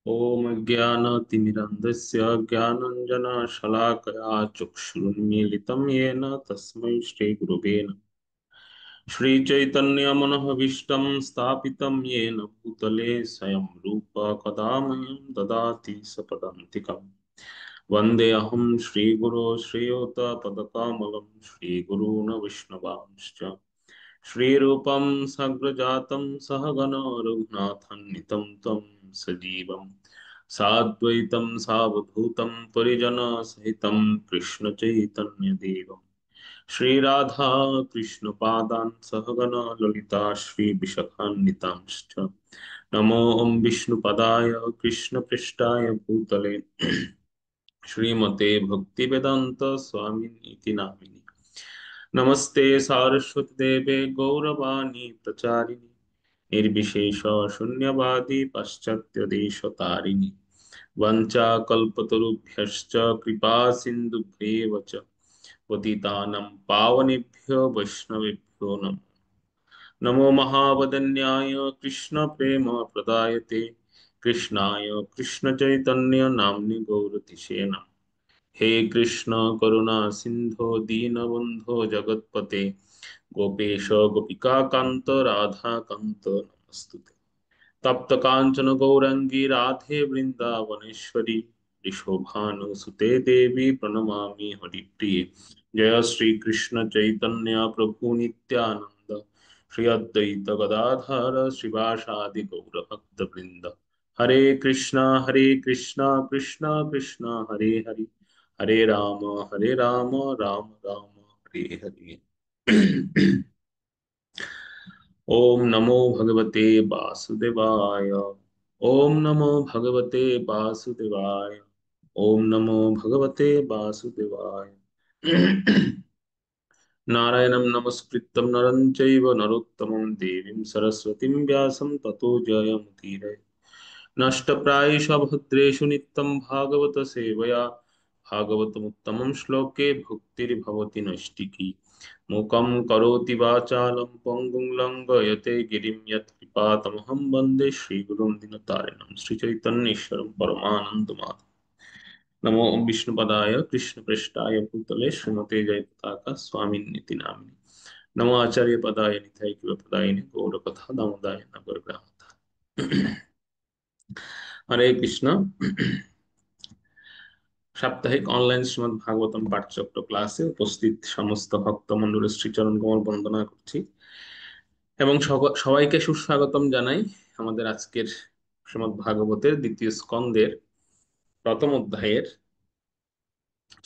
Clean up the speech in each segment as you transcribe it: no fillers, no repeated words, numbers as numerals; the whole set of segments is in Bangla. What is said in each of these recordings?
ॐ ज्ञानतिमिरन्धस्य ज्ञानाञ्जनशलाकया चक्षुरुन्मीलितं येन तस्मै श्रीगुरुवे नमः। श्रीचैतन्यमनोभीष्टं स्थापितं येन भूतले स्वयं रूप कदा मह्यं ददाति सपदान्तिकम्। वन्देऽहं श्रीगुरो श्रीयुतपदकमलं श्रीगुरून् विष्णवांश्च श्रीरूपं सग्रजातं सहगण रघुनाथन्वितं तं सजीवं साद्वैतं सावधूतं परिजनसहितं कृष्णचैतन्यदेवं श्रीराधा कृष्णपादान् सहगण ललिता श्रीविशाखान्वितांश्च नमो विष्णुपदाय कृष्णपृष्ठाय भूतले श्रीमते भक्तिवेदांत स्वामिनीति नामिनि नमस्ते सारस्वती देवे गौरवाणी प्रचारिणि निर्विशेष शून्यवादी पाश्चात्य देशतारिणि वंचाकल्पतरुभ्यश्च कृपा सिन्धुभ्येव च पतितानं पावनेभ्यो वैष्णवेभ्यो नमो नमो महावदन्याय कृष्ण प्रेम प्रदायते कृष्णाय कृष्ण चैतन्य नाम्नि गौरतिशे नमः। हे कृष्ण करुणा सिंधो दीनबंधो जगत्पते गोपेश गोपिका कांत राधा कांत नमस्तुते तप्त कांचन गौरंगी राधे वृंदावनेश्वरी ऋषभानुसुते देवी प्रणमामि हरिप्रिये जय श्री कृष्ण चैतन्य प्रभु नित्यानंद श्री अद्वैत गदाधर श्रीवासादि गौर भक्त वृंद हरे कृष्णा कृष्णा कृष्णा हरे हरे हरे राम राम राम हरे हरे ओम नमो भगवते वासुदेवाय। ओम नमो भगवते वासुदेवाय। ओम नमो भगवते वासुदेवाय। नारायणं नमस्कृत्यं नरं चैव नरोत्तमं देवीं सरस्वतीं व्यासं ततो जयमुदीरये नष्टप्रायेष भद्रेषु नित्यं भागवत सेवया भागवतमुत्तमं श्लोके भुक्तिर्भवति नैष्टिकी मूकं करोति वाचालं पङ्गुं लङ्घयते गिरिं यत्कृपातमहं वन्दे श्रीगुरुं दीनतारिणं श्रीचैतन्येश्वरं परमानन्दमाधवं नमो विष्णुपदाय कृष्णप्रेष्ठाय भूतले श्रीमते जयपताका स्वामिन्निति नामिनि नमो आचार्यपदाय निताय कृपदायिने गौरकथा दामोदाय नगरग्रामः हरे कृष्ण। সাপ্তাহিক অনলাইন শ্রীমদ্ ভাগবতম পাঠচক্র ক্লাসে উপস্থিত সমস্ত ভক্তমণ্ডলীর শ্রীচরণ কমল বন্দনা করছি এবং সবাইকে সুস্বাগতম জানাই আমাদের আজকের শ্রীমদ্ ভাগবতের দ্বিতীয় স্কন্দের প্রথম অধ্যায়ের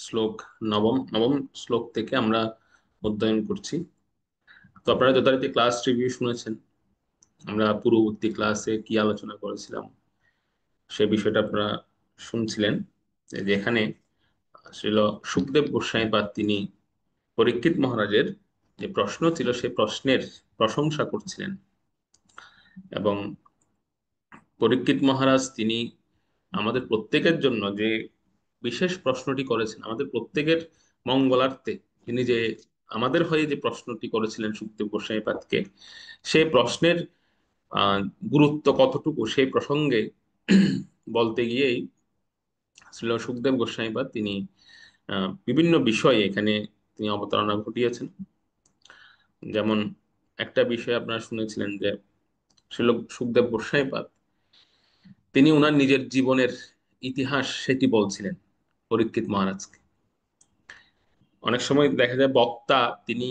শ্লোক নবম নবম শ্লোক থেকে আমরা অধ্যয়ন করছি। তো আপনারা যথারীতি ক্লাস রিভিউ শুনেছেন, আমরা পূর্ববর্তী ক্লাসে কি আলোচনা করেছিলাম সে বিষয়টা আপনারা শুনছিলেন। যেখানে শ্রীল সুখদেব গোস্বামী পাদ তিনি পরীক্ষিত মহারাজের যে প্রশ্ন ছিল সেই প্রশ্নের প্রশংসা করছিলেন এবং পরীক্ষিত মহারাজ তিনি আমাদের প্রত্যেকের জন্য যে বিশেষ প্রশ্নটি করেছেন, আমাদের প্রত্যেকের মঙ্গলার্থে তিনি যে আমাদের হয়ে যে প্রশ্নটি করেছিলেন সুখদেব গোস্বামী পাদকে, সেই প্রশ্নের আহ গুরুত্ব কতটুকু সেই প্রসঙ্গে বলতে গিয়েই শ্রীল সুখদেব গোস্বামী পাদ তিনি বিভিন্ন বিষয়ে এখানে তিনি অবতারণা ঘটিয়েছেন। যেমন একটা বিষয় আপনারা শুনেছিলেন যে শ্রীল সুখদেব গোস্বামী পাদ তিনি ওনার নিজের জীবনের ইতিহাস সেটি বলছিলেন পরীক্ষিত মহারাজকে। অনেক সময় দেখা যায় বক্তা তিনি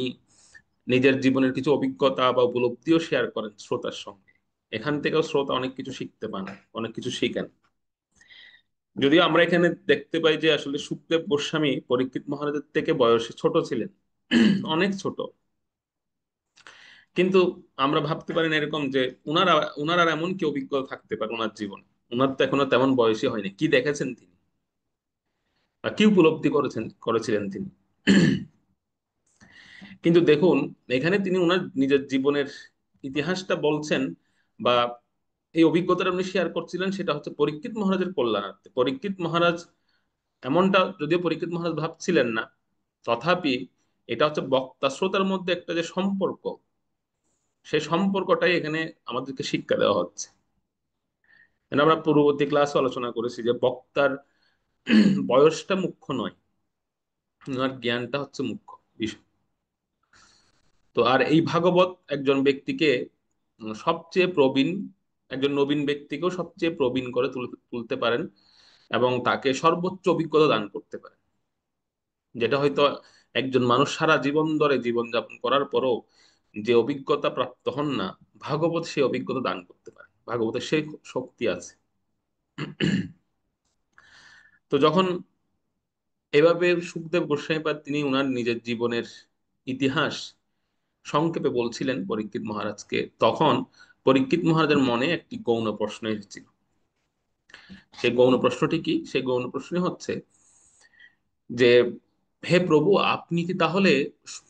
নিজের জীবনের কিছু অভিজ্ঞতা বা উপলব্ধিও শেয়ার করেন শ্রোতার সঙ্গে, এখান থেকেও শ্রোতা অনেক কিছু শিখতে পান, অনেক কিছু শিখেন। যদিও আমরা এখানে দেখতে পাই যে আসলে সুখদেব গোস্বামী পরীক্ষিত মহারাজের থেকে বয়সে ছোট ছিলেন, অনেক ছোট, কিন্তু আমরা ভাবতে পারি না এরকম যে উনারা উনার আর এমন কি অভিজ্ঞতা থাকতে পারে ওনার জীবনে। উনার তো এখনো তেমন বয়সী হয়নি, কি দেখেছেন তিনি বা কি উপলব্ধি করেছিলেন তিনি। কিন্তু দেখুন, এখানে তিনি ওনার নিজের জীবনের ইতিহাসটা বলছেন বা এই অভিজ্ঞতাটা উনি শেয়ার করছিলেন, সেটা হচ্ছে পরীক্ষিত মহারাজের কল্যাণার্থে। পরীক্ষিত মহারাজ এমনটা যদিও পরীক্ষিত মহারাজ ভাবছিলেন না, তথাপি এটা হচ্ছে বক্তা শ্রোতার মধ্যে একটা যে সম্পর্ক, সেই সম্পর্কটাই এখানে আমাদেরকে শিক্ষা দেওয়া হচ্ছে। আমরা পূর্ববর্তী ক্লাসে আলোচনা করেছি যে বক্তার বয়সটা মুখ্য নয়, ওনার জ্ঞানটা হচ্ছে মুখ্য বিষয়। তো আর এই ভাগবত একজন ব্যক্তিকে সবচেয়ে প্রবীণ, একজন নবীন ব্যক্তিকেও সবচেয়ে প্রবীণ করে তুলতে পারেন, এবং তাকে সর্বোচ্চ অভিজ্ঞতা দান করতে পারেন, যেটা হয়তো একজন মানুষ সারা জীবন ধরে জীবনযাপন করার পরও যে অভিজ্ঞতা প্রাপ্ত হন না, ভাগবত সেই অভিজ্ঞতা দান করতে পারে, ভাগবতের সেই শক্তি আছে। তো যখন এভাবে সুখদেব গোস্বামীপাদ তিনি উনার নিজের জীবনের ইতিহাস সংক্ষেপে বলছিলেন পরীক্ষিত মহারাজকে, তখন পরীক্ষিত মহারাজের মনে একটি গৌণ প্রশ্ন এসেছিল। সেই গৌণ প্রশ্নটি কি? সেই গৌণ প্রশ্ন হচ্ছে যে, হে প্রভু, আপনি কি তাহলে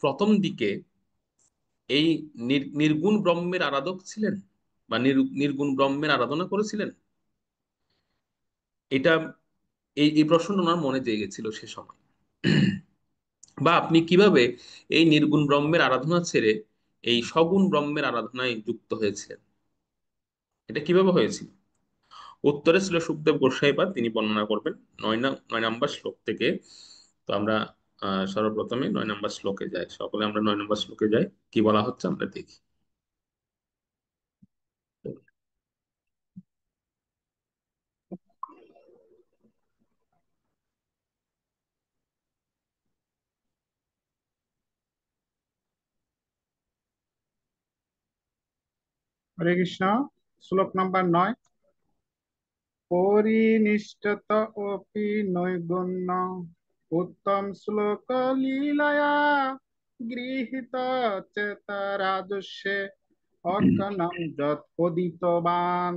প্রথম দিকে এই নির্গুণ ব্রহ্মের আরাধক ছিলেন, বা নির্গুণ ব্রহ্মের আরাধনা করেছিলেন? এটা, এই প্রশ্নটা ওনার মনে জেগেছিল সে সময়। বা আপনি কিভাবে এই নির্গুণ ব্রহ্মের আরাধনা ছেড়ে এই সগুণ ব্রহ্মের আরাধনায় যুক্ত হয়েছিলেন, এটা কিভাবে হয়েছিল? উত্তরে ছিল সুখদেব গোস্বাইপাদ, তিনি বর্ণনা করবেন 9 নম্বর শ্লোক থেকে। তো আমরা সর্বপ্রথমে 9 নম্বর শ্লোকে যাই, সকলে আমরা 9 নম্বর শ্লোকে যাই, কি বলা হচ্ছে আমরা দেখি। হরে কৃষ্ণ। শ্লোক নাম্বার 9। পরিনিষ্ঠত অপি নৈগুণ্য উত্তম শ্লোক লীলয়া গৃহীত চেত রাজস্যে অজ্ঞানম যৎ পদিতবান।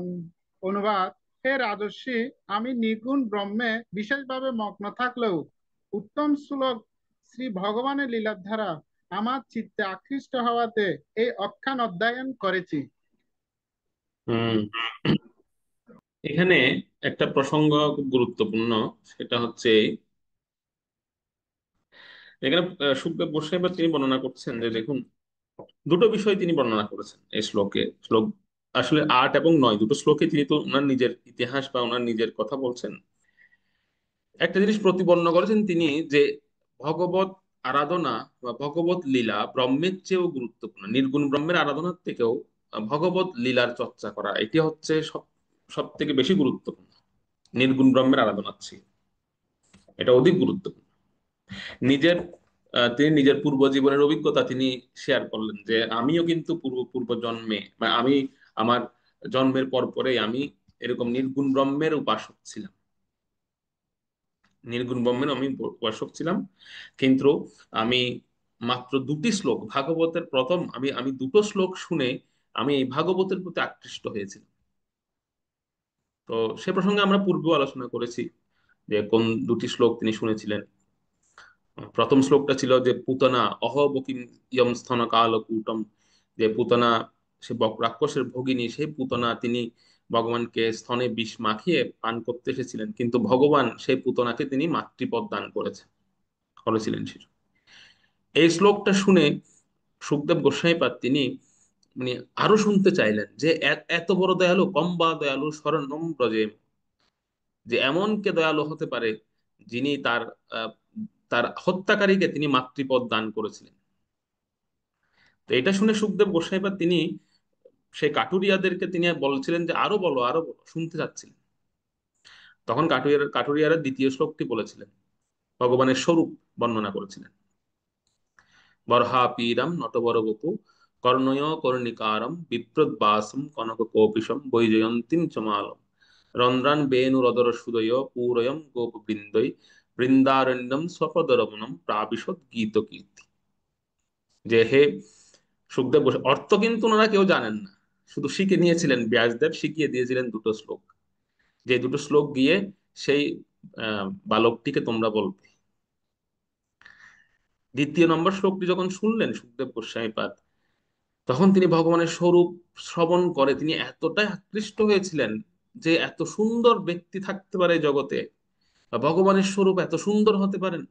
অনুবাদ: হে রাজস্বী, আমি নির্গুণ ব্রহ্মে বিশেষভাবে মগ্ন থাকলেও উত্তম শ্লোক শ্রী ভগবানের লীলার ধারা আমার চিত্তে আকৃষ্ট হওয়াতে এই অখ্যান অধ্যয়ন করেছি। হুম। এখানে একটা প্রসঙ্গ খুব গুরুত্বপূর্ণ, সেটা হচ্ছে এখানে সুখদেব গোস্বামী তিনি বর্ণনা করছেন যে দেখুন, দুটো বিষয় তিনি বর্ণনা করেছেন এই শ্লোকে। শ্লোক আসলে 8 এবং 9 দুটো শ্লোকে তিনি তো ওনার নিজের ইতিহাস বা ওনার নিজের কথা বলছেন। একটা জিনিস প্রতিবর্ণ করেছেন তিনি, যে ভগবত আরাধনা বা ভগবত লীলা ব্রহ্মের চেয়েও গুরুত্বপূর্ণ, নির্গুণ ব্রহ্মের আরাধনার থেকেও ভগবত লীলার চর্চা করা এটি হচ্ছে সব সব থেকে বেশি গুরুত্বপূর্ণ, নির্গুণ ব্রহ্মের আরাধনার চেয়ে এটা অধিক গুরুত্বপূর্ণ। নিজের তিনি নিজের পূর্ব জীবনের অভিজ্ঞতা তিনি শেয়ার করলেন যে আমিও কিন্তু পূর্ব পূর্ব জন্মে বা আমি আমার জন্মের পর পরেই আমি এরকম নির্গুণ ব্রহ্মের উপাসক ছিলাম, নির্গুণ ব্রহ্মের আমি উপাসক ছিলাম। কিন্তু আমি মাত্র দুটি শ্লোক ভাগবতের প্রথম আমি আমি দুটো শ্লোক শুনে আমি এই ভাগবতের প্রতি আকৃষ্ট হয়েছিলাম। তো সে প্রসঙ্গে আমরা পূর্বেও আলোচনা করেছি যে কোন দুটি শ্লোক তিনি শুনেছিলেন। প্রথম শ্লোকটা ছিল যে পুতনা অহবকিম ইয়ম স্তন কালকূটম, যে পুতনা সে রাক্ষসের ভগিনী, সেই পুতনা তিনি ভগবানকে স্তনে বিষ মাখিয়ে পান করতে এসেছিলেন, কিন্তু ভগবান সেই পুতনাকে তিনি মাতৃপদ দান করেছিলেন শিশু। এই শ্লোকটা শুনে সুখদেব গোস্বাইপাদ তিনি মানে আরো শুনতে চাইলেন যে এত বড় দয়ালু, কম বা দয়ালু শরণম ব্রজে, যে এমন কে দয়ালু হতে পারে যিনি তার আহ, তার হত্যাকারীকে তিনি মাতৃপদ দান করেছিলেন। তো এটা শুনে সুখদেব গোস্বাইপাদ তিনি সেই কাটুরিয়াদেরকে তিনি বলছিলেন যে আরো বলো, আরো বলো, শুনতে চাচ্ছিলেন। তখন কাটুরিয়ারা দ্বিতীয় শ্লোকটি বলেছিলেন, ভগবানের স্বরূপ বর্ণনা করেছিলেন। বর্হাপীরম নটবর বপু কর্ণয় কর্ণিকারম বিপ্রদ্বাসম কনক কোপিশম বৈজয়ন্তীম চমালম রন্ধ্রান বেণুরদর সুদয় পূরয়ম গোপ বৃন্দৈ বৃন্দারণ্যম স্বপদরমণম প্রাবিশদ গীত কীর্তি। যে হে সুখদেব বসু, অর্থ কিন্তু ওনারা কেউ জানেন না, শুধু শিখে নিয়েছিলেন, ব্যাসদেব শিখিয়ে দিয়েছিলেন দুটো শ্লোক, যে দুটো শ্লোক গিয়ে সেই বালকটিকে তোমরা বলবে। দ্বিতীয় নম্বর শ্লোকটি যখন শুনলেন সুখদেব গোস্বামীপাদ, তখন তিনি ভগবানের স্বরূপ শ্রবণ করে তিনি এতটাই আকৃষ্ট হয়েছিলেন যে এত সুন্দর ব্যক্তি থাকতে পারে এই জগতে, বা ভগবানের স্বরূপ এত সুন্দর হতে পারেন।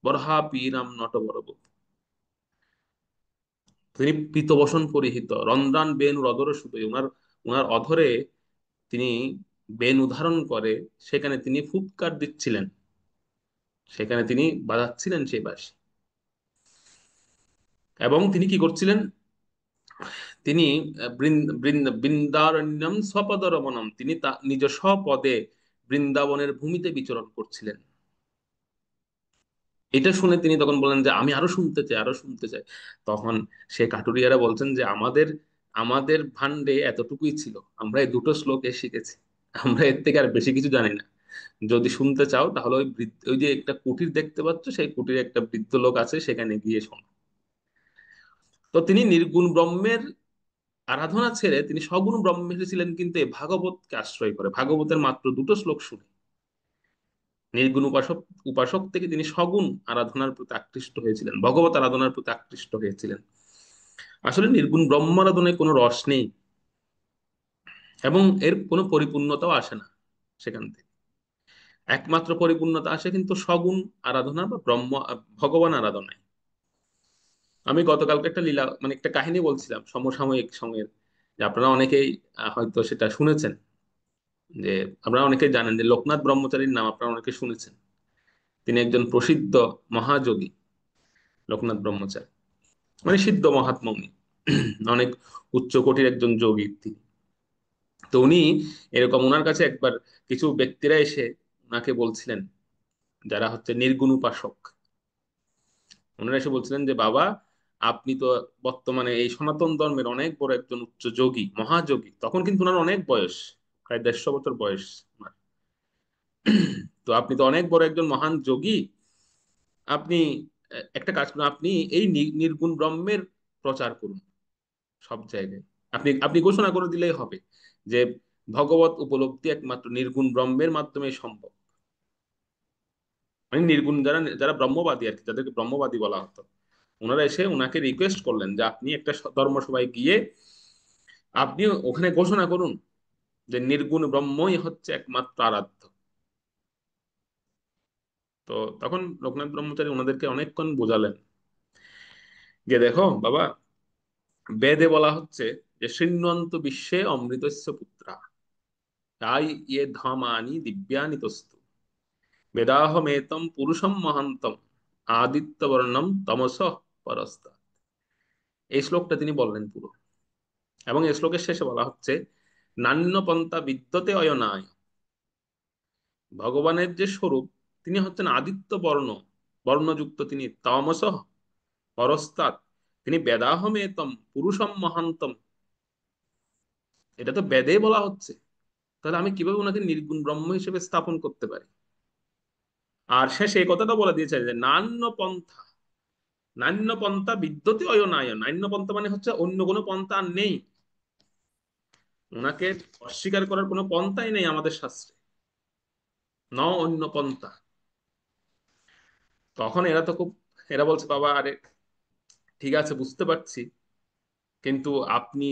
বরহা পীরাম নটবরব, তিনি পীতবসন পরিহিত, রন্ধ্রান বেণু অধর সুতোয়, উনার উনার অধরে তিনি বেন উদাহরণ করে সেখানে তিনি ফুৎকার দিচ্ছিলেন, সেখানে তিনি বাজাচ্ছিলেন সেই বাঁশি। এবং তিনি কি করছিলেন? তিনি বৃন্দারণ্যম স্বপদরমণম, তিনি তা নিজ স্বপদে বৃন্দাবনের ভূমিতে বিচরণ করছিলেন। এটা শুনে তিনি তখন বলেন যে আমি আরো শুনতে চাই, আরো শুনতে চাই। তখন সে কাটুরিয়ারা বলছেন যে আমাদের আমাদের ভান্ডে এতটুকুই ছিল, আমরা এই দুটো শ্লোকে শিখেছি, আমরা এর থেকে আর বেশি কিছু জানি না। যদি শুনতে চাও তাহলে ওই যে একটা কুটির দেখতে পাচ্ছ, সেই কুটিরে একটা বৃদ্ধ লোক আছে, সেখানে গিয়ে শোনো। তো তিনি নির্গুণ ব্রহ্মের আরাধনা ছেড়ে তিনি সগুণ ব্রহ্মে এসেছিলেন, কিন্তু এই ভাগবতকে আশ্রয় করে, ভাগবতের মাত্র দুটো শ্লোক শুনে নির্গুণ উপাসক উপাসক থেকে তিনি সগুণ আরাধনার প্রতি আকৃষ্ট হয়েছিলেন, ভগবত আরাধনার প্রতি আকৃষ্ট হয়েছিলেন। আসলে নির্গুণ ব্রহ্ম আরাধনায় কোনো রস নেই, এবং এর কোনো পরিপূর্ণতাও আসে না সেখান থেকে। একমাত্র পরিপূর্ণতা আসে কিন্তু সগুণ আরাধনা বা ভগবান আরাধনায়। আমি গতকালকে একটা লীলা, মানে একটা কাহিনী বলছিলাম সমসাময়িক সময়ের, যে আপনারা অনেকেই হয়তো সেটা শুনেছেন, যে আপনারা অনেকেই জানেন যে লোকনাথ ব্রহ্মচারীর নাম আপনারা অনেকে শুনেছেন। তিনি একজন প্রসিদ্ধ মহাযোগী, লোকনাথ ব্রহ্মচারী, মানে সিদ্ধ মহাত্মা উনি, অনেক উচ্চ কোটির একজন যোগী তিনি। তো উনি এরকম, ওনার কাছে একবার কিছু ব্যক্তিরা এসে ওনাকে বলছিলেন, যারা হচ্ছে নির্গুণ উপাসক, ওনারা এসে বলছিলেন যে বাবা, আপনি তো বর্তমানে এই সনাতন ধর্মের অনেক বড় একজন উচ্চ যোগী, মহাযোগী। তখন কিন্তু ওনার অনেক বয়স, প্রায় 150 বছর বয়স ওনার। তো আপনি তো অনেক বড় একজন মহান যোগী, আপনি একটা কাজ করুন, আপনি এই নির্গুণ ব্রহ্মের প্রচার করুন সব জায়গায়। আপনি আপনি ঘোষণা করে দিলেই হবে যে ভগবত উপলব্ধি একমাত্র নির্গুণ ব্রহ্মের মাধ্যমে সম্ভব। মানে নির্গুণ যারা যারা ব্রহ্মবাদী আর কি, যাদেরকে ব্রহ্মবাদী বলা হতো, ওনারা এসে ওনাকে রিকোয়েস্ট করলেন যে আপনি একটা ধর্মসভায় গিয়ে আপনি ওখানে ঘোষণা করুন যে নির্গুণ ব্রহ্মই হচ্ছে একমাত্র আরাধ্য। তো তখন লোকনাথ ব্রহ্মচারী ওনাদেরকে অনেকক্ষণ বোঝালেন যে দেখো বাবা, বেদে বলা হচ্ছে যে শৃণ্বন্ত বিশ্বে অমৃতস্য পুত্রা, তাই ইয়ে ধামানি দিব্যানি তস্তু, বেদাহমেতম পুরুষম মহান্তম, আদিত্য বর্ণম তমস পরস্তা। এই শ্লোকটা তিনি বললেন পুরো, এবং এই শ্লোকের শেষে বলা হচ্ছে নান্য পন্থা বিদ্যতে অয়নায়, ভগবানের যে স্বরূপ তিনি হচ্ছেন আদিত্য বর্ণযুক্ত, তিনি তামস পরস্তাৎ, তিনি বেদাহমেতম পুরুষম মহান্তম। এটা তো বেদে বলা হচ্ছে, তাহলে আমি কিভাবে ওনাকে নির্গুণ ব্রহ্ম হিসেবে স্থাপন করতে পারি? আর শেষে এই কথাটা বলে দিয়েছে যে নান্য পন্থা বিদ্যতে অয়নায়, নান্য পন্থা মানে হচ্ছে অন্য কোনো পন্থা আর নেই, ওনাকে অস্বীকার করার কোনো পন্থাই নেই আমাদের শাস্ত্রে, ন অন্য পন্থা। তখন এরা তো খুব, এরা বলছে বাবা আরে ঠিক আছে বুঝতে পারছি, কিন্তু আপনি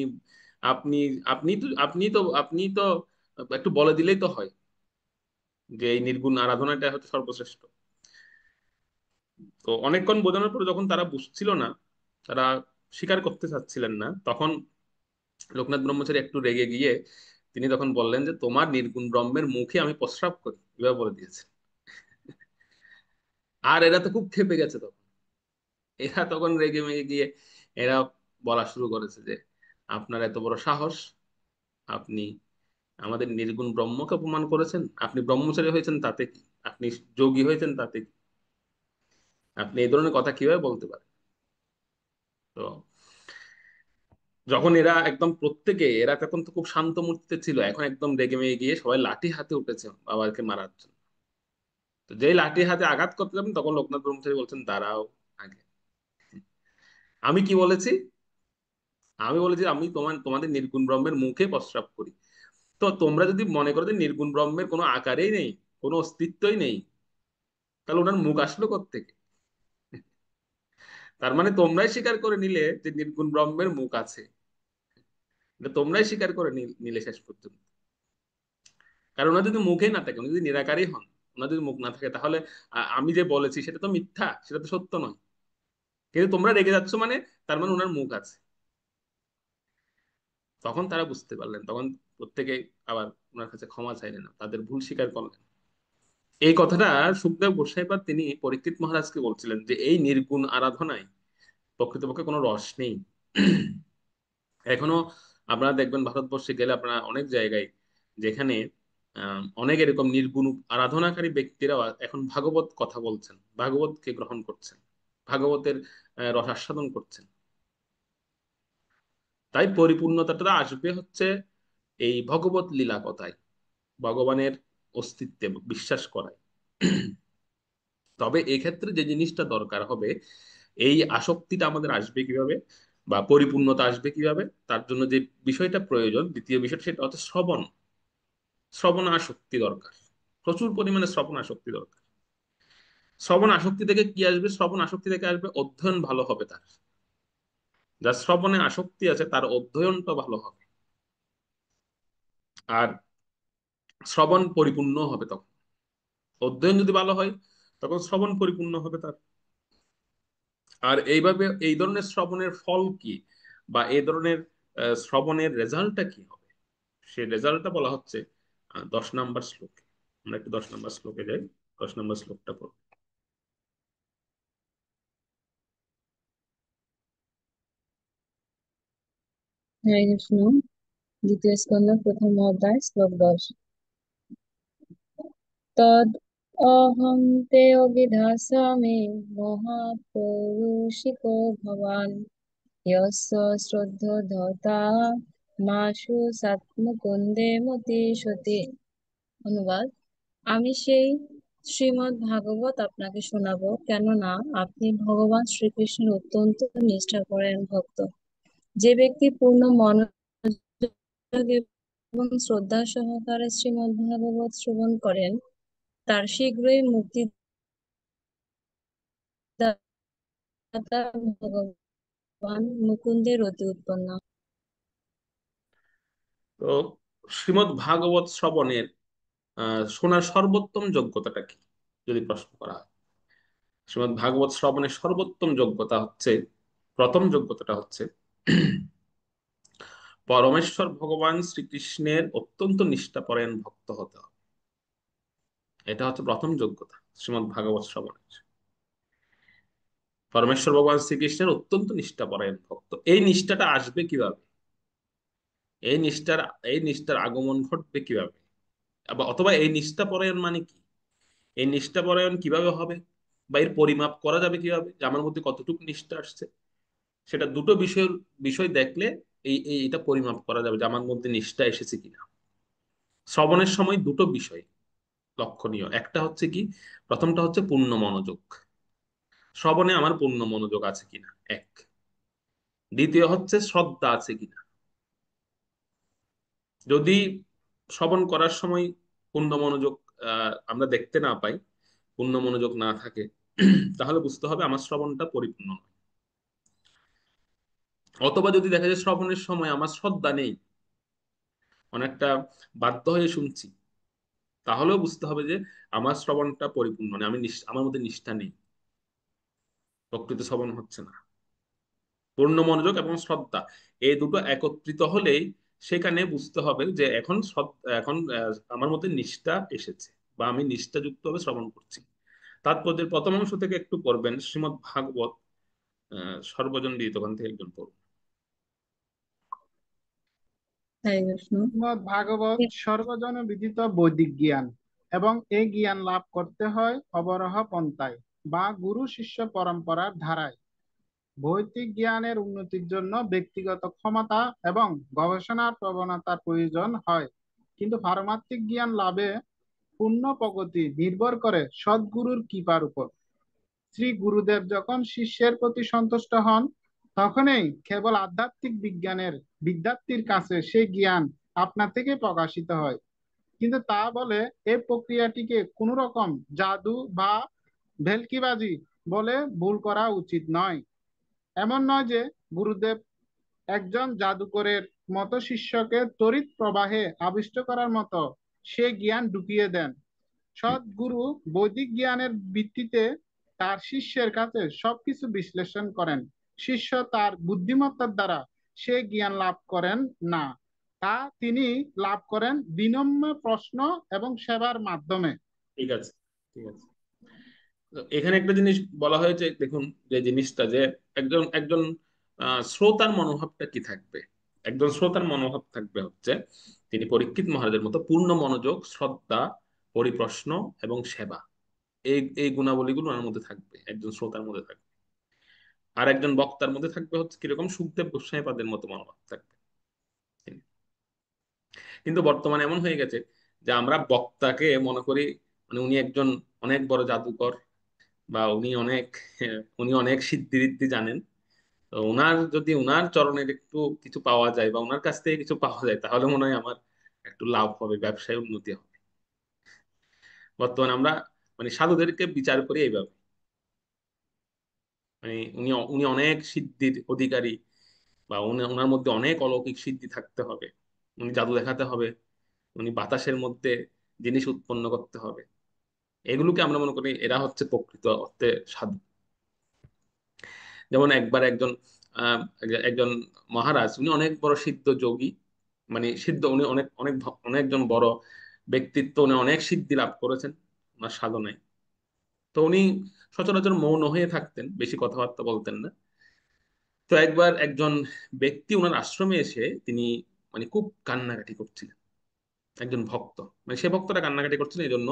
আপনি আপনি তো একটু বলে দিলেই তো হয় যে এই নির্গুণ আরাধনাটা হচ্ছে সর্বশ্রেষ্ঠ। তো অনেকক্ষণ বোঝানোর পরে যখন তারা বুঝছিল না, তারা স্বীকার করতে চাচ্ছিলেন না, তখন লোকনাথ ব্রহ্মচারী একটু রেগে গিয়ে তিনি তখন বললেন যে তোমার নির্গুণ ব্রহ্মের মুখে আমি প্রস্রাব করি, এভাবে বলে দিয়েছে। আর এরা তো খুব ক্ষেপে গেছে তখন, এরা তখন রেগে মেগে গিয়ে এরা বলা শুরু করেছে যে আপনার এত বড় সাহস, আপনি আমাদের নির্গুণ ব্রহ্মকে অপমান করেছেন, আপনি ব্রহ্মচারী হয়েছেন তাতে কি, আপনি যোগী হয়েছেন তাতে কি, আপনি এই ধরনের কথা কিভাবে বলতে পারেন? তো যখন এরা একদম প্রত্যেকে, এরা তখন তো খুব শান্ত মূর্তিতে ছিল, এখন একদম রেগে মেগে গিয়ে সবাই লাঠি হাতে উঠেছে বাবাকে মারার জন্য। তো যেই লাঠি হাতে আঘাত করতে যাবেন তখন লোকনাথ ব্রহ্মচারী বলছেন দাঁড়াও, আগে আমি কি বলেছি? আমি বলেছি আমি তোমাদের নির্গুণ ব্রহ্মের মুখে প্রস্রাব করি। তো তোমরা যদি মনে করো যে নির্গুণ ব্রহ্মের কোনো আকারেই নেই, কোনো অস্তিত্বই নেই, তাহলে ওনার মুখ আসলো কোত্থেকে? তার মানে তোমরাই স্বীকার করে নিলে যে নির্গুণ ব্রহ্মের মুখ আছে, এটা তোমরাই স্বীকার করে নিলে শেষ পর্যন্ত। কারণ ওনার যদি মুখেই না থাকে, উনি যদি নিরাকারই হন, ওনার যদি মুখ না থাকে, তাহলে আমি যে বলেছি সেটা তো মিথ্যা, সেটা তো সত্য নয়। কিন্তু তোমরা রেগে যাচ্ছ মানে তার মানে ওনার মুখ আছে। তখন তারা বুঝতে পারলেন, তখন প্রত্যেকে আবার ওনার কাছে ক্ষমা চাইলেন, তাদের ভুল স্বীকার করলেন। এই কথাটা সুখদেব গোস্বাইপাদ তিনি পরীক্ষিত মহারাজকে বলছিলেন যে এই নির্গুণ আরাধনায় প্রকৃতপক্ষে কোনো রস নেই। এখনো আপনারা দেখবেন ভারতবর্ষে গেলে আপনারা অনেক জায়গায় যেখানে অনেক এরকম নির্গুণ আরাধনাকারী ব্যক্তিরা এখন ভাগবত কথা বলছেন, ভাগবতকে গ্রহণ করছেন, ভাগবতের রসাস্বাদন করছেন। তাই পরিপূর্ণতাটা আসবে হচ্ছে এই ভগবত লীলা কথায়, ভগবানের অস্তিত্বে বিশ্বাস করায়। তবে এক্ষেত্রে যে জিনিসটা দরকার হবে, এই আসক্তিটা আমাদের আসবে কিভাবে বা পরিপূর্ণতা আসবে কিভাবে, তার জন্য যে বিষয়টা প্রয়োজন, দ্বিতীয় বিষয়টা সেটা হচ্ছে শ্রবণ। শ্রবণ আসক্তি দরকার, প্রচুর পরিমাণে শ্রবণ আসক্তি দরকার। শ্রবণ আসক্তি থেকে কি আসবে? শ্রবণ আসক্তি থেকে আসবে অধ্যয়ন ভালো হবে তার। যার শ্রবণে আসক্তি আছে তার অধ্যয়নটা ভালো হবে, আর শ্রবণ পরিপূর্ণ হবে তখন। অধ্যয়ন যদি ভালো হয় তখন শ্রবণ পরিপূর্ণ হবে তার। আর এইভাবে এই ধরনের শ্রবণের ফল কি, বা এই ধরনের শ্রবণের রেজাল্টটা কি হবে, সেই রেজাল্টটা বলা হচ্ছে 10 নম্বর শ্লোকে। আমরা একটু 10 নম্বর শ্লোকে যাই, 10 নম্বর শ্লোকটা পড়ব। হরে কৃষ্ণ। দ্বিতীয় স্কন্ধ প্রথম অধ্যায় শ্লোক 10। তদ অহং তে অভিধাস্যামি মহাপৌরুষিকো ভবান यस्य শ্রদ্ধতা মাসু সাত্মকুন্দে মতিষতে। অনুবাদ: আমি সেই শ্রীমদ্ ভাগবত আপনাকে শোনাবো, কেননা আপনি ভগবান শ্রীকৃষ্ণের অত্যন্ত নিষ্ঠাপরায়ণ ভক্ত। যে ব্যক্তি পূর্ণ মনোযোগ এবং শ্রদ্ধা সহকারে শ্রীমদ্ ভাগবত শ্রবণ করেন, তার শীঘ্রই মুক্তিদাতা ভগবান মুকুন্দের অতি উৎপন্ন। তো শ্রীমদ্ ভাগবত শ্রবণের শোনার সর্বোত্তম যোগ্যতাটা কি যদি প্রশ্ন করা হয়, শ্রীমদ্ ভাগবত শ্রবণের সর্বোত্তম যোগ্যতা হচ্ছে, প্রথম যোগ্যতাটা হচ্ছে পরমেশ্বর ভগবান শ্রীকৃষ্ণের অত্যন্ত নিষ্ঠাপরায়ণ ভক্ত হতে হবে। এটা হচ্ছে প্রথম যোগ্যতা শ্রীমদ্ ভাগবত শ্রবণের। পরমেশ্বর ভগবান শ্রীকৃষ্ণের অত্যন্ত নিষ্ঠাপরায়ণ ভক্ত, এই নিষ্ঠাটা আসবে কিভাবে, এই নিষ্ঠার এই নিষ্ঠার আগমন ঘটবে কিভাবে, অথবা এই নিষ্ঠা পরায়ণ মানে কি, এই নিষ্ঠা পরায়ণ কিভাবে হবে, বা এর পরিমাপ করা যাবে কিভাবে যে আমার মধ্যে কতটুকু নিষ্ঠা আসছে। সেটা দুটো বিষয় বিষয় দেখলে এটা পরিমাপ করা যাবে যে আমার মধ্যে নিষ্ঠা এসেছে কিনা। শ্রবণের সময় দুটো বিষয় লক্ষণীয়, একটা হচ্ছে কি, প্রথমটা হচ্ছে পূর্ণ মনোযোগ, শ্রবণে আমার পূর্ণ মনোযোগ আছে কিনা এক। দ্বিতীয় হচ্ছে শ্রদ্ধা আছে কিনা। যদি শ্রবণ করার সময় পূর্ণ মনোযোগ আমরা দেখতে না পাই, পূর্ণ মনোযোগ না থাকে, তাহলে বুঝতে হবে আমার শ্রবণটা পরিপূর্ণ নয়। অথবা যদি দেখা যায় শ্রবণের সময় আমার শ্রদ্ধা নেই, অনেকটা বাধ্য হয়ে শুনছি, তাহলেও বুঝতে হবে যে আমার শ্রবণটা পরিপূর্ণ নয়, আমার মধ্যে নিষ্ঠা নেই, প্রকৃত শ্রবণ হচ্ছে না। পূর্ণ মনোযোগ এবং শ্রদ্ধা এই দুটো একত্রিত হলেই সেখানে বুঝতে হবে যে এখন আমার মধ্যে নিষ্ঠা এসেছে, বা আমি নিষ্ঠাযুক্ত ভাবে শ্রবণ করছি। তাৎপর্যের প্রথম অংশ থেকে একটু পড়বেন, শ্রীমদ্ ভাগবত সর্বজন বিদিত, ওখান থেকে একজন পড়বেন। হরে কৃষ্ণ। শ্রীমদ্ ভাগবত সর্বজন বিদিত বৈদিক জ্ঞান, এবং এই জ্ঞান লাভ করতে হয় অবরহ পন্থায় বা গুরু শিষ্য পরম্পরার ধারায়। ভৌতিক জ্ঞানের উন্নতির জন্য ব্যক্তিগত ক্ষমতা এবং গবেষণার প্রবণতার প্রয়োজন হয়, কিন্তু পারমার্থিক জ্ঞান লাভে পূর্ণ প্রগতি নির্ভর করে সদ্গুরুর কৃপার উপর। শ্রী গুরুদেব যখন শিষ্যের প্রতি সন্তুষ্ট হন, তখনই কেবল আধ্যাত্মিক বিজ্ঞানের বিদ্যার্থীর কাছে সেই জ্ঞান আপনা থেকে প্রকাশিত হয়। কিন্তু তা বলে এই প্রক্রিয়াটিকে কোন রকম জাদু বা ভেলকিবাজি বলে ভুল করা উচিত নয়। এমন নয় যে গুরুদেব একজন জাদুকরের মতো শিষ্যকে তড়িৎ প্রবাহে আবিষ্ট করার মতো সে জ্ঞান ঢুকিয়ে দেন। সদ্গুরু বৈদিক জ্ঞানের ভিত্তিতে তার শিষ্যের কাছে সবকিছু বিশ্লেষণ করেন। শিষ্য তার বুদ্ধিমত্তার দ্বারা সে জ্ঞান লাভ করেন না, তা তিনি লাভ করেন বিনম্র প্রশ্ন এবং সেবার মাধ্যমে। ঠিক আছে, ঠিক আছে। তো এখানে একটা জিনিস বলা হয়েছে, দেখুন, যে জিনিসটা যে একজন একজন শ্রোতার মনোভাবটা কি থাকবে। একজন শ্রোতার মনোভাব থাকবে হচ্ছে তিনি পরীক্ষিত মহারাজের মতো পূর্ণ মনোযোগ, শ্রদ্ধা, পরিপ্রশ্ন এবং সেবা। এই এই গুণাবলীগুলো ওনার মধ্যে থাকবে, একজন শ্রোতার মধ্যে থাকবে। আর একজন বক্তার মধ্যে থাকবে হচ্ছে কিরকম সুখদেব গোস্বামী পাদের মতো মনোভাব থাকবে। কিন্তু বর্তমানে এমন হয়ে গেছে যে আমরা বক্তাকে মনে করি মানে উনি একজন অনেক বড় জাদুকর, বা উনি অনেক সিদ্ধি রিদ্ধি জানেন। তো ওনার যদি ওনার চরণের একটু কিছু পাওয়া যায় বা ওনার কাছ থেকে কিছু পাওয়া যায়, তাহলে মনে হয় আমার একটু লাভ হবে, ব্যবসায় উন্নতি হবে। বর্তমানে আমরা মানে সাধুদেরকে বিচার করি এইভাবে, মানে উনি উনি অনেক সিদ্ধির অধিকারী, বা ওনার মধ্যে অনেক অলৌকিক সিদ্ধি থাকতে হবে, উনি জাদু দেখাতে হবে, উনি বাতাসের মধ্যে জিনিস উৎপন্ন করতে হবে। এগুলোকে আমরা মনে করি এরা হচ্ছে প্রকৃত অর্থে সাধু। যেমন একবার একজন মহারাজ, উনি অনেক বড় সিদ্ধ যোগী, মানে সিদ্ধ, উনি অনেক অনেক অনেকজন বড় ব্যক্তিত্ব, উনি অনেক সিদ্ধি লাভ করেছেন ওনার সাধনায়। তো উনি সচরাচর মৌন হয়ে থাকতেন, বেশি কথাবার্তা বলতেন না। তো একবার একজন ব্যক্তি ওনার আশ্রমে এসে তিনি মানে খুব কান্নাকাটি করছিলেন। একজন ভক্ত, মানে সে ভক্তটা কান্নাকাটি করছিলেন এই জন্য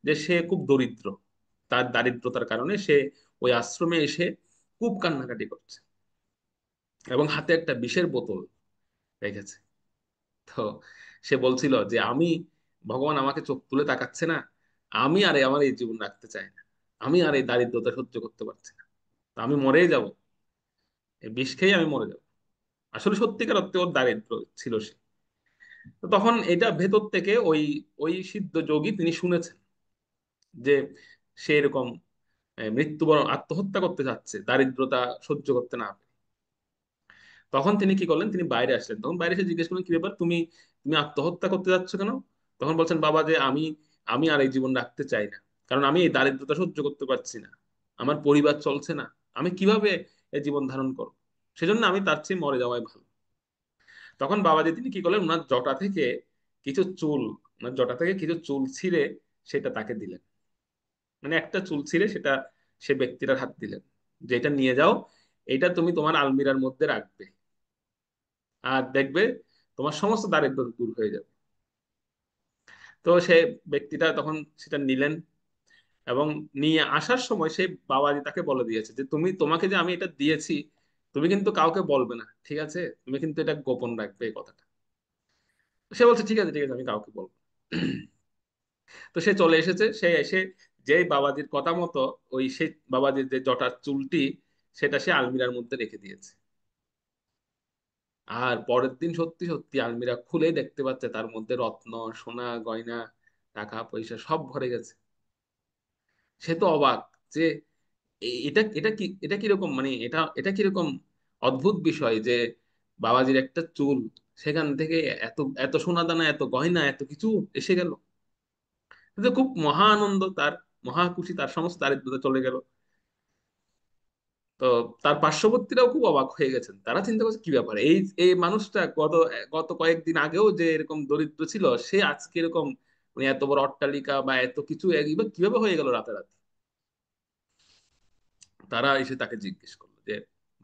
যে সে খুব দরিদ্র, তার দারিদ্রতার কারণে সে ওই আশ্রমে এসে খুব কান্নাকাটি করছে, এবং হাতে একটা বিষের বোতল রেখেছে। তো সে বলছিল যে আমি, ভগবান আমাকে চোখ তুলে তাকাচ্ছে না, আমি আর আমার এই জীবন রাখতে চাই না, আমি আর এই দারিদ্রতা সহ্য করতে পারছি না, তো আমি মরেই যাব, এই বিষ খেয়ে আমি মরে যাব। আসলে সত্যিকার অর্থে ওর দারিদ্র ছিল সে। তো তখন এটা ভেতর থেকে ওই ওই সিদ্ধ যোগী তিনি শুনেছেন যে সে এরকম মৃত্যুবরণ, আত্মহত্যা করতে যাচ্ছে দারিদ্রতা সহ্য করতে না পেরে। তখন তিনি কি করলেন, তিনি বাইরে আসলেন। তখন বাইরে এসে জিজ্ঞেস করলেন, কি ব্যাপার, তুমি তুমি আত্মহত্যা করতে যাচ্ছ কেন? তখন বলছেন, বাবা, যে আমি আমি আর এই জীবন রাখতে চাই না, কারণ আমি এই দারিদ্রতা সহ্য করতে পারছি না, আমার পরিবার চলছে না, আমি কিভাবে এই জীবন ধারণ করব, সেজন্য আমি তার চেয়ে মরে যাওয়াই ভালো। তখন বাবাজি তিনি কি করলেন, ওনার জটা থেকে কিছু চুল, ওনার জটা থেকে কিছু চুল ছিঁড়ে সেটা তাকে দিলেন। মানে একটা চুল ছিঁড়ে সেটা সে ব্যক্তিটার হাত দিলেন, যে এটা নিয়ে যাও, এটা তুমি তোমার আলমিরার মধ্যে রাখবে, আর দেখবে তোমার সমস্ত দারিদ্র দূর হয়ে যাবে। তো সে ব্যক্তিটা তখন সেটা নিলেন, এবং নিয়ে আসার সময় সেই বাবাজি তাকে বলে দিয়েছে যে তোমাকে যে আমি এটা দিয়েছি, তুমি কিন্তু কাউকে বলবে না, ঠিক আছে, তুমি কিন্তু এটা গোপন রাখবে এই কথাটা। সে বলছে, ঠিক আছে, ঠিক আছে, আমি কাউকে বলবো না। তো সে চলে এসেছে, সে এসে যেই বাবাজির কথা মতো ওই সেই বাবাজির যে জটার চুলটি সেটা সে আলমিরার মধ্যে রেখে দিয়েছে। আর পরের দিন সত্যি সত্যি আলমিরা খুলে দেখতে পাচ্ছে তার মধ্যে রত্ন, সোনা, গয়না, টাকা পয়সা সব ভরে গেছে। সে তো অবাক যে এটা এটা কি, এটা কিরকম, মানে এটা এটা কিরকম অদ্ভুত বিষয় যে বাবাজির একটা চুল, সেখান থেকে এত এত সোনা দানা, এত গয়না, এত কিছু এসে গেল। কিন্তু খুব মহা আনন্দ তার, মহা খুশি, তার সমস্ত দারিদ্রতা চলে গেল। তো তার পার্শ্ববর্তীরাও খুব অবাক হয়ে গেছেন, তারা চিন্তা করছে কি ব্যাপার, এই এই মানুষটা গত গত কয়েকদিন আগেও যে এরকম দরিদ্র ছিল, সে আজকে এরকম মানে এত বড় অট্টালিকা বা এত কিছু কিভাবে হয়ে গেল রাতারাতি। তারা এসে তাকে জিজ্ঞেস করলো যে,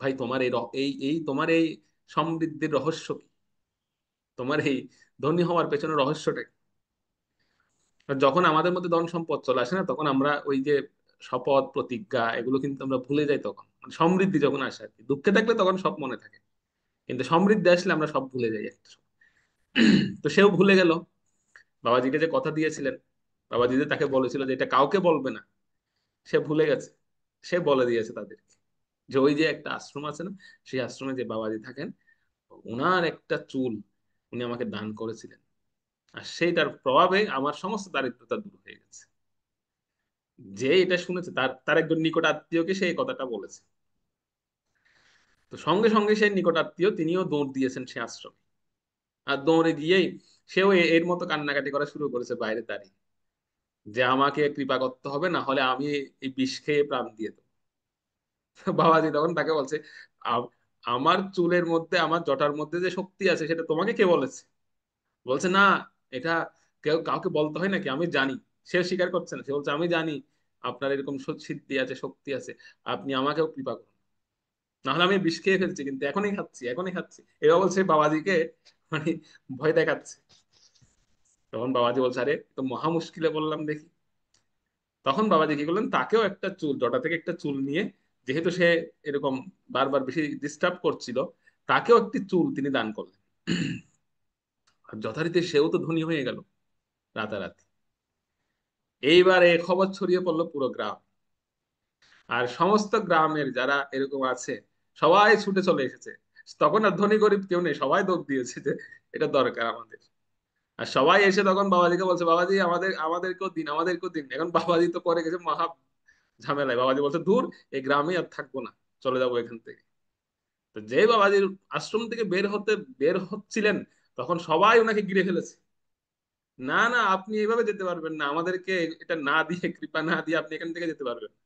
ভাই, তোমার এই এই এই তোমার এই সমৃদ্ধির রহস্য কি, তোমার এই ধনী হওয়ার পেছনে রহস্যটা কি? আর যখন আমাদের মধ্যে ধন সম্পদ চলে আসে না, তখন আমরা ওই যে শপথ প্রতিজ্ঞা এগুলো কিন্তু আমরা ভুলে যাই। তখন মানে সমৃদ্ধি যখন আসে আর কি, দুঃখে থাকলে তখন সব মনে থাকে, কিন্তু সমৃদ্ধি আসলে আমরা সব ভুলে যাই একটা সময়। তো সেও ভুলে গেল বাবাজিকে যে কথা দিয়েছিলেন, বাবাজি যে তাকে বলেছিল যে এটা কাউকে বলবে না, সে ভুলে গেছে। সে বলে দিয়েছে তাদেরকে যে ওই যে একটা আশ্রম আছে না, সেই আশ্রমে যে বাবাজি থাকেন, ওনার একটা চুল উনি আমাকে দান করেছিলেন, আর সেইটার প্রভাবে আমার সমস্ত দারিদ্রতা দূর হয়ে গেছে। যে এটা শুনেছে তার তার একজন নিকট আত্মীয়কে সেই কথাটা বলেছে। তো সঙ্গে সঙ্গে সেই নিকট আত্মীয় তিনিও দৌড় দিয়েছেন সে আশ্রমে, আর দৌড়ে গিয়েই সেও এর মতো কান্নাকাটি করা শুরু করেছে বাইরে দাঁড়িয়ে, যে আমাকে কৃপা করতে হবে, না হলে আমি এই বিষ খেয়ে প্রাণ দিয়ে দেবো। বাবাজি তখন তাকে বলছে, "আ- আমার চুলের মধ্যে, আমার জটার মধ্যে যে শক্তি আছে সেটা তোমাকে কে বলেছে? বলছে না, এটা কেউ কাউকে বলতে হয় নাকি, আমি জানি। সে স্বীকার করছে না, সে বলছে আমি জানি আপনার এরকম সিদ্ধি আছে, শক্তি আছে, আপনি আমাকেও কৃপা করুন, নাহলে আমি বিষ খেয়ে ফেলছি, কিন্তু এখনই খাচ্ছি, এখনই খাচ্ছি। এবার বলছে বাবাজিকে মানে ভয় দেখাচ্ছে। তখন বাবাজি বলছে আরে তো মহা মুশকিলে বললাম দেখি। তখন বাবাজি কি করলেন, তাকেও একটা চুল, জটা থেকে একটা চুল নিয়ে, যেহেতু সে এরকম বারবার বেশি ডিস্টার্ব করছিল, তাকেও একটি চুল তিনি দান করলেন। আর যথারীতি সেও তো ধনী হয়ে গেল রাতারাতি। এইবার এই খবর ছড়িয়ে পড়লো পুরো গ্রাম, আর সমস্ত গ্রামের যারা এরকম আছে সবাই ছুটে চলে এসেছে। তখন আর ধনী গরিব কেউ নেই, সবাই দৌড় দিয়েছে যে এটা দরকার আমাদের। আর সবাই এসে তখন বাবাজিকে বলছে বাবাজি আমাদেরকেও দিন, আমাদেরকেও দিন। এখন বাবাজি তো পরে গেছে মহা ঝামেলায়। বাবাজি বলছে দূর, এই গ্রামে আর থাকবো না, চলে যাবো এখান থেকে। তো যে বাবাজির আশ্রম থেকে বের হচ্ছিলেন, তখন সবাই ওনাকে ঘিরে ফেলেছে। না না, আপনি এইভাবে যেতে পারবেন না, আমাদেরকে এটা না দিয়ে, কৃপা না দিয়ে আপনি এখান থেকে যেতে পারবেন না।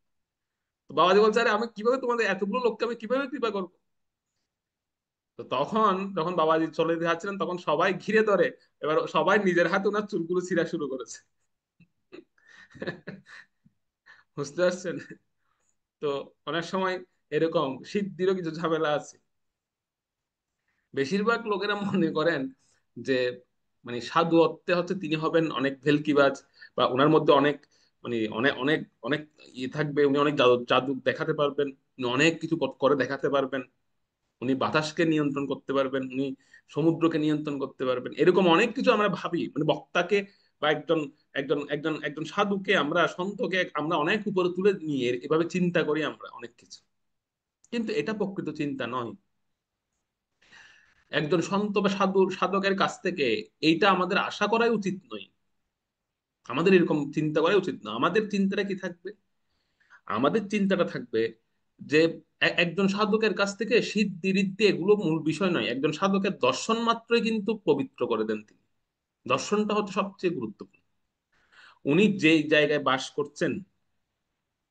তো বাবাজি বলছে আরে আমি কিভাবে তোমাদের এতগুলো লোককে আমি কিভাবে কৃপা করবো। তো তখন যখন বাবাজি চলে যাচ্ছিলেন, তখন সবাই ঘিরে ধরে, এবার সবাই নিজের হাতে ওনার চুলগুলো ছিঁড়া শুরু করেছে। বুঝতে পারছেন? তো অনেক সময় এরকম সিদ্ধিরও কিছু ঝামেলা আছে। বেশিরভাগ লোকেরা মনে করেন যে মানে সাধু অর্থে হচ্ছে তিনি হবেন অনেক ভেলকিবাজ, বা ওনার মধ্যে অনেক মানে অনেক অনেক অনেক ইয়ে থাকবে, উনি অনেক জাদু জাদু দেখাতে পারবেন, উনি অনেক কিছু করে দেখাতে পারবেন, উনি বাতাসকে নিয়ন্ত্রণ করতে পারবেন, উনি সমুদ্রকে নিয়ন্ত্রণ করতে পারবেন। এরকম অনেক কিছু আমরা ভাবি, মানে বক্তাকে বা একজন সাধুকে, আমরা সন্তকে আমরা অনেক উপরে তুলে নিয়ে এভাবে চিন্তা করি আমরা অনেক কিছু। কিন্তু এটা প্রকৃত চিন্তা নয়। একজন সন্ত বা সাধকের কাছ থেকে এইটা আমাদের আশা করাই উচিত নয়, আমাদের এরকম চিন্তা করাই উচিত না। আমাদের চিন্তাটা কি থাকবে? আমাদের চিন্তাটা থাকবে যে একজন সাধকের কাছ থেকে সিদ্ধি রিদ্ধি এগুলো মূল বিষয় নয়, একজন সাধকের দর্শন মাত্রই কিন্তু পবিত্র করে দেন তিনি। দর্শনটা হচ্ছে সবচেয়ে গুরুত্বপূর্ণ। উনি যে জায়গায় বাস করছেন,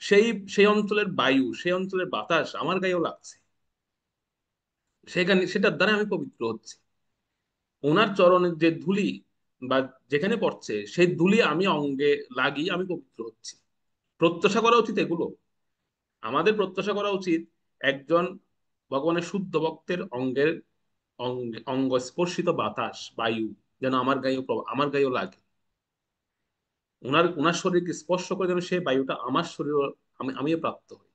সেই সেই অঞ্চলের বায়ু, সেই অঞ্চলের বাতাস আমার গায়েও লাগছে, সেখানে সেটার দ্বারা আমি পবিত্র হচ্ছি। ওনার চরণের যে ধুলি বা যেখানে পড়ছে সেই ধুলি আমি অঙ্গে লাগিয়ে আমি পবিত্র হচ্ছি। প্রত্যাশা করা উচিত এগুলো। আমাদের প্রত্যাশা করা উচিত একজন ভগবানের শুদ্ধ ভক্তের অঙ্গের অঙ্গ স্পর্শিত বাতাস, বায়ু যেন আমার গায়েও লাগে। ওনার শরীরকে স্পর্শ করে যেন সেই বায়ুটা আমার শরীর, আমিও প্রাপ্ত হই।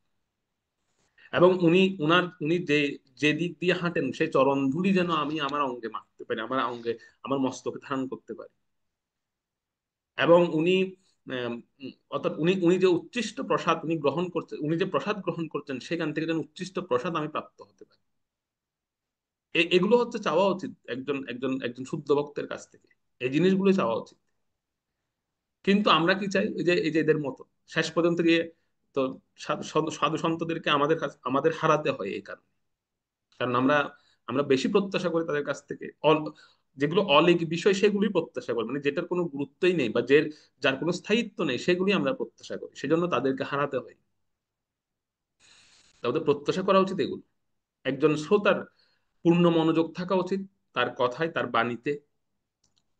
এবং উনি যে দিক দিয়ে হাঁটেন সেই চরণ ধুলি যেন আমি আমার অঙ্গে মাখতে পারি, আমার অঙ্গে, আমার মস্তকে ধারণ করতে পারি। এবং উনি অর্থাৎ উনি উনি যে উচ্ছিষ্ট প্রসাদ উনি গ্রহণ করছেন, উনি যে প্রসাদ গ্রহণ করছেন, সেখান থেকে যেন উচ্ছিষ্ট প্রসাদ আমি প্রাপ্ত হতে পারি। এগুলো হচ্ছে চাওয়া উচিত একজন একজন একজন শুদ্ধ ভক্তের কাছ থেকে। এই জিনিসগুলো চাওয়া উচিত। কিন্তু আমরা কি চাই, এই যে এদের মতো শেষ পর্যন্ত গিয়ে তো সাধু সন্তদেরকে আমাদের হারাতে হয় এই কারণে। কারণ আমরা আমরা বেশি প্রত্যাশা করি তাদের কাছ থেকে, যেগুলো অলিক বিষয় সেগুলি প্রত্যাশা করি, মানে যেটার কোনো গুরুত্বই নেই বা যার কোনো স্থায়িত্ব নেই, সেগুলি আমরা প্রত্যাশা করি, সেজন্য তাদেরকে হারাতে হয়। তাদের প্রত্যাশা করা উচিত এগুলো। একজন শ্রোতার পূর্ণ মনোযোগ থাকা উচিত, তার কথায়, তার বাণীতে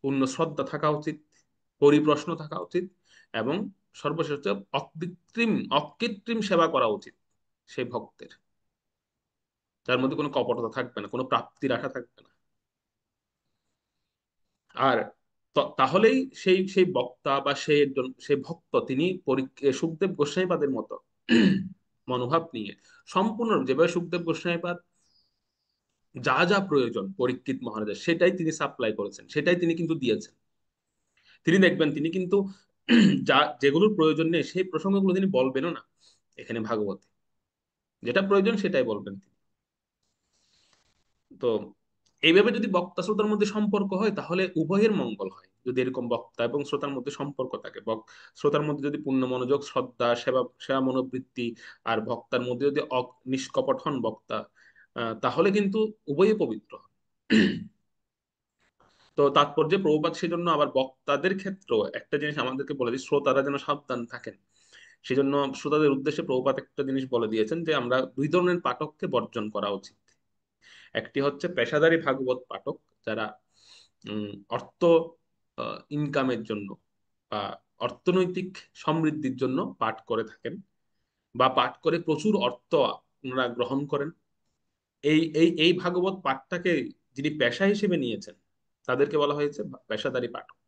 পূর্ণ শ্রদ্ধা থাকা উচিত, পরিপ্রশ্ন থাকা উচিত, এবং সর্বশেষ হচ্ছে অকৃত্রিম সেবা করা উচিত সেই ভক্তের। তার মধ্যে কোনো কপটতা থাকবে না, কোনো প্রাপ্তির আশা থাকবে না। আর তাহলেই সেই সেই বক্তা বা সেই ভক্ত তিনি সুখদেব গোস্বাইপাদের মতো মনোভাব নিয়ে সম্পূর্ণ, যেভাবে সুখদেব গোস্বাইপাদ যা যা প্রয়োজন পরীক্ষিত মহারাজের সেটাই তিনি সাপ্লাই করেছেন, সেটাই তিনি কিন্তু দিয়েছেন। তিনি দেখবেন তিনি কিন্তু যেগুলোর প্রয়োজন নেই সেই প্রসঙ্গগুলো তিনি বলবেনও না এখানে ভাগবতে। যেটা প্রয়োজন সেটাই বলবেন তিনি। তো এইভাবে যদি বক্তা শ্রোতার মধ্যে সম্পর্ক হয়, তাহলে উভয়ের মঙ্গল হয়। যদি এরকম বক্তা এবং শ্রোতার মধ্যে সম্পর্ক থাকে, শ্রোতার মধ্যে যদি পূর্ণ মনোযোগ, শ্রদ্ধা, সেবা সেবা মনোবৃত্তি, আর ভক্তার মধ্যে যদি নিষ্কপট হন বক্তা, তাহলে কিন্তু উভয়ই পবিত্র হন। তো তাৎপর্যে প্রভুপাত সেজন্য আবার বক্তাদের ক্ষেত্রেও একটা জিনিস আমাদেরকে বলে দিই, শ্রোতারা যেন সাবধান থাকেন। সেজন্য শ্রোতাদের উদ্দেশ্যে প্রভুপাত একটা জিনিস বলে দিয়েছেন যে আমরা দুই ধরনের পাঠককে বর্জন করা উচিত। একটি হচ্ছে পেশাদারী ভাগবত পাঠক, যারা অর্থ ইনকামের জন্য বা অর্থনৈতিক সমৃদ্ধির জন্য পাঠ করে থাকেন, বা পাঠ করে প্রচুর অর্থ ওনারা গ্রহণ করেন। এই ভাগবত পাঠটাকে যিনি পেশা হিসেবে নিয়েছেন তাদেরকে বলা হয়েছে পেশাদারী পাঠক।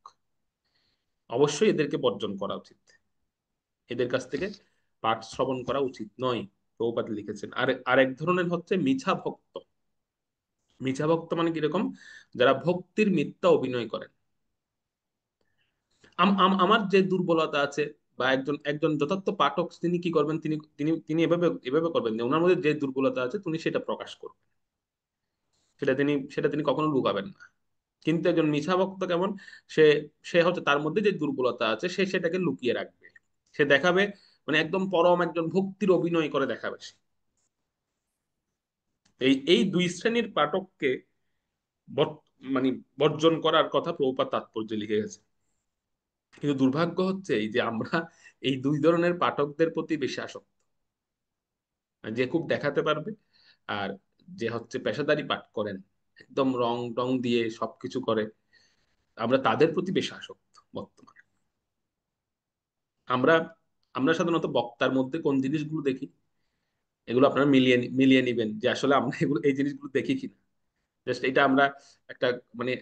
অবশ্যই এদেরকে বর্জন করা উচিত, এদের কাছ থেকে পাঠ শ্রবণ করা উচিত নয়, প্রভুপাদ লিখেছেন। আর আরেক ধরনের হচ্ছে মিছা ভক্ত। মিছা ভক্ত মানে কিরকম? যারা ভক্তির মিথ্যা অভিনয় করেন। আমার যে দুর্বলতা আছে, বা একজন একজন যথার্থ পাঠক তিনি কি করবেন, তিনি তিনি তিনি এভাবে এভাবে করবেন যে ওনার মধ্যে যে দুর্বলতা আছে তিনি সেটা প্রকাশ করবেন, সেটা তিনি কখনো লুকাবেন না। কিন্তু একজন মিছা ভক্ত কেমন? সে সে হচ্ছে তার মধ্যে যে দুর্বলতা আছে সে সেটাকে লুকিয়ে রাখবে, সে দেখাবে, মানে একদম পরম একজন ভক্তির অভিনয় করে দেখাবে সে। এই এই দুই শ্রেণীর পাঠককে মানে বর্জন করার কথা প্রভুপাদ তাৎপর্য লিখে গেছে। কিন্তু দুর্ভাগ্য হচ্ছে এই যে আমরা এই দুই ধরনের পাঠকদের প্রতি বেশি আসক্ত, যে খুব দেখাতে পারবে, আর যে হচ্ছে পেশাদারি পাঠ করেন, একদম রং টং দিয়ে সবকিছু করে, আমরা তাদের প্রতি বেশি আসক্ত বর্তমানে। আমরা আমরা সাধারণত বক্তার মধ্যে কোন জিনিসগুলো দেখি, এগুলো আপনারা মিলিয়ে মিলিয়ে নিবেন যে আসলে আমরা এগুলো এই জিনিসগুলো দেখি কিনা। জাস্ট এটা আমরা একটা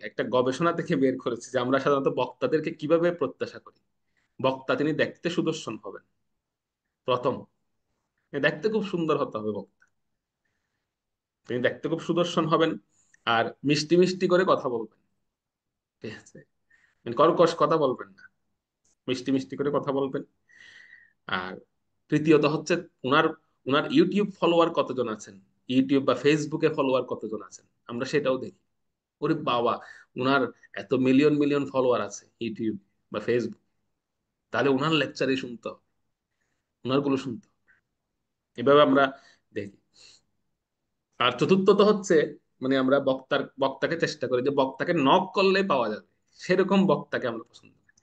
একটা গবেষণা থেকে বের করেছি যে আমরা সাধারণত বক্তাদেরকে কিভাবে প্রত্যাশা করি। বক্তা তিনি দেখতে সুদর্শন হবেন প্রথম, দেখতে খুব সুন্দর হতে হবে বক্তা, তিনি দেখতে খুব সুদর্শন হবেন, আর মিষ্টি মিষ্টি করে কথা বলবেন, ঠিক আছে, মানে কর্কশ কথা বলবেন না, মিষ্টি মিষ্টি করে কথা বলবেন। আর তৃতীয়ত হচ্ছে উনার উনার ইউটিউব ফলোয়ার কতজন আছেন, ইউটিউব বা ফেসবুকে ফলোয়ার কতজন আছেন, আমরা সেটাও দেখি। ওরে বাবা, উনার এত মিলিয়ন মিলিয়ন ফলোয়ার আছে ইউটিউব বা ফেসবুক, তাহলে উনার লেকচারই শুনতে হবে, উনার গুলো শুনতে হবে। এভাবে আমরা দেখি। আর চতুর্থত হচ্ছে আমরা বক্তাকে চেষ্টা করি যে বক্তাকে নক করলে পাওয়া যাবে, সেরকম বক্তাকে আমরা পছন্দ করি,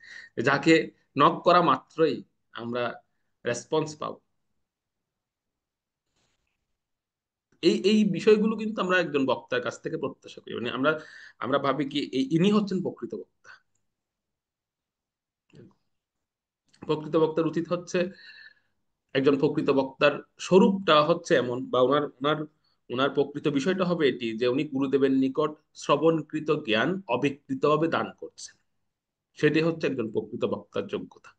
যাকে নক করা মাত্রই আমরা রেসপন্স পাবো। এই এই বিষয়গুলো কিন্তু আমরা একজন বক্তার কাছ থেকে প্রত্যাশা করি, আমরা আমরা ভাবি কি ইনি হচ্ছেন প্রকৃত বক্তা। প্রকৃত বক্তার উচিত হচ্ছে, একজন প্রকৃত বক্তার স্বরূপটা হচ্ছে এমন, বা ওনার ওনার ওনার প্রকৃত বিষয়টা হবে এটি যে উনি গুরুদেবের নিকট শ্রবণকৃত জ্ঞান অবিকৃতভাবে দান করছেন। সেটি হচ্ছে একজন প্রকৃত বক্তার যোগ্যতা।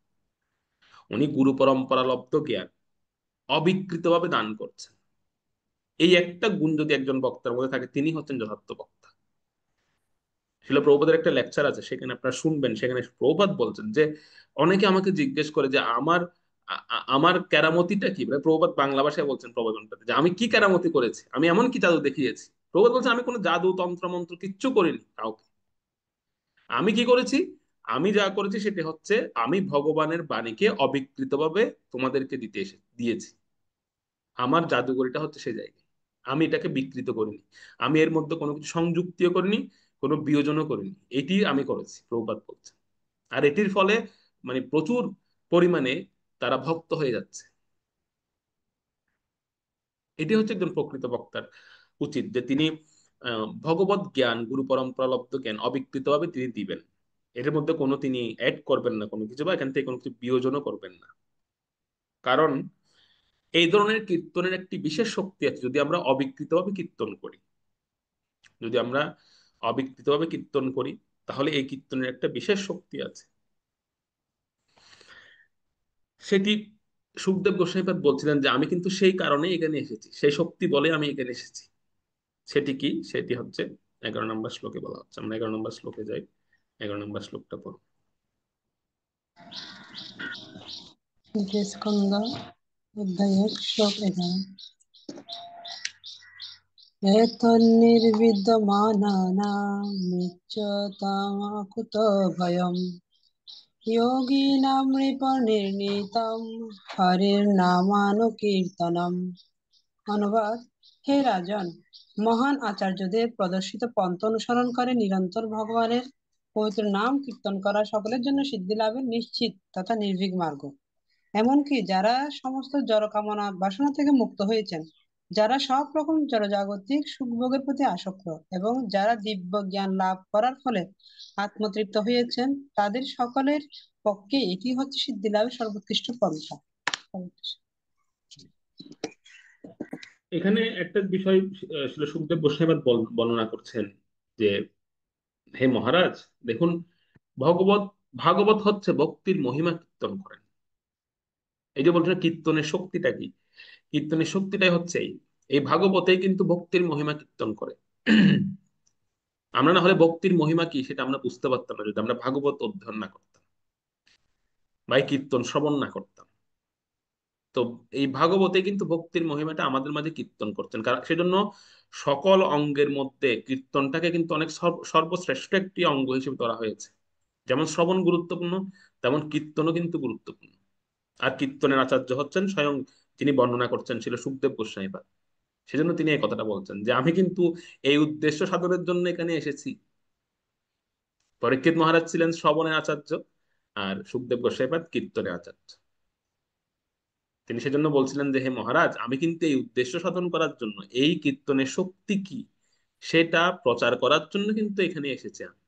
উনি গুরু পরম্পরা লব্ধ জ্ঞান অবিকৃতভাবে দান করছেন। এই একটা গুণ যদি একজন বক্তার মধ্যে থাকে, তিনি হচ্ছেন যথার্থ বক্তা। শিল প্রভুপাদের একটা লেকচার আছে, সেখানে আপনারা শুনবেন, সেখানে প্রভুপাদ বলছেন যে অনেকে আমাকে জিজ্ঞেস করে যে আমার কেরামতিটা কি, মানে প্রভুপাদ বাংলা ভাষায় বলছেন প্রবচনটাতে, যে আমি কি কেরামতি করেছি, আমি এমন কি জাদু দেখিয়েছি। প্রভুপাদ বলছেন আমি কোনো জাদু তন্ত্র মন্ত্র কিচ্ছু করিনি কাউকে। আমি কি করেছি? আমি যা করেছি সেটা হচ্ছে আমি ভগবানের বাণীকে অবিকৃতভাবে তোমাদেরকে দিয়েছি। আমার জাদুকরিটা হচ্ছে সেই জায়গায়, আমি এটাকে বিকৃত করিনি, আমি এর মধ্যে কোনো কিছু সংযুক্তিও করিনি, কোনো বিয়োজনও করিনি, এটি আমি করেছি, প্রভুপাদ বলছে। আর এটির ফলে প্রচুর পরিমাণে তারা ভক্ত হয়ে যাচ্ছে। এটি হচ্ছে একজন প্রকৃত বক্তার উচিত, যে তিনি ভগবত জ্ঞান, গুরু পরম্পরালব্ধ জ্ঞান অবিকৃতভাবে তিনি দিবেন, এর মধ্যে কোনো তিনি অ্যাড করবেন না কোনো কিছু, বা এখান থেকে কোনো কিছু বিয়োজনও করবেন না। কারণ এই ধরনের কীর্তনের একটি বিশেষ শক্তি আছে, যদি আমরা অবিকৃতভাবে কীর্তন করি, যদি আমরা অবিকৃতভাবে কীর্তন করি, তাহলে এই কীর্তনের একটা বিশেষ শক্তি আছে। সেটি সুখদেব গোস্বামীপাদ বলছিলেন যে আমি কিন্তু সেই কারণে এখানে এসেছি, সেই শক্তি বলে আমি এখানে এসেছি। সেটি কি? সেটি হচ্ছে 11 নম্বর শ্লোকে বলা হচ্ছে। আমরা 11 নম্বর শ্লোকে যাই, 11 নম্বর শ্লোকটা পড়ো। দ্বিতীয় স্কন্ধ অধ্যায় 1 শ্লোক 11। এতন্নির্বিদ্যমানানাং নিত্যতামাকুতো ভয়ম যোগিনাম নৃপনির্ণীতম হরির নামানুকীর্তনম। অনুবাদ: হে রাজন, মহান আচার্যদের প্রদর্শিত পন্থ অনুসরণ করে নিরন্তর ভগবানের পবিত্র নাম কীর্তন করা সকলের জন্য সিদ্ধি লাভের নিশ্চিত তথা নির্ভীক মার্গ। এমনকি যারা সমস্ত জড় কামনা বাসনা থেকে মুক্ত হয়েছেন, যারা সব রকম জড়জাগতিক সুখভোগের প্রতি আসক্ত এবং যারা দিব্য জ্ঞান লাভ করার ফলে আত্মতৃপ্ত হয়েছেন, তাদের সকলের পক্ষে এটি হচ্ছে সিদ্ধি লাভের সর্বোৎকৃষ্ট পন্থা। এখানে একটা বিষয় আসলে সুখদেব গোস্বামী বর্ণনা করছেন যে, হে মহারাজ, দেখুন, ভগবত ভাগবত হচ্ছে ভক্তির মহিমা কীর্তন করেন। এই যে বলছেন কীর্তনের শক্তিটা কি, কীর্তনের শক্তিটাই হচ্ছে এই এই ভাগবতেই কিন্তু ভক্তির মহিমা কীর্তন করে। আমরা না হলে ভক্তির মহিমা কি সেটা আমরা বুঝতে পারতাম না যদি আমরা ভাগবত অধ্যয়ন না করতাম বা এই কীর্তন শ্রবণ না করতাম। তো এই ভাগবতে কিন্তু ভক্তির মহিমাটা আমাদের মাঝে কীর্তন করছেন, কারণ সেজন্য সকল অঙ্গের মধ্যে কীর্তনটাকে কিন্তু অনেক সর্বশ্রেষ্ঠ একটি অঙ্গ হিসেবে ধরা হয়েছে। যেমন শ্রবণ গুরুত্বপূর্ণ, তেমন কীর্তনও কিন্তু গুরুত্বপূর্ণ। আর কীর্তনের আচার্য হচ্ছেন স্বয়ং, যিনি বর্ণনা করছেন ছিল সুখদেব গোস্বামী পাদ। সেজন্য তিনি এই কথাটা বলছেন যে আমি কিন্তু এই উদ্দেশ্য সাধনের জন্য এখানে এসেছি। পরীক্ষিত মহারাজ ছিলেন শ্রবণের আচার্য, আর সুখদেব গোস্বামী পাদ কীর্তনের আচার্য। তিনি সেজন্য বলছিলেন যে, হে মহারাজ, আমি কিন্তু এই উদ্দেশ্য সাধন করার জন্য, এই কীর্তনের শক্তি কি সেটা প্রচার করার জন্য কিন্তু এখানে এসেছি আমি।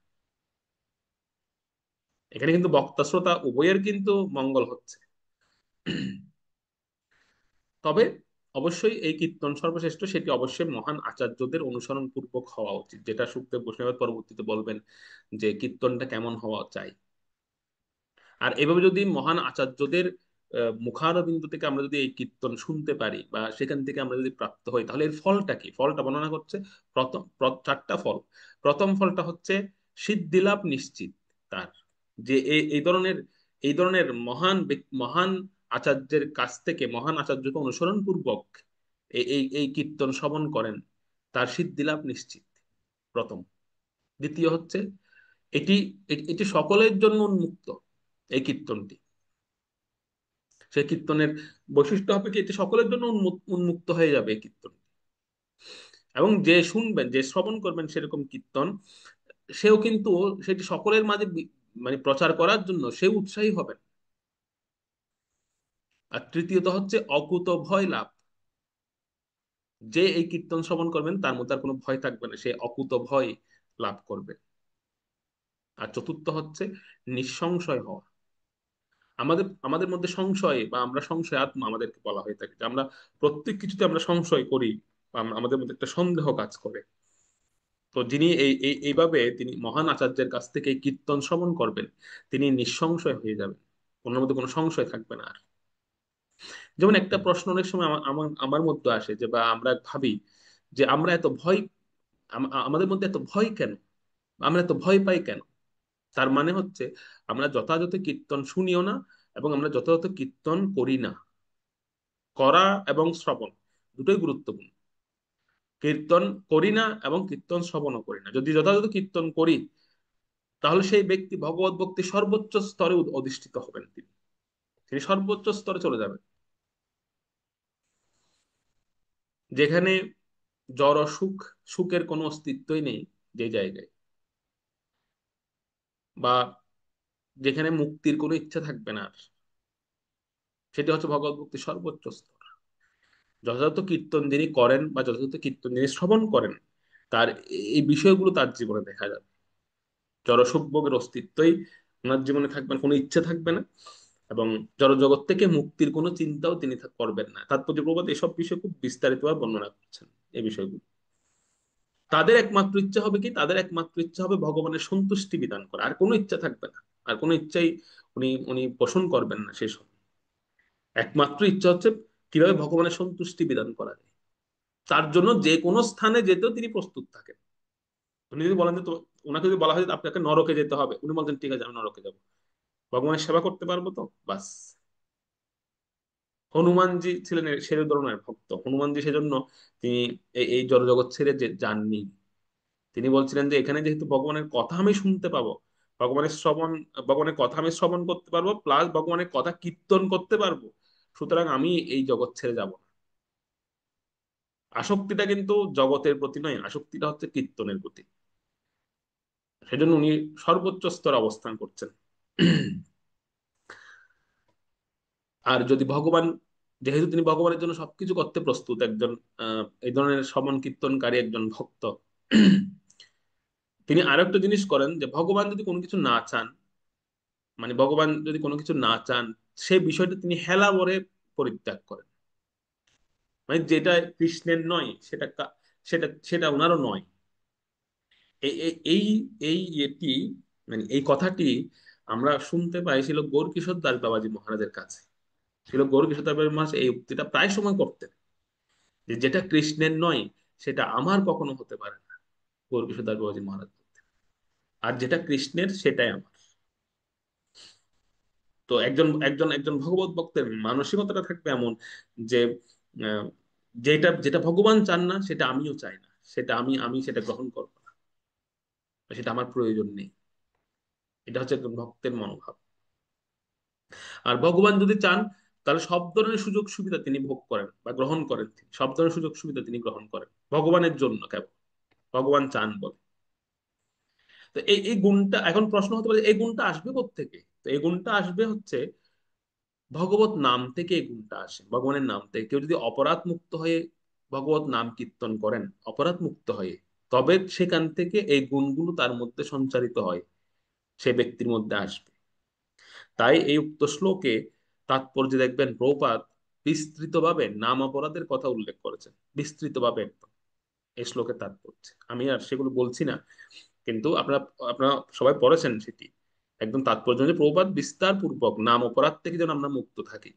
এখানে কিন্তু বক্তা শ্রোতা উভয়ের কিন্তু মঙ্গল হচ্ছে। তবে অবশ্যই এই কীর্তন সর্বশ্রেষ্ঠ, সেটি অবশ্যই মহান আচার্যদের অনুসরণ পূর্বক হওয়া উচিত, যেটা সুখদেব গোস্বামী পরবর্তীতে বলবেন যে কীর্তনটা কেমন হওয়া চাই। আর এভাবে যদি মহান আচার্যদের মুখারবিন্দ থেকে আমরা যদি এই কীর্তন শুনতে পারি বা সেখান থেকে আমরা যদি প্রাপ্ত হই, তাহলে এর ফলটা কি, ফলটা বর্ণনা করছে। চারটা ফল। প্রথম ফলটা হচ্ছে সিদ্ধিলাভ নিশ্চিত তার, যে এই ধরনের মহান আচার্যের কাছ থেকে, মহান আচার্যকে অনুসরণ পূর্বক এই এই এই কীর্তন শ্রবণ করেন, তার সিদ্ধিলাভ নিশ্চিত, প্রথম। দ্বিতীয় হচ্ছে এটি এটি সকলের জন্য উন্মুক্ত, এই কীর্তনটি। সেই কীর্তনের বৈশিষ্ট্য হবে কি, এটি সকলের জন্য উন্মুক্ত হয়ে যাবে এই কীর্তন। এবং যে শুনবেন, যে শ্রবণ করবেন সেরকম কীর্তন, সেও কিন্তু সেটি সকলের মাঝে মানে প্রচার করার জন্য সে উৎসাহী হবেন। আর তৃতীয়ত হচ্ছে অকুত ভয় লাভ। যে এই কীর্তন শ্রবণ করবেন তার মধ্যে আর কোনো ভয় থাকবে না, সে অকুত ভয় লাভ করবে। আর চতুর্থ হচ্ছে নিঃসংশয় হওয়া। আমাদের আমাদের মধ্যে সংশয় বা আমরা সংশয় আত্মা আমাদেরকে বলা হয়ে থাকে, যে আমরা প্রত্যেক কিছুতে আমরা সংশয় করি বা আমাদের মধ্যে একটা সন্দেহ কাজ করে। তো যিনি এইভাবে তিনি মহান আচার্যের কাছ থেকে এই কীর্তন শ্রবণ করবেন, তিনি নিঃসংশয় হয়ে যাবেন, ওনার মধ্যে কোনো সংশয় থাকবে না আর। যেমন একটা প্রশ্ন অনেক সময় আমার আমার আমার মধ্যে আসে, যে বা আমরা ভাবি যে আমরা এত ভয়, আমাদের মধ্যে এত ভয় কেন, আমরা এত ভয় পাই কেন। তার মানে হচ্ছে আমরা যথাযথ কীর্তন শুনিও না, এবং আমরা যথাযথ কীর্তন করি না। করা এবং শ্রবণ দুটোই গুরুত্বপূর্ণ। কীর্তন করি না এবং কীর্তন শ্রবণও করি না। যদি যথাযথ কীর্তন করি, তাহলে সেই ব্যক্তি ভগবত ভক্তি সর্বোচ্চ স্তরে অধিষ্ঠিত হবেন, তিনি তিনি সর্বোচ্চ স্তরে চলে যাবেন, যেখানে জড় সুখ, সুখের কোনো অস্তিত্বই নেই যে জায়গায়, বা যেখানে মুক্তির কোনো ইচ্ছা থাকবে না আর। সেটি হচ্ছে ভগবত ভক্তির সর্বোচ্চ স্তর। যথাযথ কীর্তন যিনি করেন বা যথাযথ কীর্তন যিনি শ্রবণ করেন, তার এই বিষয়গুলো তার জীবনে দেখা যাবে। জড়সুখ ভোগের অস্তিত্বই ওনার জীবনে থাকবে না, কোনো ইচ্ছে থাকবে না, এবং জড়জগৎ থেকে মুক্তির কোনো চিন্তাও তিনি করবেন না। তাৎপর্য প্রবাদ এসব বিষয় খুব বিস্তারিতভাবে বর্ণনা করছেন এই বিষয়গুলো। তাদের একমাত্র ইচ্ছা হবে কি, তাদের একমাত্র ইচ্ছা হবে ভগবানের সন্তুষ্টি বিধান করা, আর কোনো ইচ্ছা থাকবে না, আর কোনো ইচ্ছাই উনি উনি পোষণ করবেন না সেই সময়। একমাত্র ইচ্ছা হচ্ছে কিভাবে ভগবানের সন্তুষ্টি বিধান করা যায়। তার জন্য যে কোনো স্থানে যেতেও তিনি প্রস্তুত থাকেন। উনি যদি বলেন যে ওনাকে যদি বলা হয় যে আপনাকে নরকে যেতে হবে, উনি বলতেন ঠিক আছে আমি নরকে যাবো, ভগবানের সেবা করতে পারবো তো বাস। হনুমানজি ছিলেন সে ধরনের ভক্ত। হনুমানজি সেজন্য তিনি এই জড়জগৎ ছেড়ে যে যাননি। তিনি বলছিলেন যে এখানে যেহেতু ভগবানের কথা আমি শুনতে পাবো, ভগবানের শ্রবণ, ভগবানের কথা আমি শ্রবণ করতে পারবো, প্লাস ভগবানের কথা কীর্তন করতে পারবো, সুতরাং আমি এই জগৎ ছেড়ে যাব না। আসক্তিটা কিন্তু জগতের প্রতি নয়, আসক্তিটা হচ্ছে কীর্তনের প্রতি। সেজন্য উনি সর্বোচ্চ স্তরে অবস্থান করছেন। আর যদি ভগবান যেহেতু তিনি ভগবানের জন্য সবকিছু করতে প্রস্তুত একজন এই ধরনের সমন কীর্তনকারী একজন ভক্ত, তিনি আরো একটা জিনিস করেন যে ভগবান যদি কোনো কিছু না চান, মানে ভগবান যদি কোনো কিছু না চান, সেই বিষয়টা তিনি হেলা বরে পরিত্যাগ করেন। মানে যেটা কৃষ্ণের নয় সেটা সেটা সেটা ওনারও নয়। এই এই এই এই এটি মানে এই কথাটি আমরা শুনতে পাই ছিল গৌরকিশোর দাস বাবাজি মহারাজের কাছে। ছিল গৌরকিশোর দাস বাবাজি মহারাজ এই উক্তিটা প্রায় সময় করতেন, যে যেটা কৃষ্ণের নয় সেটা আমার কখনো হতে পারে না, গৌরকিশোর দাস বাবাজি মহারাজ বলতেন। আর যেটা কৃষ্ণের সেটাই আমার। তো একজন একজন একজন ভগবত ভক্তের মানসিকতাটা থাকবে এমন যে আহ, যেটা যেটা ভগবান চান না সেটা আমিও চাই না, সেটা আমি আমি সেটা গ্রহণ করবো না, সেটা আমার প্রয়োজন নেই। এটা হচ্ছে একজন ভক্তের মনোভাব। আর ভগবান যদি চান তাহলে সব ধরনের সুযোগ সুবিধা তিনি ভোগ করেন বা গ্রহণ করেন, তিনি সব ধরনের সুযোগ সুবিধা তিনি গ্রহণ করেন ভগবানের জন্য কেবল, ভগবান চান বলে। তো এই এই গুণটা, এখন প্রশ্ন হতে পারে এই গুণটা আসবে কোত্থেকে? তো এই গুণটা আসবে হচ্ছে ভগবত নাম থেকে। এই গুণটা আসে ভগবানের নাম থেকে। কেউ যদি অপরাধ মুক্ত হয়ে ভগবত নাম কীর্তন করেন অপরাধ মুক্ত হয়ে, তবে সেখান থেকে এই গুণগুলো তার মধ্যে সঞ্চারিত হয়, সে ব্যক্তির মধ্যে আসবে। তাই এই উক্ত শ্লোকে তাৎপর্য দেখবেন প্রভুপাদ বিস্তৃতভাবে নাম অপরাধের কথা উল্লেখ করেছেন, বিস্তৃতভাবে একদম। এই শ্লোকের তাৎপর্য আমি আর সেগুলো বলছি না, কিন্তু আপনারা আপনারা সবাই পড়েছেন সেটি। একদম তাৎপর্য যে প্রভুপাদ বিস্তার পূর্বক নাম অপরাধ থেকে যেন আমরা মুক্ত থাকি,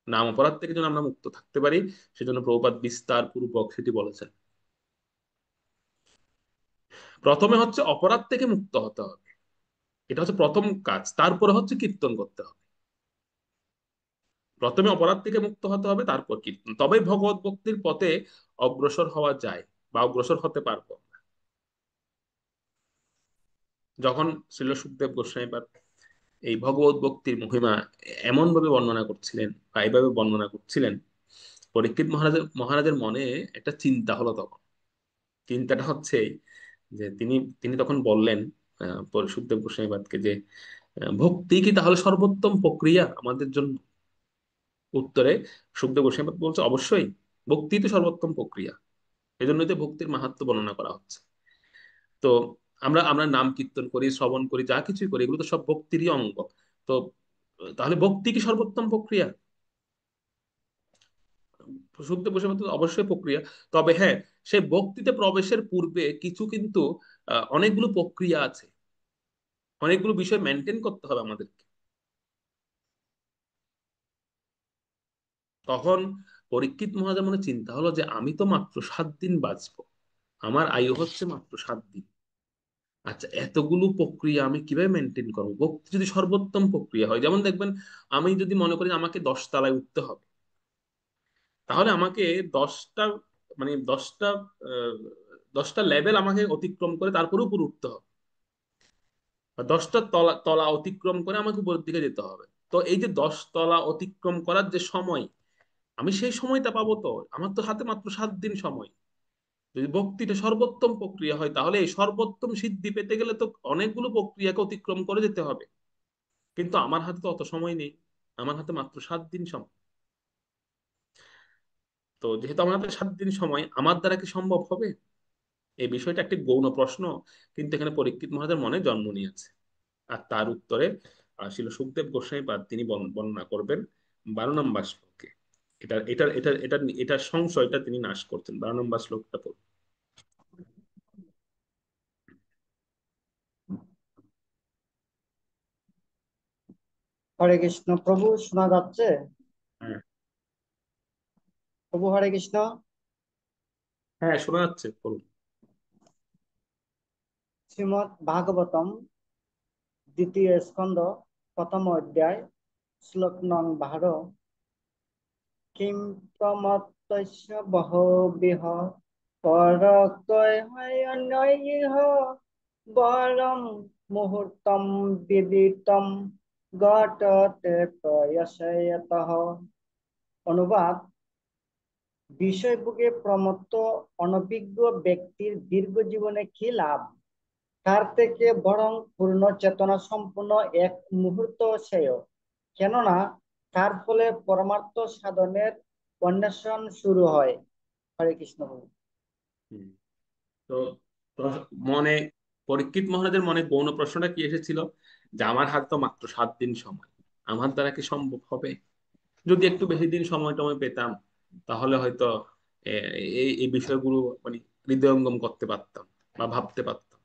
নাম অপরাধ থেকে যেন আমরা মুক্ত থাকতে পারি, সেজন্য প্রভুপাদ বিস্তার পূর্বক সেটি বলেছেন। প্রথমে হচ্ছে অপরাধ থেকে মুক্ত হতে হবে, এটা হচ্ছে প্রথম কাজ। তারপরে হচ্ছে কীর্তন করতে হবে। প্রথমে অপরাধ থেকে মুক্ত হতে হবে, তারপর কীর্তন, তবেই ভগবত ভক্তির পথে অগ্রসর হওয়া যায় বা অগ্রসর হতে পারবো। যখন শ্রীল সুখদেব গোস্বামী পাদ এই ভগবত ভক্তির মহিমা এমন ভাবে বর্ণনা করছিলেন বা এইভাবে বর্ণনা করছিলেন, পরীক্ষিত মহারাজের মনে একটা চিন্তা হলো তখন। চিন্তাটা হচ্ছে এই, যে তিনি তিনি তখন বললেন সুখদেব গোস্বামী পাদকে যে ভক্তি কি তাহলে সর্বোত্তম প্রক্রিয়া আমাদের জন্য? উত্তরে সুখদেব গোস্বামী পাদ বলছে অবশ্যই, ভক্তি তো সর্বোত্তম প্রক্রিয়া। এজন্যই তো ভক্তির মাহাত্ম্য বর্ণনা করা হচ্ছে। তো আমরা আমরা নাম কীর্তন করি, শ্রবণ করি, যা কিছুই করি, এগুলো তো সব ভক্তিরই অঙ্গ। তো তাহলে ভক্তি কি সর্বোত্তম প্রক্রিয়া? শুদ্ধ বসে তো অবশ্যই প্রক্রিয়া। তবে হ্যাঁ, সেই ভক্তিতে প্রবেশের পূর্বে কিছু কিন্তু অনেকগুলো প্রক্রিয়া আছে, অনেকগুলো বিষয় মেনটেন করতে হবে আমাদেরকে। তখন পরীক্ষিত মহারাজের মনে চিন্তা হলো যে আমি তো মাত্র 7 দিন বাঁচবো, আমার আয়ু হচ্ছে মাত্র 7 দিন। আচ্ছা, এতগুলো প্রক্রিয়া আমি কিভাবে মেনটেন করবো? ভক্তি যদি সর্বোত্তম প্রক্রিয়া হয়, যেমন দেখবেন আমি যদি মনে করি আমাকে 10 তলায় উঠতে হবে, তাহলে আমাকে 10টা মানে 10টা 10টা লেভেল আমাকে অতিক্রম করে তারপরে উপরে উঠতে হবে, বা 10টা তলা তলা অতিক্রম করে আমাকে উপরের দিকে যেতে হবে। তো এই যে 10 তলা অতিক্রম করার যে সময়, আমি সেই সময়টা পাবো? তো আমার তো হাতে মাত্র 7 দিন সময়। যদি ভক্তিটা সর্বোত্তম প্রক্রিয়া হয়, তাহলে এই সর্বোত্তম সিদ্ধি পেতে গেলে তো অনেকগুলো প্রক্রিয়াকে অতিক্রম করে যেতে হবে। কিন্তু আমার হাতে তো অত সময় নেই, আমার হাতে মাত্র 7 দিন সময়। তো যেহেতু আমার হাতে 7 দিন সময়, আমার দ্বারা কি সম্ভব হবে? এই বিষয়টা একটি গৌণ প্রশ্ন, কিন্তু এখানে পরীক্ষিত মহারাজের মনে জন্ম নিয়েছে। আর তার উত্তরে শিল সুখদেব গোস্বামী পাদ তিনি বর্ণনা করবেন 12 নম্বর শ্লোকে। এটার সংশয়টা তিনি নাশ করছেন। 12 নম্বর শ্লোকটা পড়ুন। হরে কৃষ্ণ প্রভু, শোনা যাচ্ছে? হ্যাঁ, প্রভু হরে কৃষ্ণ। হ্যাঁ শোনা যাচ্ছে, পড়ুন। শ্রীমৎ ভাগবতম দ্বিতীয় স্কন্ধ প্রথম অধ্যায় শ্লোক নং 12। কিম প্রমত্তস্য বহুবিহ পরকৈহয়নৈহ বরম মুহূর্তম বিদিতম ঘটতে প্রয়সয়তঃ। অনুবাদ: বিষয়ভোগে প্রমত্ত অনভিজ্ঞ ব্যক্তির দীর্ঘ জীবনে কি লাভ? তার থেকে বরং পূর্ণ চেতনা সম্পন্ন এক মুহূর্ত শ্রেয়। কেননা তার ফলে পরমার্থ সাধনের অন্বেষণ শুরু হয়। হরে কৃষ্ণ বলে। হুম। তো মনে পরীক্ষিত মহারাজের মনে গৌণ প্রশ্নটা কি এসেছিল, যে আমার হাতে তো মাত্র 7 দিন সময়, আমার দ্বারা কি সম্ভব হবে? যদি একটু বেশি দিন সময় টময় পেতাম, তাহলে হয়তো এই এই বিষয়গুলো মানে হৃদয়ঙ্গম করতে পারতাম বা ভাবতে পারতাম।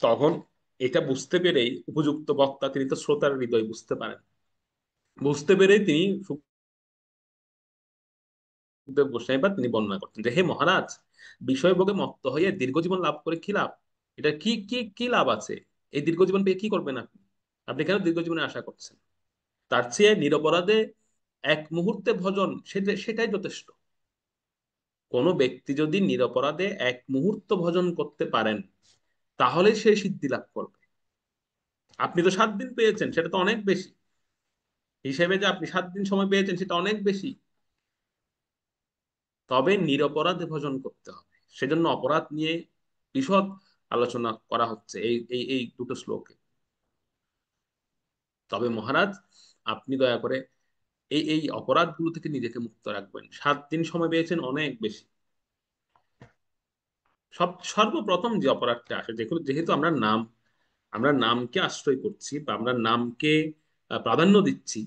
তখন এটা বুঝতে পেরেই উপযুক্ত বক্তা, তিনি তো শ্রোতার হৃদয় বুঝতে পারেন, বুঝতে পেরেই তিনি সুখদেব গোস্বামী বা তিনি বর্ণনা করতেন যে হে মহারাজ, বিষয়ভোগে মত্ত হইয়া দীর্ঘজীবন লাভ করে কি লাভ? এটা কি কি কি লাভ আছে? এই দীর্ঘজীবন পেয়ে কি করবেন আপনি? আপনি কেন দীর্ঘজীবনের আশা করছেন? তার চেয়ে নিরপরাধে এক মুহূর্তে ভজন, সেটাই যথেষ্ট। কোনো ব্যক্তি যদি নিরপরাধে এক মুহূর্ত ভজন করতে পারেন, তাহলে সে সিদ্ধি লাভ করবে। আপনি তো 7 দিন পেয়েছেন, সেটা তো অনেক বেশি। হিসেবে যে আপনি 7 দিন সময় পেয়েছেন, সেটা অনেক বেশি। তবে নিরপরাধে ভজন করতে হবে। সেজন্য অপরাধ নিয়ে বিশদ আলোচনা করা হচ্ছে এই দুটো শ্লোকে। তবে মহারাজ, আপনি দয়া করে এই অপরাধগুলো থেকে নিজেকে মুক্ত রাখবেন। 7 দিন সময় পেয়েছেন, অনেক বেশি। সর্বপ্রথম যে অপরাধটা আসে, যেহেতু আমরা নামকে আশ্রয় করছি, বা আমরা নামকে প্রাধান্য দিচ্ছি,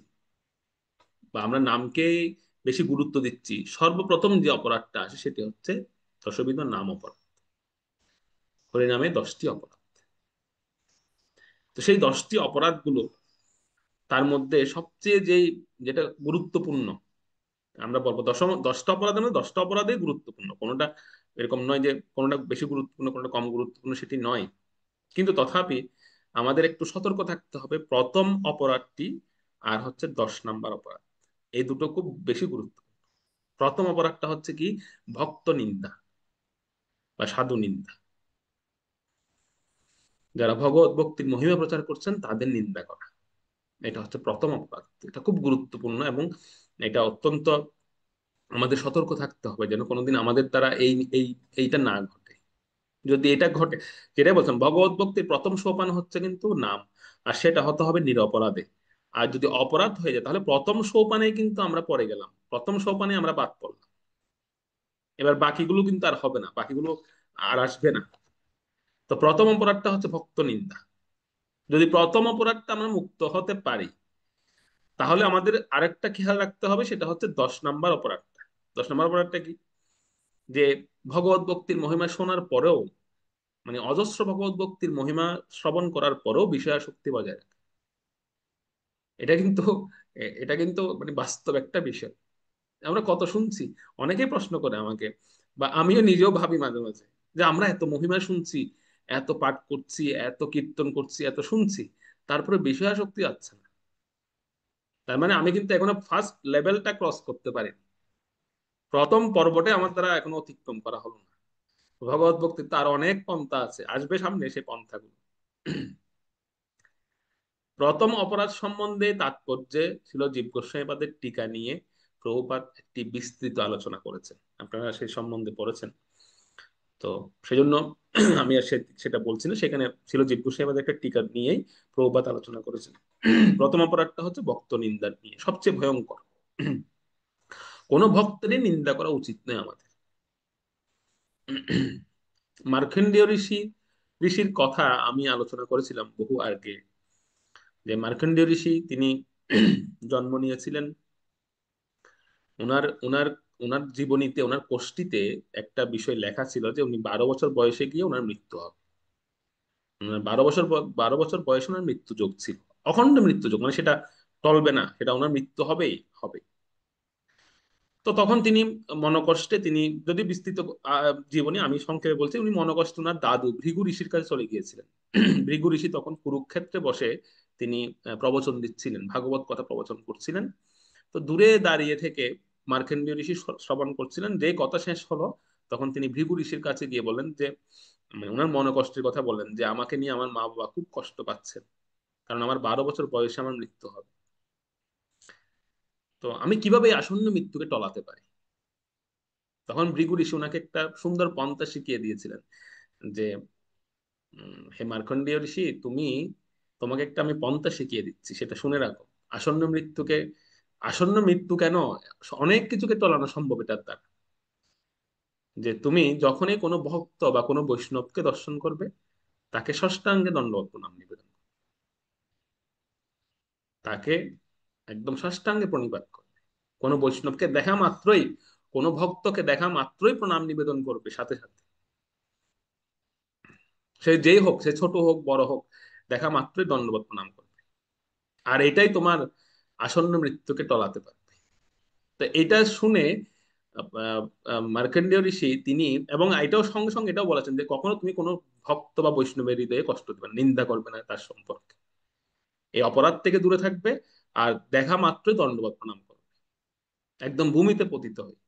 বা আমরা নামকে বেশি গুরুত্ব দিচ্ছি, সর্বপ্রথম যে অপরাধটা আসে সেটি হচ্ছে দশবিধ নাম অপরাধ। হরিনামে 10টি অপরাধ। তো সেই 10টি অপরাধগুলো, তার মধ্যে সবচেয়ে যেটা গুরুত্বপূর্ণ, আমরা বলবো 10টা অপরাধের মধ্যে 10টা অপরাধই গুরুত্বপূর্ণ। কোনোটা এরকম নয় যে কোনোটা বেশি গুরুত্বপূর্ণ কোনোটা কম গুরুত্বপূর্ণ, সেটি নয়। কিন্তু তথাপি আমাদের একটু সতর্ক থাকতে হবে। প্রথম অপরাধটি আর হচ্ছে 10 নাম্বার অপরাধ, এই দুটো খুব বেশি গুরুত্বপূর্ণ। প্রথম অপরাধটা হচ্ছে কি, ভক্ত নিন্দা বা সাধু নিন্দা। যারা ভগবত ভক্তির মহিমা প্রচার করছেন তাদের নিন্দা করা, এটা হচ্ছে প্রথম অপরাধ। এটা খুব গুরুত্বপূর্ণ, এবং এটা অত্যন্ত আমাদের সতর্ক থাকতে হবে যেন কোনোদিন আমাদের দ্বারা এই এইটা না ঘটে। যদি এটা ঘটে, যেটা বলছেন ভগবত ভক্তির প্রথম সোপান হচ্ছে কিন্তু নাম, আর সেটা হতে হবে নিরপরাধে। আর যদি অপরাধ হয়ে যায়, তাহলে প্রথম সোপানে কিন্তু আমরা পড়ে গেলাম, প্রথম সোপানে আমরা বাদ পড়লাম। এবার বাকিগুলো কিন্তু আর হবে না, বাকিগুলো আর আসবে না। তো প্রথম অপরাধটা হচ্ছে ভক্ত নিন্দা। যদি প্রথম অপরাধটা আমরা মুক্ত হতে পারি, তাহলে আমাদের আরেকটা খেয়াল রাখতে হবে, সেটা হচ্ছে 10 নাম্বার অপরাধটা। 10 নাম্বার অপরাধটা কি, যে ভগবত ভক্তির মহিমা শোনার পরেও, মানে অজস্র ভগবত ভক্তির মহিমা শ্রবণ করার পরেও বিষয়াসক্তি বজায় রাখে। এটা কিন্তু এটা কিন্তু মানে বাস্তব একটা বিষয়। আমরা কত শুনছি, অনেকেই প্রশ্ন করে আমাকে, বা আমিও নিজেও ভাবি মাঝে মাঝে, যে আমরা এত মহিমা শুনছি, এত পাঠ করছি, এত কীর্তন করছি, এত শুনছি, তারপরে বিষয়াসক্তি আছে না। তার মানে আমি কিন্তু এখনো ফার্স্ট লেভেলটা ক্রস করতে পারি, প্রথম পর্বতে আমার দ্বারা এখনো অতিক্রম করা হলো না। ভগবত ভক্তির তো আর অনেক পন্থা আছে, আসবে সামনে সে পন্থাগুলো। প্রথম অপরাধ সম্বন্ধে তাৎপর্যে ছিল জীব গোস্বামীপাদের টিকা নিয়ে প্রভুপাদ একটি বিস্তৃত আলোচনা করেছেন। আপনারা সেই সম্বন্ধে পড়েছেন। তো সেজন্য আমি আর সেটা বলছি না। সেখানে ছিল জীব গোস্বামীপাদের একটা টিকা নিয়েই প্রভুপাদ আলোচনা করেছেন। প্রথম অপরাধটা হচ্ছে ভক্ত নিন্দার নিয়ে, সবচেয়ে ভয়ঙ্কর। কোনো ভক্তেরই নিন্দা করা উচিত নয় আমাদের। মার্কণ্ডেয় ঋষির কথা আমি আলোচনা করেছিলাম বহু আগে, যে মার্কণ্ডেয় ঋষি তিনি জন্ম নিয়েছিলেন, উনার উনার উনার জীবনীতে, উনার কোষ্ঠীতে একটা বিষয় লেখা ছিল যে উনি 12 বছর বয়সে গিয়ে উনার মৃত্যু হবে। উনার 12 বছর বয়সে উনার মৃত্যু যোগ ছিল, অখণ্ড মৃত্যু যোগ, মানে সেটা টলবে না, সেটা ওনার মৃত্যু হবেই হবে। তো তখন তিনি মনকষ্টে, তিনি যদি বিস্তৃত জীবনী আমি সংক্ষেপে বলছি, উনি মনকষ্টে ওনার দাদু ভৃগু ঋষির কাছে চলে গিয়েছিলেন। ভৃগু ঋষি তখন কুরুক্ষেত্রে বসে তিনি প্রবচন দিচ্ছিলেন, ভাগবত কথা প্রবচন করছিলেন। তো দূরে দাঁড়িয়ে থেকে মার্কণ্ডেয় ঋষি শ্রবণ করছিলেন। যে কথা শেষ হলো, তখন তিনি ভৃগু ঋষির কাছে গিয়ে বললেন যে, মানে ওনার মনে কষ্টের কথা বললেন, যে আমাকে নিয়ে আমার মা বাবা খুব কষ্ট পাচ্ছেন, কারণ আমার 12 বছর বয়সে আমার মৃত্যু হবে। তো আমি কিভাবে এই আসন্ন মৃত্যুকে টলাতে পারি? তখন ভৃগু ঋষি ওনাকে একটা সুন্দর পন্থা শিখিয়ে দিয়েছিলেন, যে হে মার্কণ্ডেয় ঋষি, তোমাকে একটা আমি পন্থা শিখিয়ে দিচ্ছি, সেটা শুনে রাখো। আসন্ন মৃত্যুকে, আসন্ন মৃত্যু কেন, অনেক কিছুকে টলানো সম্ভব এটার দ্বারা। যে তুমি যখনই কোনো ভক্ত বা কোনো বৈষ্ণবকে দর্শন করবে, তাকে ষষ্ঠাঙ্গে দণ্ডবত প্রণাম নিবেদন করবে। তাকে একদম ষষ্ঠাঙ্গে প্রণিপাত করবে। কোনো বৈষ্ণবকে দেখা মাত্রই, কোনো ভক্তকে দেখা মাত্রই প্রণাম নিবেদন করবে সাথে সাথে। সে যেই হোক, সে ছোট হোক বড় হোক, দেখা মাত্রই দণ্ডবত প্রণাম করবে। আর এটাই তোমার আসন্ন মৃত্যুকে টলাতে পারবে। তো এটা শুনে মার্কণ্ডেয় ঋষি তিনি, এবং এটাও সঙ্গে সঙ্গে এটাও বলেছেন যে কখনো তুমি কোনো ভক্ত বা বৈষ্ণবের হৃদয়ে কষ্ট দেবে না, নিন্দা করবে না তার সম্পর্কে, এই অপরাধ থেকে দূরে থাকবে, আর দেখা মাত্রই দণ্ডবত প্রণাম করবে, একদম ভূমিতে পতিত হয়ে।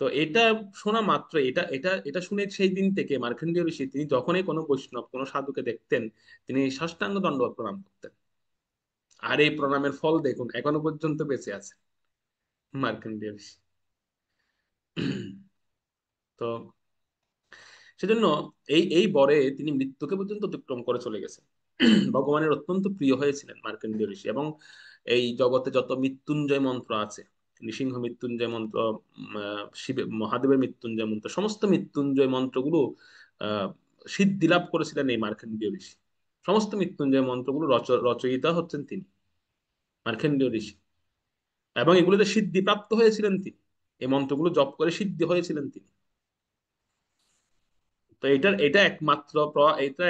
তো এটা শোনা মাত্র, এটা এটা এটা শুনে সেই দিন থেকে মার্কণ্ডেয় ঋষি তিনি যখনই কোনো বৈষ্ণব কোনো সাধুকে দেখতেন, তিনি সাষ্টাঙ্গ দণ্ডবত প্রণাম করতেন। আর এই প্রণামের ফল দেখুন, এখনো পর্যন্ত বেঁচে আছে মার্কণ্ডেয় ঋষি। তো সেজন্য এই এই বরে তিনি মৃত্যুকে পর্যন্ত অতিক্রম করে চলে গেছেন। ভগবানের অত্যন্ত প্রিয় হয়েছিলেন মার্কণ্ডেয় ঋষি। এবং এই জগতে যত মৃত্যুঞ্জয় মন্ত্র আছে, নৃসিংহ মৃত্যুঞ্জয় মন্ত্র, শিবের মহাদেবের মৃত্যুঞ্জয় মন্ত্র, সমস্ত মৃত্যুঞ্জয় মন্ত্রগুলো আহ সিদ্ধি লাভ করেছিলেন এই মার্কণ্ডেয় ঋষি। সমস্ত মৃত্যুঞ্জয় মন্ত্রগুলো রচয়িতা হচ্ছেন তিনি, মার্কণ্ডেয় ঋষি। এবং এগুলোতে সিদ্ধি প্রাপ্ত হয়েছিলেন তিনি, এই মন্ত্রগুলো জপ করে সিদ্ধি হয়েছিলেন তিনি। তো এটা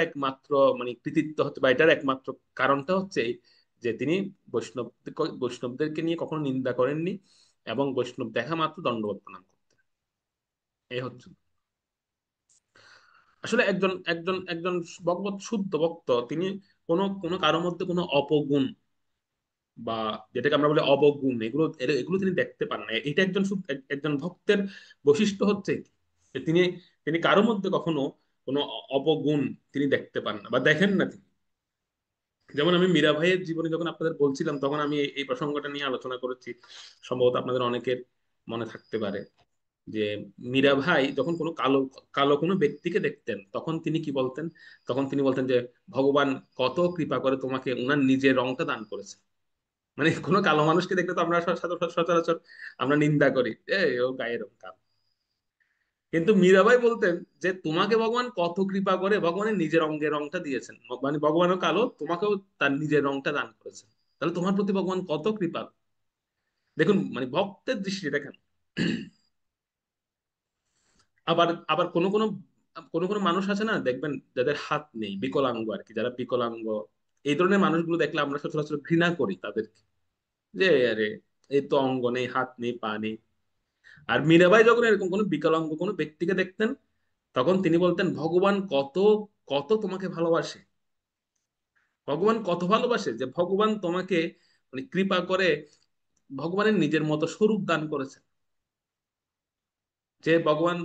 একমাত্র মানে কৃতিত্ব হচ্ছে, বা এটার একমাত্র কারণটা হচ্ছে এই, যে তিনি বৈষ্ণব বৈষ্ণবদেরকে নিয়ে কখনো নিন্দা করেননি, এবং বৈষ্ণব দেখা মাত্র দণ্ডবত প্রণাম করতেন। এই হচ্ছে আসলে একজন একজন একজন ভগবত শুদ্ধ ভক্ত, তিনি কোনো কোনো কারোর মধ্যে কোনো অপগুণ বা যেটাকে আমরা বলি অবগুণ, এগুলো এগুলো তিনি দেখতে পান না। এটা একজন ভক্তের বৈশিষ্ট্য হচ্ছে কি, যে তিনি তিনি কারোর মধ্যে কখনো কোনো অপগুণ তিনি দেখতে পান না বা দেখেন না তিনি। যেমন আমি মীরা ভাইয়ের জীবনে যখন আপনাদের বলছিলাম, তখন আমি এই প্রসঙ্গটা নিয়ে আলোচনা করেছি, সম্ভবত আপনাদের অনেকের মনে থাকতে পারে। যে মীরা ভাই যখন কোনো কালো কালো কোনো ব্যক্তিকে দেখতেন, তখন তিনি কি বলতেন, তখন তিনি বলতেন যে ভগবান কত কৃপা করে তোমাকে উনার নিজের রংটা দান করেছে। মানে কোনো কালো মানুষকে দেখলে তো আমরা সচরাচর আমরা নিন্দা করি, ও গায়ের রং কালো। কিন্তু মীরাবাই বলতেন যে তোমাকে ভগবান কত কৃপা করে, ভগবানের নিজের অঙ্গের রংটা দিয়েছেন, মানে ভগবানও কালো, তোমাকেও তার নিজের রংটা দান করেছেন, তাহলে তোমার প্রতি ভগবান কত কৃপা। দেখুন মানে ভক্তের দৃষ্টিটা কেন। আবার আবার কোনো কোনো কোনো কোনো মানুষ আছে না, দেখবেন যাদের হাত নেই, বিকলাঙ্গ আর কি, যারা বিকলাঙ্গ, এই ধরনের মানুষগুলো দেখলে আমরা সচরাচর ঘৃণা করি তাদেরকে, যে আরে এই তো অঙ্গ নেই, হাত নেই, পা নেই। আর মীরাবাই যখন এরকম কোনো বিকলাঙ্গ কোনো ব্যক্তিকে দেখতেন, তখন তিনি বলতেন ভগবান কত কত তোমাকে ভালোবাসে, ভগবান কত ভালোবাসে যে ভগবান তোমাকে মানে কৃপা করে ভগবানের নিজের মতো স্বরূপ দান করেছেন। যে ভগবান,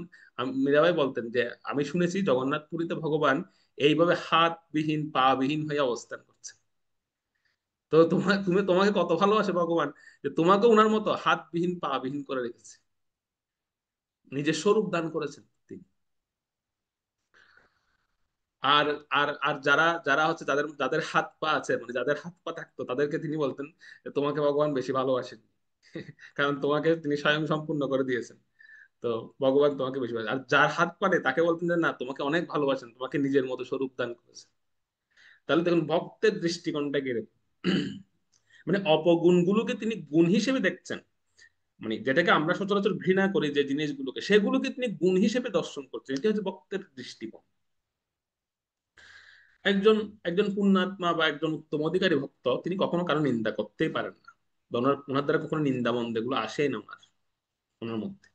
মীরাবাই বলতেন যে আমি শুনেছি জগন্নাথ পুরীতে ভগবান এইভাবে হাতবিহীন পা বিহীন হয়ে অবস্থান করছে। তো তোমাকে কত ভালোবাসে ভগবান, যে তোমাকে ওনার মতো হাতবিহীন পা বিহীন করে রেখেছে, নিজের স্বরূপ দান করেছেন তিনি। আর আর আর যারা যারা হচ্ছে যাদের যাদের হাত পা আছে, মানে যাদের হাত পা থাকতো, তাদেরকে তিনি বলতেন যে তোমাকে ভগবান বেশি ভালোবাসেন, কারণ তোমাকে তিনি স্বয়ং সম্পূর্ণ করে দিয়েছেন। তো ভগবান তোমাকে বেশি ভালোবাসেন। আর যার হাত পা নেই তাকে বলতেন যে না, তোমাকে অনেক ভালোবাসেন, তোমাকে নিজের মতো স্বরূপ দান করেছেন। তাহলে দেখুন ভক্তের দৃষ্টিকোণটা কিরকম। মানে অপগুণগুলোকে তিনি গুণ হিসেবে দেখছেন, মানে যেটাকে আমরা সচরাচর ঘৃণা করি যে জিনিসগুলোকে, সেগুলোকে তিনি গুণ হিসেবে দর্শন করছেন। এটা হচ্ছে ভক্তের দৃষ্টিকোণ। একজন একজন পুণ্যাত্মা বা একজন উত্তম অধিকারী ভক্ত, তিনি কখনো কারো নিন্দা করতেই পারেন না, বা ওনার দ্বারা কখনো নিন্দা মন্দ এগুলো আসেই না ওনার মধ্যে।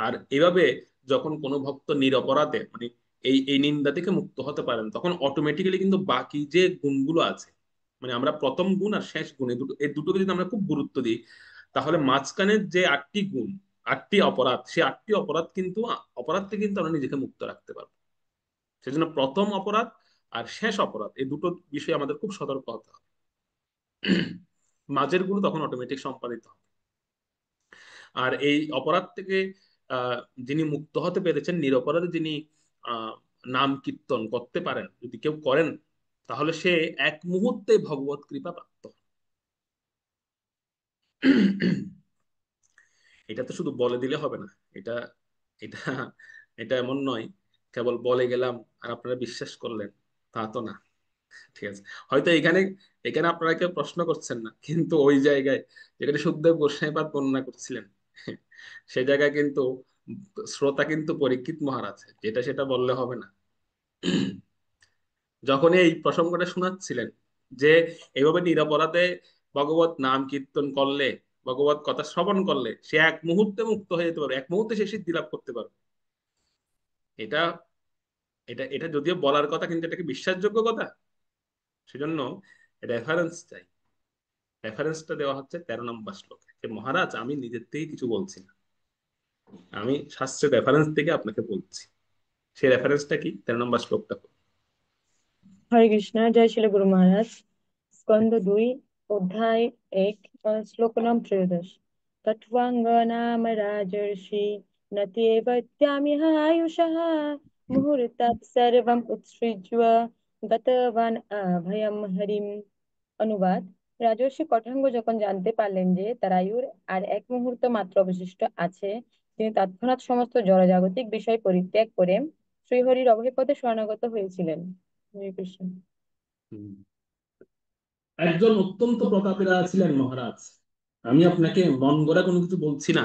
আর এভাবে যখন কোনো ভক্ত নিরপরাধে মানে এই এই নিন্দা থেকে মুক্ত হতে পারেন, তখন অটোমেটিক্যালি কিন্তু বাকি যে গুণগুলো আছে, মানে আমরা প্রথম গুণ আর শেষ গুণ, এই দুটোকে যদি আমরা খুব গুরুত্ব দিই, তাহলে মাঝখানের যে 8টি গুণ, 8টি অপরাধ, সেই 8টি অপরাধ কিন্তু অপরাধ থেকে কিন্তু আমরা নিজেকে মুক্ত রাখতে পারবো। সেজন্য প্রথম অপরাধ আর শেষ অপরাধ, এই দুটো বিষয়ে আমাদের খুব সতর্ক হতে হবে। মাঝের গুলো তখন অটোমেটিক সম্পাদিত হবে। আর এই অপরাধ থেকে আহ যিনি মুক্ত হতে পেরেছেন, নিরপরাধে যিনি আহ নাম কীর্তন করতে পারেন, যদি কেউ করেন, তাহলে সে এক মুহূর্তে ভগবত কৃপা প্রাপ্ত হয়। এটা তো শুধু বলে দিলে হবে না। এটা এটা এটা এমন নয় কেবল বলে গেলাম আর আপনারা বিশ্বাস করলেন, তা তো না। ঠিক আছে, হয়তো এখানে এখানে আপনারা কেউ প্রশ্ন করছেন না, কিন্তু ওই জায়গায় যেখানে সুখদেব গোস্বামীপাদ বর্ণনা করছিলেন সেই জায়গায় কিন্তু শ্রোতা কিন্তু পরীক্ষিত মহারাজ, যেটা সেটা বললে হবে না। যখন এই প্রসঙ্গটা শোনাচ্ছিলেন যে এইভাবে নিরপরাধে ভগবত নাম কীর্তন করলে, ভগবত কথা শ্রবণ করলে সে এক মুহূর্তে মুক্ত হয়ে যেতে পারবে, এক মুহূর্তে সে সিদ্ধি লাভ করতে পারবে। এটা এটা এটা যদিও বলার কথা, কিন্তু এটা কি বিশ্বাসযোগ্য কথা? সেজন্য রেফারেন্স চাই। রেফারেন্সটা দেওয়া হচ্ছে 13 নম্বর শ্লোকে, যে মহারাজ আমি নিজের থেকে কিছু বলছি না, আমি শাস্ত্রের রেফারেন্স থেকে আপনাকে বলছি। সেই রেফারেন্সটা কি? 13 নম্বর শ্লোকটা। হরে কৃষ্ণ, জয় শিল গুরু মহারাজ। স্কন্দ 2, অধ্যায় 1, শ্লোক নাম 13। তৎবাঙ্গ নাম রাজর্ষি নত্যেবত্যামিহ আয়ুষः মুহূর্তাৎ সর্বম উৎসৃজ্য গতবান অভয়ম হরিম। অনুবাদ: রাজর্ষি কঠাঙ্গ যখন জানতে পারলেন যে তার আয়ুর আর এক মুহূর্ত মাত্র অবশিষ্ট আছে, তিনি তৎক্ষণাৎ সমস্ত জড়জাগতিক বিষয় পরিত্যাগ করে শ্রীহরির অভয়পদে শরণাগত হয়েছিলেন। হরে কৃষ্ণ। হুম। একজন অত্যন্ত প্রতাপী রাজা ছিলেন মহারাজ। আমি আপনাকে মন গড়া কোনো কিছু বলছি না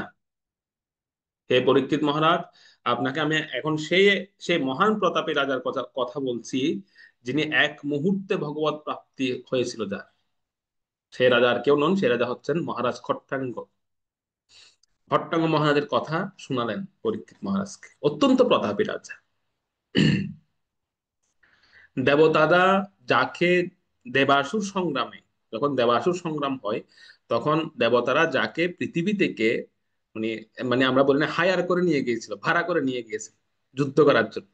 হে পরীক্ষিত মহারাজ। আপনাকে আমি এখন সেই সেই মহান প্রতাপী রাজার কথা কথা বলছি, যিনি এক মুহূর্তে ভগবত প্রাপ্তি হয়েছিল যার। সে রাজা আর কেউ নন, সে রাজা হচ্ছেন মহারাজ খট্টাঙ্গ। খট্টাঙ্গ মহারাজের কথা শোনালেন পরীক্ষিত মহারাজকে। অত্যন্ত প্রতাপী রাজা। দেবতারা যাকে দেবাসুর সংগ্রামে, যখন দেবাসুর সংগ্রাম হয় তখন দেবতারা যাকে পৃথিবী থেকে মানে মানে আমরা বলি না হায়ার করে নিয়ে গিয়েছিল, ভাড়া করে নিয়ে গিয়েছিল যুদ্ধ করার জন্য।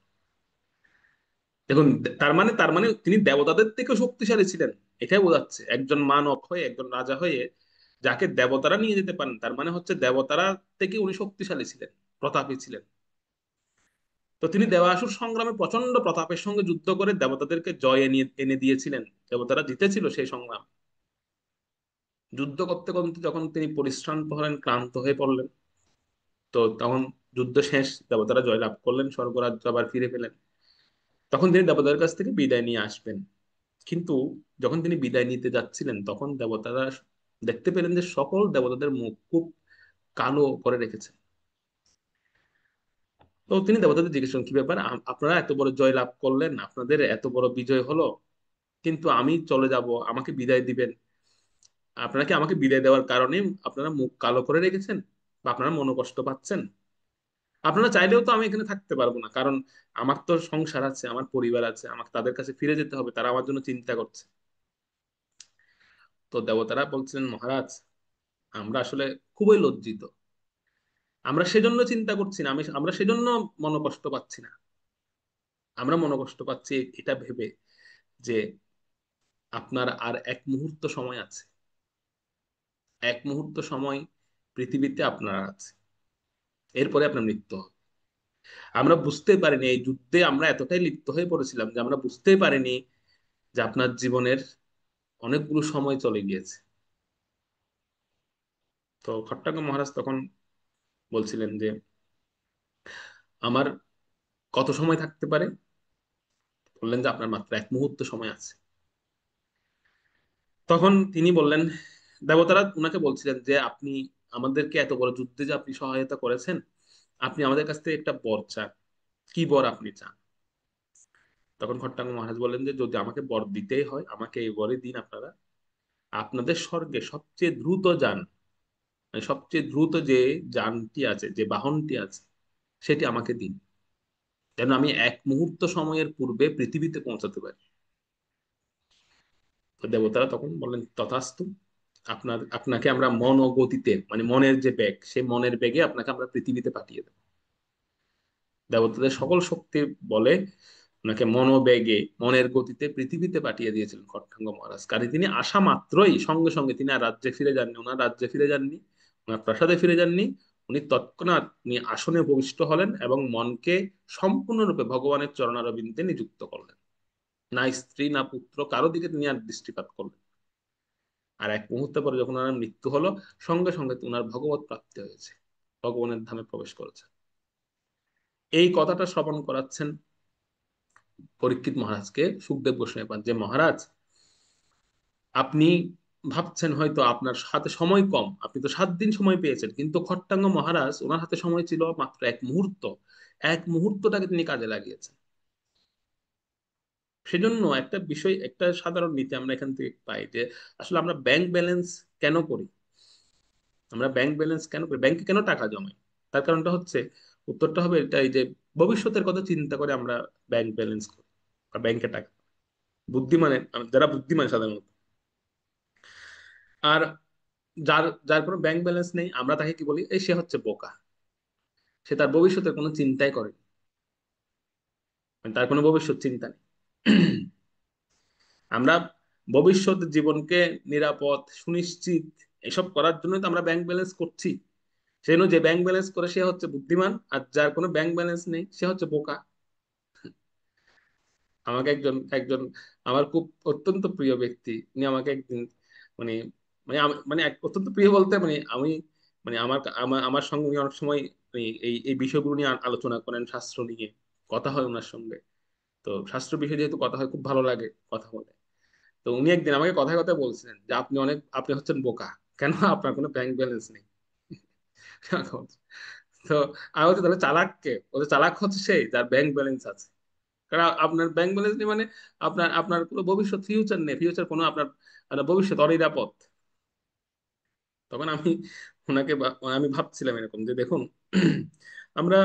দেখুন, তার মানে তিনি দেবতাদের থেকে শক্তিশালী ছিলেন। এটাই বোঝাচ্ছে একজন মানব হয়ে, একজন রাজা হয়ে যাকে দেবতারা নিয়ে যেতে পারেন, তার মানে হচ্ছে দেবতারা থেকে উনি শক্তিশালী ছিলেন, প্রতাপী ছিলেন। তো তিনি দেবাসুর সংগ্রামে প্রচন্ড প্রতাপের সঙ্গে যুদ্ধ করে দেবতাদেরকে জয় এনে এনে দিয়েছিলেন। দেবতারা জিতেছিল সেই সংগ্রাম। যুদ্ধ করতে করতে যখন তিনি পরিশ্রান্ত হলেন, ক্লান্ত হয়ে পড়লেন, তো তখন যুদ্ধ শেষ, দেবতারা জয়লাভ করলেন, স্বর্গরাজ্য আবার ফিরে পেলেন। তখন তিনি দেবতাদের কাছ থেকে বিদায় নিয়ে আসবেন। কিন্তু যখন তিনি বিদায় নিতে যাচ্ছিলেন তখন দেবতারা দেখতে পেলেন যে সকল দেবতাদের মুখ খুব কালো করে রেখেছে। তো তিনি দেবতাদের জিজ্ঞেস করেন, কি ব্যাপার, আপনারা এত বড় জয় লাভ করলেন, আপনাদের এত বড় বিজয় হলো, কিন্তু আমি চলে যাব, আমাকে বিদায় দিবেন, আপনারা কি আমাকে বিদায় দেওয়ার কারণে আপনারা মুখ কালো করে রেখেছেন, বা আপনারা মনোকষ্ট পাচ্ছেন? আপনারা চাইলেও তো আমি এখানে থাকতে পারবো না, কারণ আমার তো সংসার আছে, আমার পরিবার আছে, আমাকে তাদের কাছে ফিরে যেতে হবে, তারা আমার জন্য চিন্তা করছে। তো দেবতারা বলছিলেন, মহারাজ আমরা আসলে খুবই লজ্জিত, আমরা সেজন্য চিন্তা করছি না, আমরা সেজন্য মনোকষ্ট পাচ্ছি না। আমরা মনোকষ্ট পাচ্ছি এটা ভেবে যে আপনার আর এক মুহূর্ত সময় আছে, এক মুহূর্ত সময় পৃথিবীতে আপনার আছে, এরপরে আপনার মৃত্যু হবে। আমরা বুঝতে পারিনি, এই যুদ্ধে আমরা এতটাই লিপ্ত হয়ে পড়েছিলাম যে আমরা বুঝতেই পারিনি যে আপনার জীবনের অনেকগুলো সময় চলে গিয়েছে। তো খট্টাঙ্গ মহারাজ তখন বলছিলেন যে আমার কত সময় থাকতে পারে? বললেন যে আপনার মাত্র এক মুহূর্ত সময় আছে। তখন তিনি বললেন, দেবতারা উনাকে বলছিলেন যে আপনি আমাদেরকে এত বড় যুদ্ধে যে আপনি সহায়তা করেছেন, আপনি আমাদের কাছ থেকে একটা বর চান, কি বর আপনি চান? তখন খট্টাঙ্গ মহারাজ বললেন যে যদি আমাকে বর দিতেই হয় আমাকে এই বরে দিন আপনারা, আপনাদের স্বর্গে সবচেয়ে দ্রুত যান, মানে সবচেয়ে দ্রুত যে যানটি আছে, যে বাহনটি আছে, সেটি আমাকে দিন, যেন আমি এক মুহূর্ত সময়ের পূর্বে পৃথিবীতে পৌঁছাতে পারি। তো দেবতারা তখন বললেন, তথাস্তু, আপনাকে আমরা মন ও গতিতে, মানে মনের যে বেগ, সেই মনের বেগে আপনাকে আমরা পৃথিবীতে পাঠিয়ে দেব। দেবতাদের সকল শক্তি বলে ওনাকে মনোবেগে, মনের গতিতে পৃথিবীতে পাঠিয়ে দিয়েছিলেন খট্টাঙ্গ মহারাজ। কারণ তিনি আসা মাত্রই সঙ্গে সঙ্গে তিনি আর রাজ্যে ফিরে যাননি, ওনার রাজ্যে ফিরে যাননি, ওনার প্রাসাদে ফিরে যাননি। উনি তৎক্ষণাৎ উনি আসনে উপবিষ্ট হলেন এবং মনকে সম্পূর্ণরূপে ভগবানের চরণারবিন্দে নিযুক্ত করলেন। না স্ত্রী না পুত্র কারো দিকে তিনি আর দৃষ্টিপাত করলেন। আর এক মুহূর্ত পরে যখন ওনার মৃত্যু হলো, সঙ্গে সঙ্গে ওনার ভগবত প্রাপ্তি হয়েছে, ভগবানের ধামে প্রবেশ করেছে। এই কথাটা শ্রবণ করাচ্ছেন পরীক্ষিত মহারাজকে সুখদেব গোস্বামী পাদ, যে মহারাজ আপনি ভাবছেন হয়তো আপনার হাতে সময় কম, আপনি তো 7 দিন সময় পেয়েছেন, কিন্তু খট্টাঙ্গ মহারাজ ওনার হাতে সময় ছিল মাত্র এক মুহূর্ত। এক মুহূর্তটাকে তিনি কাজে লাগিয়েছেন। সেজন্য একটা বিষয়, একটা সাধারণ নীতি আমরা এখান থেকে পাই যে আসলে আমরা ব্যাংক ব্যালেন্স কেন করি, আমরা ব্যাংক ব্যালেন্স কেন করি, ব্যাংকে কেন টাকা জমাই? তার কারণটা হচ্ছে, উত্তরটা হবে এটাই যে ভবিষ্যতের কথা চিন্তা করে আমরা ব্যাংক ব্যালেন্স করি বা ব্যাংকে টাকা। বুদ্ধিমানের, যারা বুদ্ধিমান সাধারণত। আর যার যার কোনো ব্যাংক ব্যালেন্স নেই, আমরা তাকে কি বলি, এই সে হচ্ছে বোকা, সে তার ভবিষ্যতের কোনো চিন্তাই করেনি, মানে তার কোনো ভবিষ্যৎ চিন্তা নেই। আমরা ভবিষ্যৎ জীবনকে নিরাপদ সুনিশ্চিত এসব করার জন্যই তো আমরা ব্যাংক ব্যালেন্স করছি। সেই জন্য যে ব্যাংক ব্যালেন্স করে সে হচ্ছে বুদ্ধিমান, আর যার কোনো ব্যাংক ব্যালেন্স নেই সে হচ্ছে বোকা। আমাকে একজন একজন আমার খুব অত্যন্ত প্রিয় ব্যক্তি, উনি আমাকে একদিন মানে অত্যন্ত প্রিয় বলতে আমি আমার আমার আমার সঙ্গে উনি অনেক সময় এই এই বিষয়গুলো নিয়ে আলোচনা করেন, শাস্ত্র নিয়ে কথা হয় ওনার সঙ্গে। তো শাস্ত্র বিষয়ে যেহেতু কথা হয় খুব ভালো লাগে কথা বলে। তো উনি একদিন আমাকে কথায় কথায় বলছিলেন যে আপনি হচ্ছেন বোকা, কেন আপনার কোনো ব্যাংক ব্যালেন্স নেই। তো আমি বলছি তাহলে চালাক কে? বলছে চালাক হচ্ছে সেই যার ব্যাংক ব্যালেন্স আছে। কারণ আপনার ব্যাংক ব্যালেন্স নেই মানে আপনার আপনার কোনো ভবিষ্যৎ ফিউচার নেই, ফিউচার কোনো আপনার আপনার ভবিষ্যৎ অনিরাপদ। তখন আমি ভাবছিলাম এরকম যে দেখুন, আমরা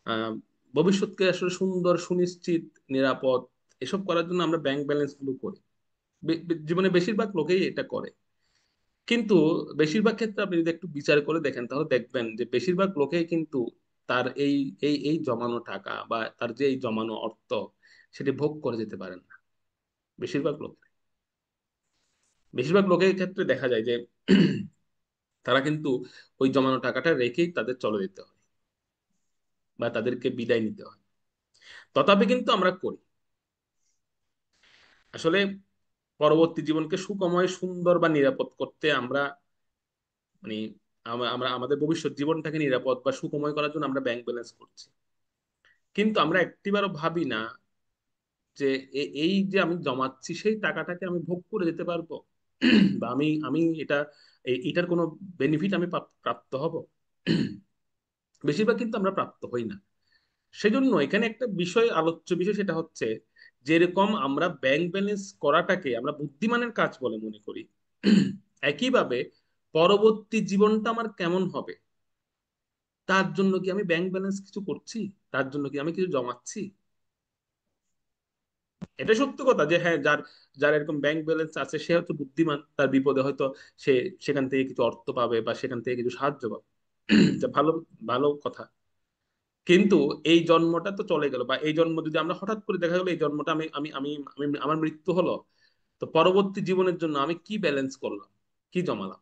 আহ, ভবিষ্যৎকে আসলে সুন্দর সুনিশ্চিত নিরাপদ এসব করার জন্য আমরা ব্যাংক ব্যালেন্স গুলো করি। জীবনে বেশিরভাগ লোকেই এটা করে। কিন্তু বেশিরভাগ ক্ষেত্রে আপনি যদি একটু বিচার করে দেখেন তাহলে দেখবেন যে বেশিরভাগ লোকেই কিন্তু তার এই এই এই জমানো টাকা বা তার যে এই জমানো অর্থ সেটি ভোগ করে যেতে পারেন না। বেশিরভাগ লোক, বেশিরভাগ লোকের ক্ষেত্রে দেখা যায় যে তারা কিন্তু ওই জমানো টাকাটা রেখেই তাদের চলে যেতে হয় বা তাদেরকে বিদায় নিতে হয়। তথাপি কিন্তু আমরা করি আসলে পরবর্তী জীবনকে সুখময় সুন্দর বা নিরাপদ করতে আমরা মানে আমরা আমাদের ভবিষ্যৎ জীবনটাকে নিরাপদ বা সুখময় করার জন্য আমরা ব্যাংক ব্যালেন্স করছি। কিন্তু আমরা একটিবারও ভাবি না যে এই যে আমি জমাচ্ছি সেই টাকাটাকে আমি ভোগ করে যেতে পারবো, বা আমি আমি এটা এটার কোনো বেনিফিট আমি প্রাপ্ত হব। বেশিরভাগ কিন্তু আমরা প্রাপ্ত হই না। সেজন্য এখানে একটা বিষয়, আলোচ্য বিষয়, সেটা হচ্ছে যেরকম আমরা ব্যাংক ব্যালেন্স করাটাকে আমরা বুদ্ধিমানের কাজ বলে মনে করি, একইভাবে পরবর্তী জীবনটা আমার কেমন হবে তার জন্য কি আমি ব্যাংক ব্যালেন্স কিছু করছি, তার জন্য কি আমি কিছু জমাচ্ছি? এটা সত্য কথা যে হ্যাঁ, যার যার এরকম ব্যাংক ব্যালেন্স আছে সে হয়তো বুদ্ধিমান, তার বিপদে হয়তো সে সেখান থেকে কিছু অর্থ পাবে বা সেখান থেকে কিছু সাহায্য পাবে। যা ভালো, ভালো কথা। কিন্তু এই জন্মটা তো চলে গেল, বা এই জন্ম যদি আমরা হঠাৎ করে দেখা গেলো এই জন্মটা আমি আমি আমি আমি আমার মৃত্যু হলো, তো পরবর্তী জীবনের জন্য আমি কি ব্যালেন্স করলাম, কি জমালাম?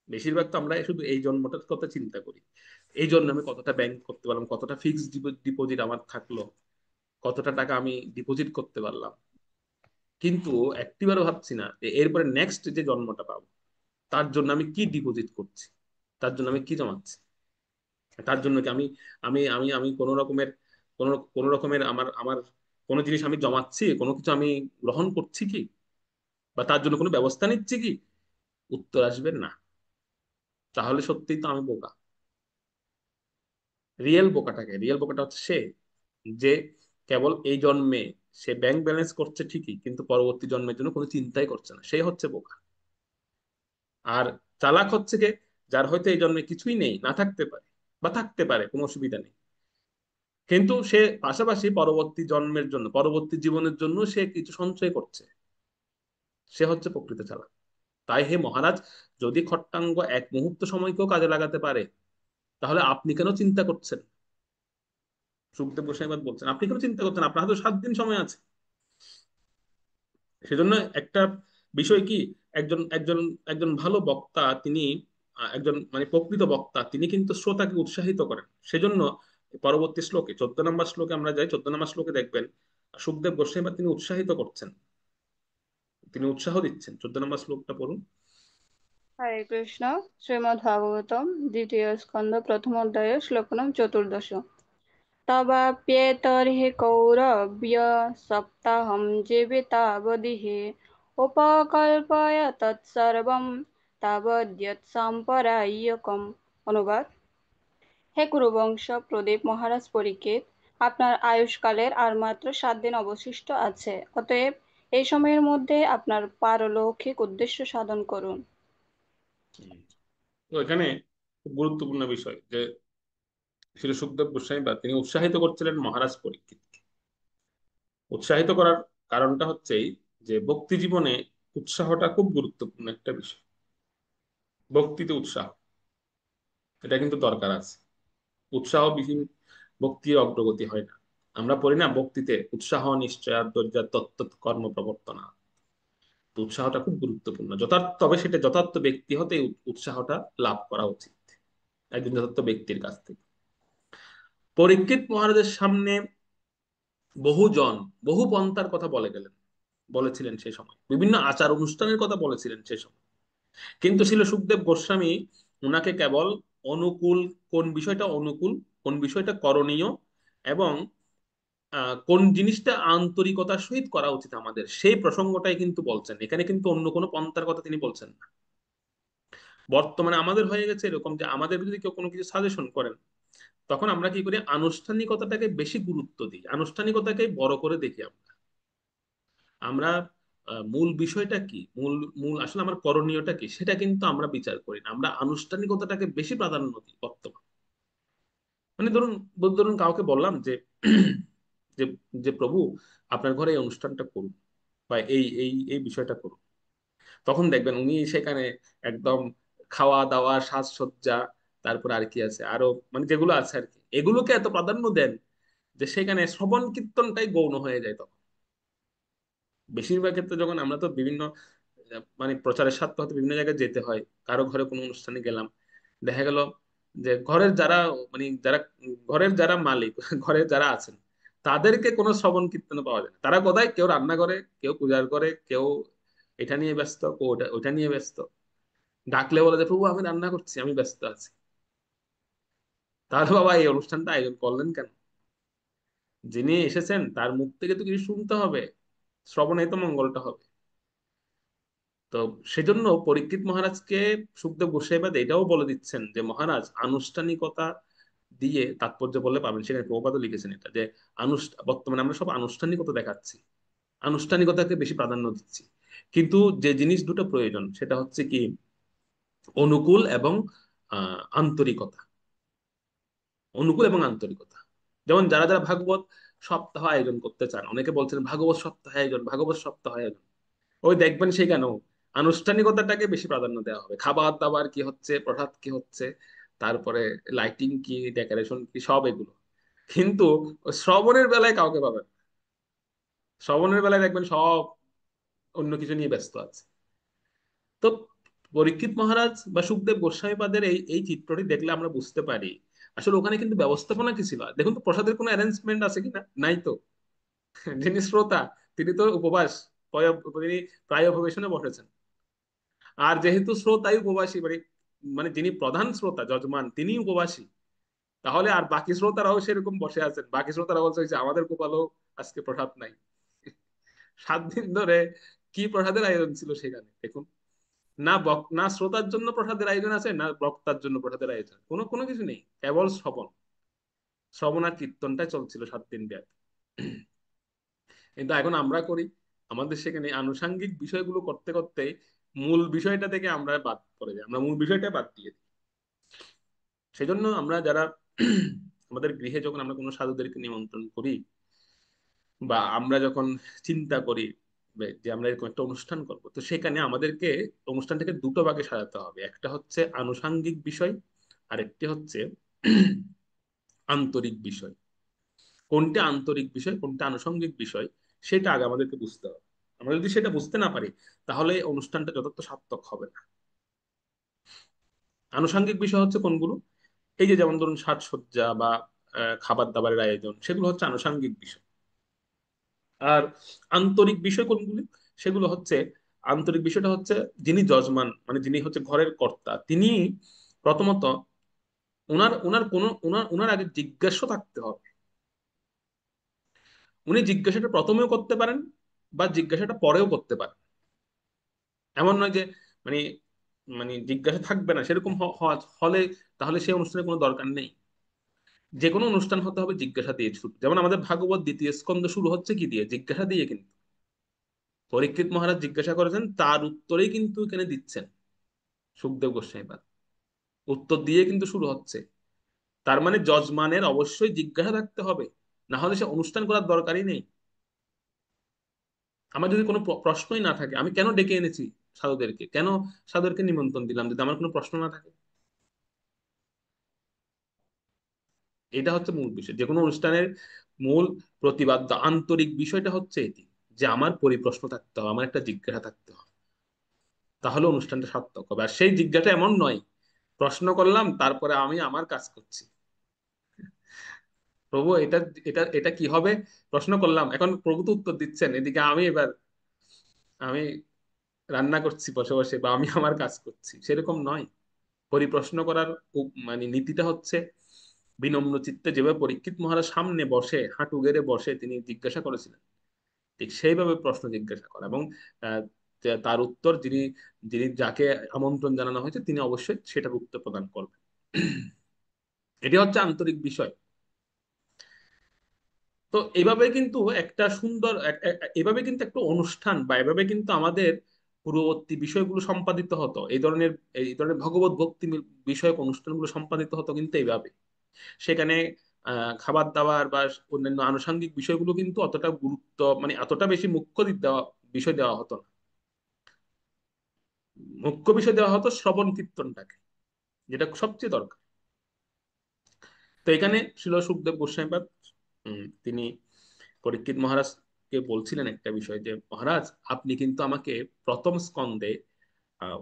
বেশিরভাগ তো আমরা শুধু এই জন্মটার কথা চিন্তা করি। এই জন্য আমি কতটা ব্যাংক করতে পারলাম, কতটা ফিক্সড ডিপোজিট আমার থাকলো, কতটা টাকা আমি ডিপোজিট করতে পারলাম। কিন্তু একটিবারও ভাবছি না যে এরপরে নেক্সট যে জন্মটা পাবো তার জন্য আমি কি ডিপোজিট করছি, তার জন্য আমি কি জমাচ্ছি। তার জন্য কি আমি আমি আমি আমি কোনো রকমের কোনো রকমের আমার আমার কোনো জিনিস আমি জমাচ্ছি, কোনো কিছু আমি গ্রহণ করছি কি, বা তার জন্য কোনো ব্যবস্থা নিচ্ছি কি? উত্তর আসবে না। তাহলে সত্যিই তো আমি বোকা। রিয়েল বোকাটা হচ্ছে সে যে কেবল এই জন্মে সে ব্যাংক ব্যালেন্স করছে ঠিকই, কিন্তু পরবর্তী জন্মের জন্য কোনো চিন্তাই করছে না, সে হচ্ছে বোকা। আর চালাক হচ্ছে কে? যার হয়তো এই জন্মে কিছুই নেই, না থাকতে পারে বা থাকতে পারে, কোনো অসুবিধা নেই, কিন্তু সে পাশাপাশি পরবর্তী জন্মের জন্য, পরবর্তী জীবনের জন্য সে কিছু সঞ্চয় করছে, সে হচ্ছে প্রকৃত চালাক। তাই হে মহারাজ, যদি খট্টাঙ্গ এক মুহূর্ত সময়কেও কাজে লাগাতে পারে তাহলে আপনি কেন চিন্তা করছেন? সুখদেব গোস্বামী বলছেন আপনি কেন চিন্তা করছেন, আপনার হাতে 7 দিন সময় আছে। সেজন্য একটা বিষয় কি, একজন একজন একজন ভালো বক্তা তিনি, একজন প্রকৃত বক্তা তিনি কিন্তু শ্রোতাকে উৎসাহিত করেন। সেজন্য পরবর্তী শ্লোকে 14 নম্বর শ্লোকে আমরা যাই, 14 নম্বর শ্লোকে দেখবেন সুখদেব গোস্বামী তিনি উৎসাহিত করছেন, তিনি উৎসাহ দিচ্ছেন। 14 নম্বর শ্লোকটা পড়ুন। হরে কৃষ্ণ। শ্রীমদ্ ভাগবতম দ্বিতীয় স্কন্ধ প্রথম অধ্যায় শ্লোক নং 14। তবাপ্যেতর্हि কৌরব্য সপ্তাহম জীবিতাবধিः উপকল্পয় তৎসর্বং তাবদ্যৎ সাম্প্রদায়িকম। অনুবাদ: হে কুরুবংশ প্রদীপ মহারাজ পরীক্ষিত, আপনার আয়ুষ্কালের আর মাত্র 7 দিন অবশিষ্ট আছে। অতএব এই সময়ের মধ্যে আপনার পারলৌকিক উদ্দেশ্য সাধন করুন। তো এখানে খুব গুরুত্বপূর্ণ বিষয় যে শ্রী সুখদেব গোস্বামী বা তিনি উৎসাহিত করছিলেন মহারাজ পরীক্ষিতকে। উৎসাহিত করার কারণটা হচ্ছে এই যে ভক্তি জীবনে উৎসাহটা খুব গুরুত্বপূর্ণ একটা বিষয়। ভক্তিতে উৎসাহ, এটা কিন্তু দরকার আছে। উৎসাহবিহীন ভক্তির অগ্রগতি হয় না। আমরা পড়ি না ভক্তিতে উৎসাহ নিশ্চয় তত্ত্ব কর্ম প্রবর্তনা। তো উৎসাহটা খুব গুরুত্বপূর্ণ, যথার্থ, তবে সেটা যথার্থ ব্যক্তি হতে উৎসাহটা লাভ করা উচিত একজন যথার্থ ব্যক্তির কাছ থেকে। পরীক্ষিত মহারাজের সামনে বহুজন বহু পন্থার কথা বলেছিলেন সে সময়, বিভিন্ন আচার অনুষ্ঠানের কথা বলেছিলেন সে সময়। কিন্তু ছিল সুখদেব গোস্বামী উনাকে কেবল অনুকূল, কোন বিষয়টা অনুকূল, কোন বিষয়টা করণীয়, এবং কোন জিনিসটা আন্তরিকতার সহিত করা উচিত আমাদের, সেই প্রসঙ্গটাই কিন্তু বলছেন এখানে, কিন্তু অন্য কোনো পন্থার কথা তিনি বলছেন না। বর্তমানে আমাদের হয়ে গেছে এরকম যে আমাদের যদি কেউ কোনো কিছু সাজেশন করেন, তখন আমরা কি করি, আনুষ্ঠানিকতাটাকে বেশি গুরুত্ব দিই, আনুষ্ঠানিকতাকে বড় করে দেখি। আমরা আমরা মূল বিষয়টা কি, মূল মূল আসলে আমার করণীয়টা কি, সেটা কিন্তু আমরা বিচার করি না। আমরা আনুষ্ঠানিকতাটাকে বেশি প্রাধান্য দিই বর্তমানে। মানে ধরুন, ধরুন কাউকে বললাম যে যে যে প্রভু আপনার ঘরে এই অনুষ্ঠানটা করুন, বা এই এই এই বিষয়টা করুন, তখন দেখবেন উনি সেখানে একদম খাওয়া দাওয়া সাজসজ্জা, তারপর আর কি আছে আরো, মানে যেগুলো আছে আর কি, এগুলোকে এত প্রাধান্য দেন যে সেখানে শ্রবণ কীর্তনটাই গৌণ হয়ে যায় তখন। বেশিরভাগ ক্ষেত্রে যখন আমরা তো বিভিন্ন মানে প্রচারের স্বার্থে হয়তো বিভিন্ন জায়গায় যেতে হয়, কারো ঘরে কোনো অনুষ্ঠানে গেলাম, দেখা গেল যে ঘরের যারা, মানে যারা ঘরের যারা মালিক ঘরের যারা আছেন, তাদেরকে কোনো শ্রবণ কীর্তনে পাওয়া যায় না। তারা কোথায়, কেউ রান্না করে, কেউ পূজার করে, কেউ এটা নিয়ে ব্যস্ত, কেউ ওটা ওইটা নিয়ে ব্যস্ত। ডাকলে বলে যে প্রভু আমি রান্না করছি, আমি ব্যস্ত আছি। তাহলে বাবা এই অনুষ্ঠানটা আয়োজন করলেন কেন? যিনি এসেছেন তার মুখ থেকে তো কিছু শুনতে হবে, শ্রবণে তো মঙ্গলটা হবে। তো সেজন্য পরীক্ষিত মহারাজকে সুখদেব গোস্বাইপাদ এটাও বলে দিচ্ছেন যে মহারাজ, আনুষ্ঠানিকতা দিয়ে তাৎপর্য বললে পাবেন। সেখানে প্রভুপাদও লিখেছেন এটা, যে বর্তমানে আমরা সব আনুষ্ঠানিকতা দেখাচ্ছি, আনুষ্ঠানিকতাকে বেশি প্রাধান্য দিচ্ছি, কিন্তু যে জিনিস দুটো প্রয়োজন সেটা হচ্ছে কি, অনুকূল এবং আন্তরিকতা। অনুকূল এবং আন্তরিকতা। যেমন যারা যারা ভাগবত সপ্তাহ আয়োজন করতে চান, অনেকে বলছেন ভাগবত সপ্তাহ আয়োজন, ভাগবত সপ্তাহ আয়োজন, ওই দেখবেন সেখানেও আনুষ্ঠানিকতাটাকে বেশি প্রাধান্য দেওয়া হবে। খাবার দাবার কি হচ্ছে, প্রসাদ কি হচ্ছে, তারপরে লাইটিং কি, ডেকোরেশন কি, সব এগুলো। কিন্তু শ্রবণের বেলায় কাউকে পাবেন না। শ্রবণের বেলায় দেখবেন সব অন্য কিছু নিয়ে ব্যস্ত আছে। তো পরীক্ষিত মহারাজ বা সুখদেব গোস্বামীপাদের এই এই চিত্রটি দেখলে আমরা বুঝতে পারি আসলে ওখানে কিন্তু ব্যবস্থাপনা কি ছিল। দেখুন তো প্রসাদের কোনো অ্যারেঞ্জমেন্ট আছে কিনা, নাই তো। যিনি শ্রোতা তিনি তো উপবাস, তিনি প্রায় উপবেশনে বসেছেন। আর যেহেতু শ্রোতাই উপবাসী, মানে মানে যিনি প্রধান শ্রোতা যজমান তিনি উপবাসী, তাহলে আর বাকি শ্রোতারাও সেরকম বসে আছেন। বাকি শ্রোতারা বলছে যে আমাদের কপালও আজকে প্রসাদ নাই। 7 দিন ধরে কি প্রসাদের আয়োজন ছিল সেখানে দেখুন। না শ্রোতার জন্য প্রসাদের আয়োজন আছে, না বক্তার জন্য প্রসাদের আয়োজন, কোনো কোনো কিছু নেই, কেবল শ্রবণ, শ্রবণ আর কীর্তনটাই চলছিল 7 দিন ব্যাপী। কিন্তু এখন আমরা করি, আমাদের সেখানে আনুষঙ্গিক বিষয়গুলো করতে করতে মূল বিষয়টা থেকে আমরা বাদ পড়ে যাই, আমরা মূল বিষয়টা বাদ দিয়ে দিই। সেজন্য আমরা যারা আমাদের গৃহে যখন আমরা কোনো সাধুদেরকে নিমন্ত্রণ করি, বা আমরা যখন চিন্তা করি যে আমরা এরকম একটা অনুষ্ঠান করব, তো সেখানে আমাদেরকে অনুষ্ঠানটাকে দুটো ভাগে সাজাতে হবে। একটা হচ্ছে আনুষঙ্গিক বিষয়, আর একটি হচ্ছে আন্তরিক বিষয়। কোনটা আন্তরিক বিষয়, কোনটা আনুষঙ্গিক বিষয়, সেটা আগে আমাদেরকে বুঝতে হবে। আমরা যদি সেটা বুঝতে না পারি, তাহলে অনুষ্ঠানটা যথার্থ সার্থক হবে না। আনুষঙ্গিক বিষয় হচ্ছে কোনগুলো, এই যে যেমন ধরুন সাজসজ্জা বা খাবার দাবারের আয়োজন, সেগুলো হচ্ছে আনুষঙ্গিক বিষয়। আর আন্তরিক বিষয় কোনগুলি? সেগুলো হচ্ছে, আন্তরিক বিষয়টা হচ্ছে যিনি যজমান, মানে যিনি হচ্ছে ঘরের কর্তা, তিনি প্রথমত ওনার ওনার কোনো ওনার ওনার আগে জিজ্ঞাসা থাকতে হবে। উনি জিজ্ঞাসাটা প্রথমেও করতে পারেন বা জিজ্ঞাসাটা পরেও করতে পারেন। এমন নয় যে মানে মানে জিজ্ঞাসা থাকবে না সেরকম হলে তাহলে সেই অনুষ্ঠানের কোনো দরকার নেই। যে কোনো অনুষ্ঠান হতে হবে জিজ্ঞাসা দিয়ে শুরু। যেমন আমাদের ভাগবত দ্বিতীয় স্কন্ধ শুরু হচ্ছে কি দিয়ে? জিজ্ঞাসা দিয়ে। কিন্তু পরীক্ষিত মহারাজ জিজ্ঞাসা করেছেন, তার উত্তরেই কিন্তু এখানে দিচ্ছেন সুখদেব গোস্বামী পাদ। উত্তর দিয়ে কিন্তু শুরু হচ্ছে। তার মানে যজমানের অবশ্যই জিজ্ঞাসা থাকতে হবে, না হলে সে অনুষ্ঠান করার দরকারই নেই। আমার যদি কোনো প্রশ্নই না থাকে, আমি কেন ডেকে এনেছি সাধুদেরকে, কেন সাধুদেরকে নিমন্ত্রণ দিলাম যদি আমার কোনো প্রশ্ন না থাকে? এটা হচ্ছে মূল বিষয়। যে কোনো অনুষ্ঠানের মূল প্রতিবাদ্য আন্তরিক বিষয়টা হচ্ছে এটি, যে আমার পরিপ্রশ্ন থাকতে হবে, আমার একটা জিজ্ঞাসা থাকতে হবে, তাহলে অনুষ্ঠানটা সার্থক হবে। আর সেই জিজ্ঞাসা এমন নয় প্রশ্ন করলাম তারপরে আমি আমার কাজ করছি, প্রভু এটা এটা এটা কি হবে, প্রশ্ন করলাম, এখন প্রভু তো উত্তর দিচ্ছেন, এদিকে আমি এবার আমি রান্না করছি বসে বসে, বা আমি আমার কাজ করছি, সেরকম নয়। পরিপ্রশ্ন করার মানে নীতিটা হচ্ছে বিনম্র চিত্তে, যেভাবে পরীক্ষিত মহারাজ সামনে বসে হাঁটু গেড়ে বসে তিনি জিজ্ঞাসা করেছিলেন, ঠিক সেইভাবে প্রশ্ন জিজ্ঞাসা করা, এবং আহ, তার উত্তর যিনি যিনি যাকে আমন্ত্রণ জানানো হয়েছে তিনি অবশ্যই সেটার উত্তর প্রদান করবেন। এটি হচ্ছে আন্তরিক বিষয়। তো এইভাবে কিন্তু একটা সুন্দর এভাবে কিন্তু একটা অনুষ্ঠান, বা এভাবে কিন্তু আমাদের পূর্ববর্তী বিষয়গুলো সম্পাদিত হতো, এই ধরনের ভগবত ভক্তি বিষয়ক অনুষ্ঠানগুলো সম্পাদিত হতো কিন্তু এইভাবে। সেখানে খাবার দাবার বা অন্যান্য আনুষঙ্গিক বিষয়গুলো কিন্তু অতটা গুরুত্ব, মানে এতটা বেশি মুখ্য দেওয়া বিষয় দেওয়া হতো না। মুখ্য বিষয় দেওয়া হতো শ্রবণ কীর্তনটাকে, যেটা সবচেয়ে দরকার। তো এখানে ছিল সুখদেব গোস্বামীপাদ, তিনি পরীক্ষিত মহারাজকে বলছিলেন একটা বিষয়, যে মহারাজ আপনি কিন্তু আমাকে প্রথম স্কন্ধে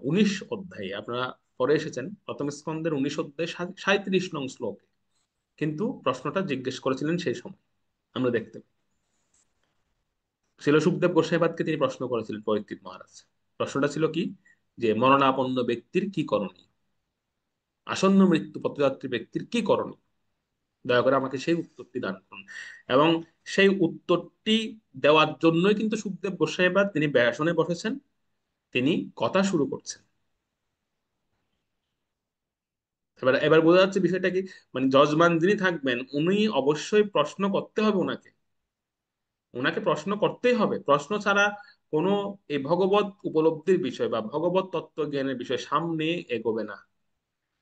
19 অধ্যায়ে, আপনারা পরে এসেছেন, প্রথম স্কন্ধের 19 অধ্যায়ে 37 নং শ্লোকে কিন্তু প্রশ্নটা জিজ্ঞেস করেছিলেন সেই সময়, আমরা দেখতে পাই। ছিল সুখদেব গোস্বামীপাদকে তিনি প্রশ্ন করেছিলেন পরীক্ষিত মহারাজ। প্রশ্নটা ছিল কি, যে মরণাপন্ন ব্যক্তির কি করণীয়, আসন্ন মৃত্যু পথযাত্রী ব্যক্তির কি করণীয়, দয়া করে আমাকে সেই উত্তরটি দান করুন। এবং সেই উত্তরটি দেওয়ার জন্যই কিন্তু সুখদেব গোস্বামীপাদ তিনি ব্যাসনে বসেছেন, তিনি কথা শুরু করছেন। এবার এবার বোঝা যাচ্ছে বিষয়টা কি, মানে যজমান যিনি থাকবেন উনি অবশ্যই প্রশ্ন করতে হবে ওনাকে, ওনাকে প্রশ্ন করতেই হবে। প্রশ্ন ছাড়া কোনো এই ভগবত উপলব্ধির বিষয় বা ভগবত তত্ত্ব জ্ঞানের বিষয় সামনে এগোবে না,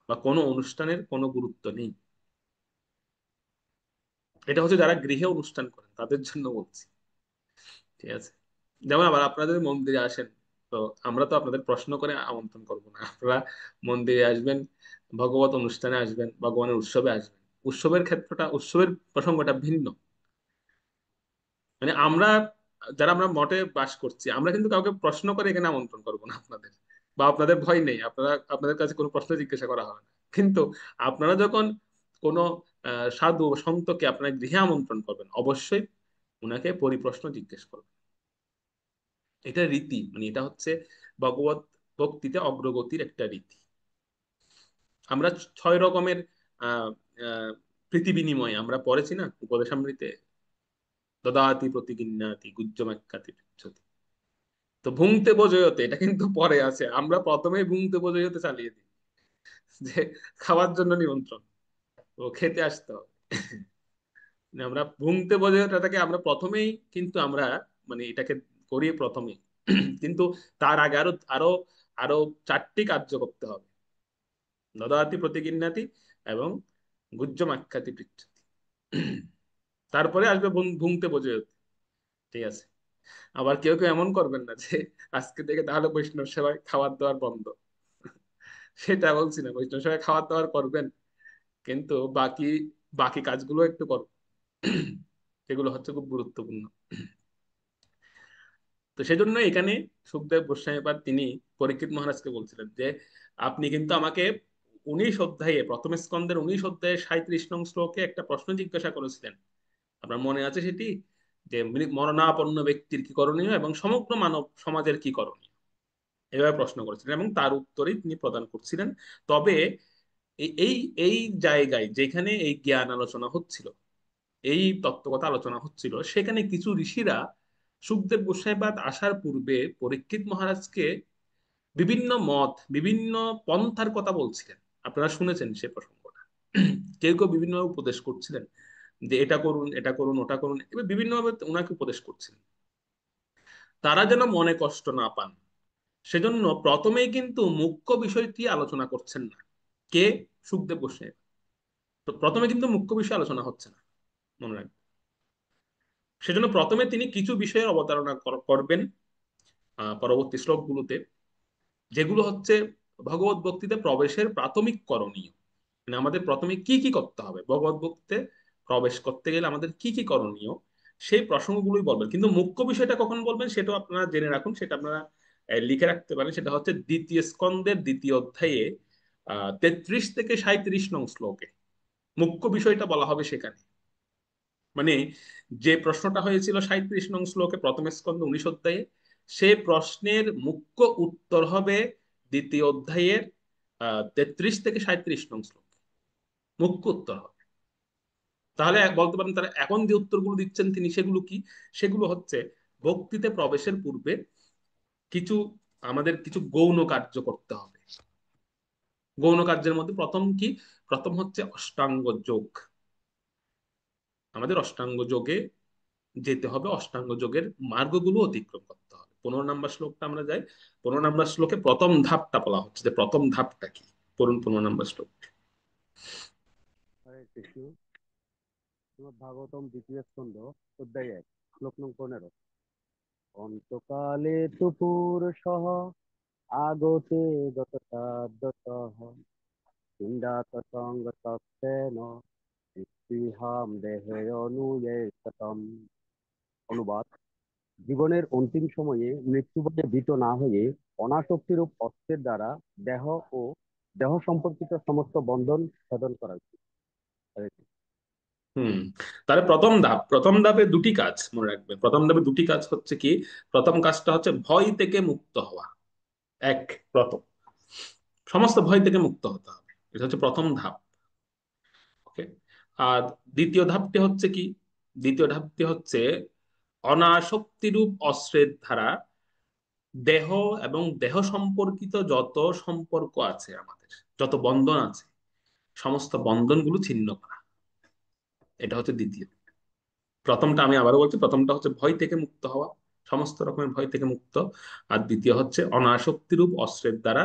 বা কোনো অনুষ্ঠানের কোনো গুরুত্ব নেই। এটা হচ্ছে যারা গৃহে অনুষ্ঠান করেন তাদের জন্য বলছি, ঠিক আছে? যেমন আবার আপনাদের মন্দিরে আসেন, তো আমরা তো আপনাদের প্রশ্ন করে আমন্ত্রণ করব না, আপনারা মন্দিরে আসবেন, ভগবত অনুষ্ঠানে আসবেন, ভগবানের উৎসবে আসবেন। উৎসবের ক্ষেত্রটা, উৎসবের প্রসঙ্গটা ভিন্ন। মানে আমরা যারা আমরা মঠে বাস করছি, আমরা কিন্তু কাউকে প্রশ্ন করে এখানে আমন্ত্রণ করবো না আপনাদের, বা আপনাদের ভয় নেই, আপনাদের কাছে কোনো প্রশ্ন জিজ্ঞাসা করা হবে না। কিন্তু আপনারা যখন কোনো সাধু সন্তকে আপনার গৃহে আমন্ত্রণ করবেন, অবশ্যই উনাকে পরিপ্রশ্ন জিজ্ঞেস করবেন। এটা রীতি, মানে এটা হচ্ছে ভগবত ভক্তিতে অগ্রগতির একটা রীতি। আমরা 6 রকমের আহ আহ প্রীতি বিনিময় আমরা পড়েছি না উপদেশামৃতে, দদাতি প্রতিগিন্নাতি গুজ্জমাখ্যাতি পৃচ্ছতি। তো ভুংতে বোঝয়তে এটা কিন্তু পরে আছে, আমরা প্রথমেই ভুংতে বোঝয়তে চালিয়ে দিই, যে খাওয়ার জন্য নিমন্ত্রণ, ও খেতে আসতে হবে। মানে আমরা ভুংতে বোঝয়টাকে আমরা প্রথমেই কিন্তু আমরা মানে এটাকে করি প্রথমেই। কিন্তু তার আগে আরো আরো আরো 4টি কার্য করতে হবে: দদাতি প্রতিগিন্নাতি এবং গুজ্জমাখ্যাতি পৃচ্ছতি। তারপরে আসবে ভুংতে বোঝয়তে, ঠিক আছে? আবার কেউ কেউ এমন করবেন না যে আজকে থেকে তাহলে বৈষ্ণব সেবায় খাবার দাবার বন্ধ, সেটা বলছি না। বৈষ্ণব সেবায় খাবার দাবার করবেন, কিন্তু বাকি বাকি কাজগুলো একটু করবেন, এগুলো হচ্ছে খুব গুরুত্বপূর্ণ। তো সেজন্য এখানে সুখদেব গোস্বামীপাদ তিনি পরীক্ষিত মহারাজকে বলছিলেন যে আপনি কিন্তু আমাকে 19 অধ্যায়ে, প্রথম স্কন্ধের 19 অধ্যায়ে 37 নং শ্লোকে একটা প্রশ্ন জিজ্ঞাসা করেছিলেন, আপনার মনে আছে সেটি? যে মরণাপন্ন ব্যক্তির কি করণীয় এবং সমগ্র মানব সমাজের কি করণীয়, এভাবে প্রশ্ন করেছিলেন এবং তার উত্তরেই তিনি প্রদান করছিলেন। তবে এই এই এই জায়গায় যেখানে এই জ্ঞান আলোচনা হচ্ছিল, এই তত্ত্বকথা আলোচনা হচ্ছিল, সেখানে কিছু ঋষিরা সুখদেব গোস্বামীপাদ আসার পূর্বে পরীক্ষিত মহারাজকে বিভিন্ন মত, বিভিন্ন পন্থার কথা বলছিলেন। আপনারা শুনেছেন সে প্রসঙ্গটা। কেউ কেউ বিভিন্নভাবে উপদেশ করছিলেন যে এটা করুন, এটা করুন, ওটা করুন, এবার বিভিন্নভাবে ওনাকে উপদেশ করছিলেন, তারা যেন মনে কষ্ট না পান। সেজন্য প্রথমেই কিন্তু মুখ্য বিষয়টি আলোচনা করছেন না। কে? সুখদেব গোস্বামী। তো প্রথমে কিন্তু মুখ্য বিষয় আলোচনা হচ্ছে না, মনে রাখবেন। সেজন্য প্রথমে তিনি কিছু বিষয়ের অবতারণা করবেন পরবর্তী শ্লোকগুলোতে, যেগুলো হচ্ছে ভগবত ভক্তিতে প্রবেশের প্রাথমিক করণীয়। মানে আমাদের প্রথমে কি কি করতে হবে, ভগবত ভক্তিতে প্রবেশ করতে গেলে আমাদের কি কি করণীয়, সেই প্রসঙ্গগুলোই বলবেন। কিন্তু মুখ্য বিষয়টা কখন বলবেন সেটাও আপনারা জেনে রাখুন, সেটা আপনারা লিখে রাখতে পারেন। সেটা হচ্ছে দ্বিতীয় স্কন্দের দ্বিতীয় অধ্যায়ে 33 থেকে 37 নং শ্লোকে মুখ্য বিষয়টা বলা হবে সেখানে। মানে যে প্রশ্নটা হয়েছিল 37 নং শ্লোকে প্রথম স্কন্ধ 19 অধ্যায়ে, সে প্রশ্নের মুখ্য উত্তর হবে দ্বিতীয় অধ্যায়ের 33 থেকে 37 নং শ্লোক, মুখ্য উত্তর হবে। তাহলে বলতে পারেন তারা এখন যে উত্তরগুলো দিচ্ছেন তিনি, সেগুলো কি? সেগুলো হচ্ছে ভক্তিতে প্রবেশের পূর্বে কিছু আমাদের কিছু গৌণ কার্য করতে হবে। গৌণ কার্যের মধ্যে প্রথম কি? প্রথম হচ্ছে অষ্টাঙ্গ যোগ। আমাদের অষ্টাঙ্গ যোগে যেতে হবে, অষ্টাঙ্গ যোগের মার্গগুলো অতিক্রম করতে হবে। 15 নম্বর শ্লোকটা আমরা যাই। 15 নম্বর শ্লোকে প্রথম ধাপটা বলা হচ্ছে, যে প্রথম ধাপটা কি। পড়ুন 15 নম্বর শ্লোক। হরে কৃষ্ণ। শ্রীমদ্ ভাগবতম দ্বিতীয় স্কন্ধ অধ্যায় 1 শ্লোক নং 15। অন্তকালে তু পুরুষঃ আগতে গততাদ্যতঃ চিন্তাত সঙ্গতস্তেন নিঃস্পৃহাম দেহে অনুয়েততম। অনুবাদ: জীবনের অন্তিম সময়ে মৃত্যুভয়ে ভীত না হয়ে অনাসক্তিরূপ অস্ত্রের দ্বারা দেহ ও দেহ সম্পর্কিত সমস্ত বন্ধন ছেদন করা উচিত। হরে কৃষ্ণ। হুম। তাহলে প্রথম ধাপে দুটি কাজ মনে রাখবেন। প্রথম ধাপে দুটি কাজ হচ্ছে কি? প্রথম কাজটা হচ্ছে ভয় থেকে মুক্ত হওয়া। এক, প্রথম সমস্ত ভয় থেকে মুক্ত হতে হবে, এটা হচ্ছে প্রথম ধাপ। ওকে। আর দ্বিতীয় ধাপটি হচ্ছে কি? দ্বিতীয় ধাপটি হচ্ছে অনাসক্তিরূপ অস্ত্রের দ্বারা দেহ এবং দেহ সম্পর্কিত যত সম্পর্ক আছে আমাদের, যত বন্ধন আছে, সমস্ত বন্ধনগুলো ছিন্ন করা। এটা হচ্ছে দ্বিতীয়। প্রথমটা আমি আবারও বলছি, প্রথমটা হচ্ছে ভয় থেকে মুক্ত হওয়া, সমস্ত রকমের ভয় থেকে মুক্ত। আর দ্বিতীয় হচ্ছে অনাসক্তিরূপ অস্ত্রের দ্বারা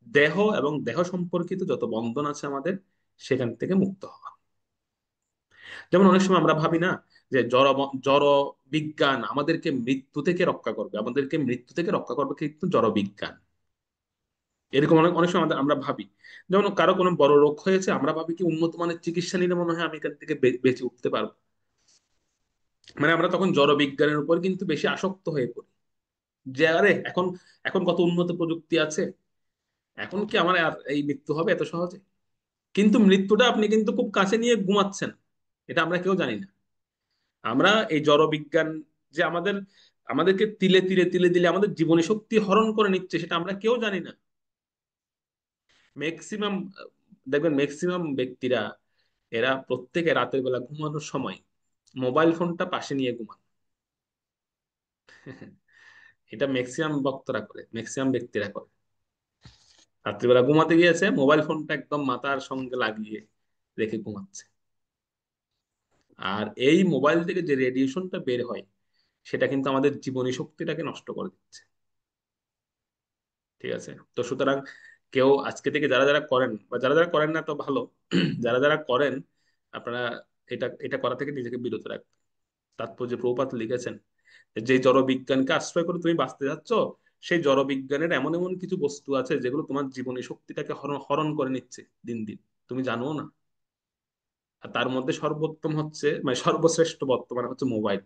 দেহ এবং দেহ সম্পর্কিত যত বন্ধন আছে আমাদের, সেখান থেকে মুক্ত হওয়া। যেমন অনেক সময় আমরা ভাবি না যে জড় বিজ্ঞান আমাদেরকে মৃত্যু থেকে রক্ষা করবে, আমাদেরকে মৃত্যু থেকে রক্ষা করবে কিন্তু জড় বিজ্ঞান। এরকম অনেক অনেক সময় আমরা ভাবি। যেমন কারো কোনো বড় রোগ হয়েছে, আমরা ভাবি কি উন্নত মানের চিকিৎসা নিলে মনে হয় আমি এখান থেকে বেঁচে উঠতে পারবো। মানে আমরা তখন জড় বিজ্ঞানের উপর কিন্তু বেশি আসক্ত হয়ে পড়ি, যে আরে এখন এখন কত উন্নত প্রযুক্তি আছে, এখন কি আমার আর এই মৃত্যু হবে এত সহজে? কিন্তু মৃত্যুটা আপনি কিন্তু খুব কাছে নিয়ে ঘুমাচ্ছেন, এটা আমরা কেউ জানি না। আমরা এই জড় বিজ্ঞান যে আমাদেরকে তিলে তিলে তিলে দিলে আমাদের জীবনী শক্তি হরণ করে নিচ্ছে, সেটা আমরা কেউ জানি না। ম্যাক্সিমাম দেখবেন, ম্যাক্সিমাম ব্যক্তিরা এরা প্রত্যেকে রাতের বেলা ঘুমানোর সময় মোবাইল ফোনটা পাশে নিয়ে ঘুমান। এটা ম্যাক্সিমাম বক্তরা করে, ম্যাক্সিমাম ব্যক্তিরা করে। রাত্রিবেলা ঘুমাতে গিয়েছে, মোবাইল ফোনটা একদম মাথার সঙ্গে লাগিয়ে রেখে ঘুমাচ্ছে। আর এই মোবাইল থেকে যে রেডিয়েশনটা বের হয়, সেটা কিন্তু আমাদের জীবনী শক্তিটাকে নষ্ট করে দিচ্ছে। ঠিক আছে? তো সুতরাং কেউ আজকে থেকে যারা যারা করেন বা যারা যারা করেন না তো ভালো, যারা যারা করেন আপনারা এটা এটা করা থেকে নিজেকে বিরত রাখবেন। তাৎপর্য প্রভুপাত লিখেছেন যে জড় বিজ্ঞানকে আশ্রয় করে তুমি বাঁচতে যাচ্ছ, সেই জড় বিজ্ঞানের এমন এমন কিছু বস্তু আছে যেগুলো তোমার জীবনী শক্তিটাকে হরণ হরণ করে নিচ্ছে দিন দিন, তুমি জানো না। আর তার মধ্যে সর্বোত্তম হচ্ছে, মানে সর্বশ্রেষ্ঠ বর্তমানে হচ্ছে মোবাইল।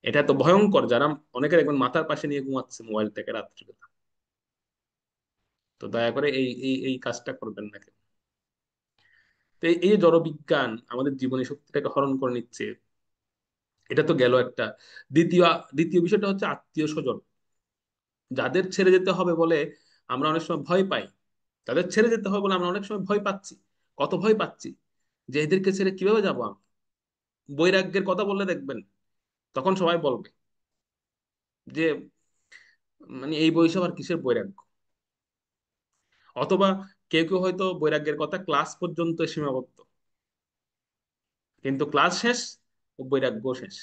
এটা তো ভয়ঙ্কর, যারা অনেকে দেখবেন মাথার পাশে নিয়ে ঘুমাচ্ছে মোবাইল থেকে রাত্রিবেলা। তো দয়া করে এই এই এই কাজটা করবেন না কেউ। তো এই যে জড় বিজ্ঞান আমাদের জীবনী শক্তিটাকে হরণ করে নিচ্ছে, এটা তো গেল একটা। দ্বিতীয় দ্বিতীয় বিষয়টা হচ্ছে আত্মীয় স্বজন, যাদের ছেড়ে যেতে হবে বলে আমরা অনেক সময় ভয় পাই। তাদের ছেড়ে যেতে হবে বলে আমরা অনেক সময় ভয় পাচ্ছি। কত ভয় পাচ্ছি যে এদেরকে ছেড়ে কিভাবে যাবো আমি। বৈরাগ্যের কথা বললে দেখবেন তখন সবাই বলবে যে মানে এই বয়সে আবার কিসের বৈরাগ্য। অথবা কেউ কেউ হয়তো বৈরাগ্যের কথা ক্লাস পর্যন্ত সীমাবদ্ধ, কিন্তু ক্লাস শেষ ও বৈরাগ্য শেষ।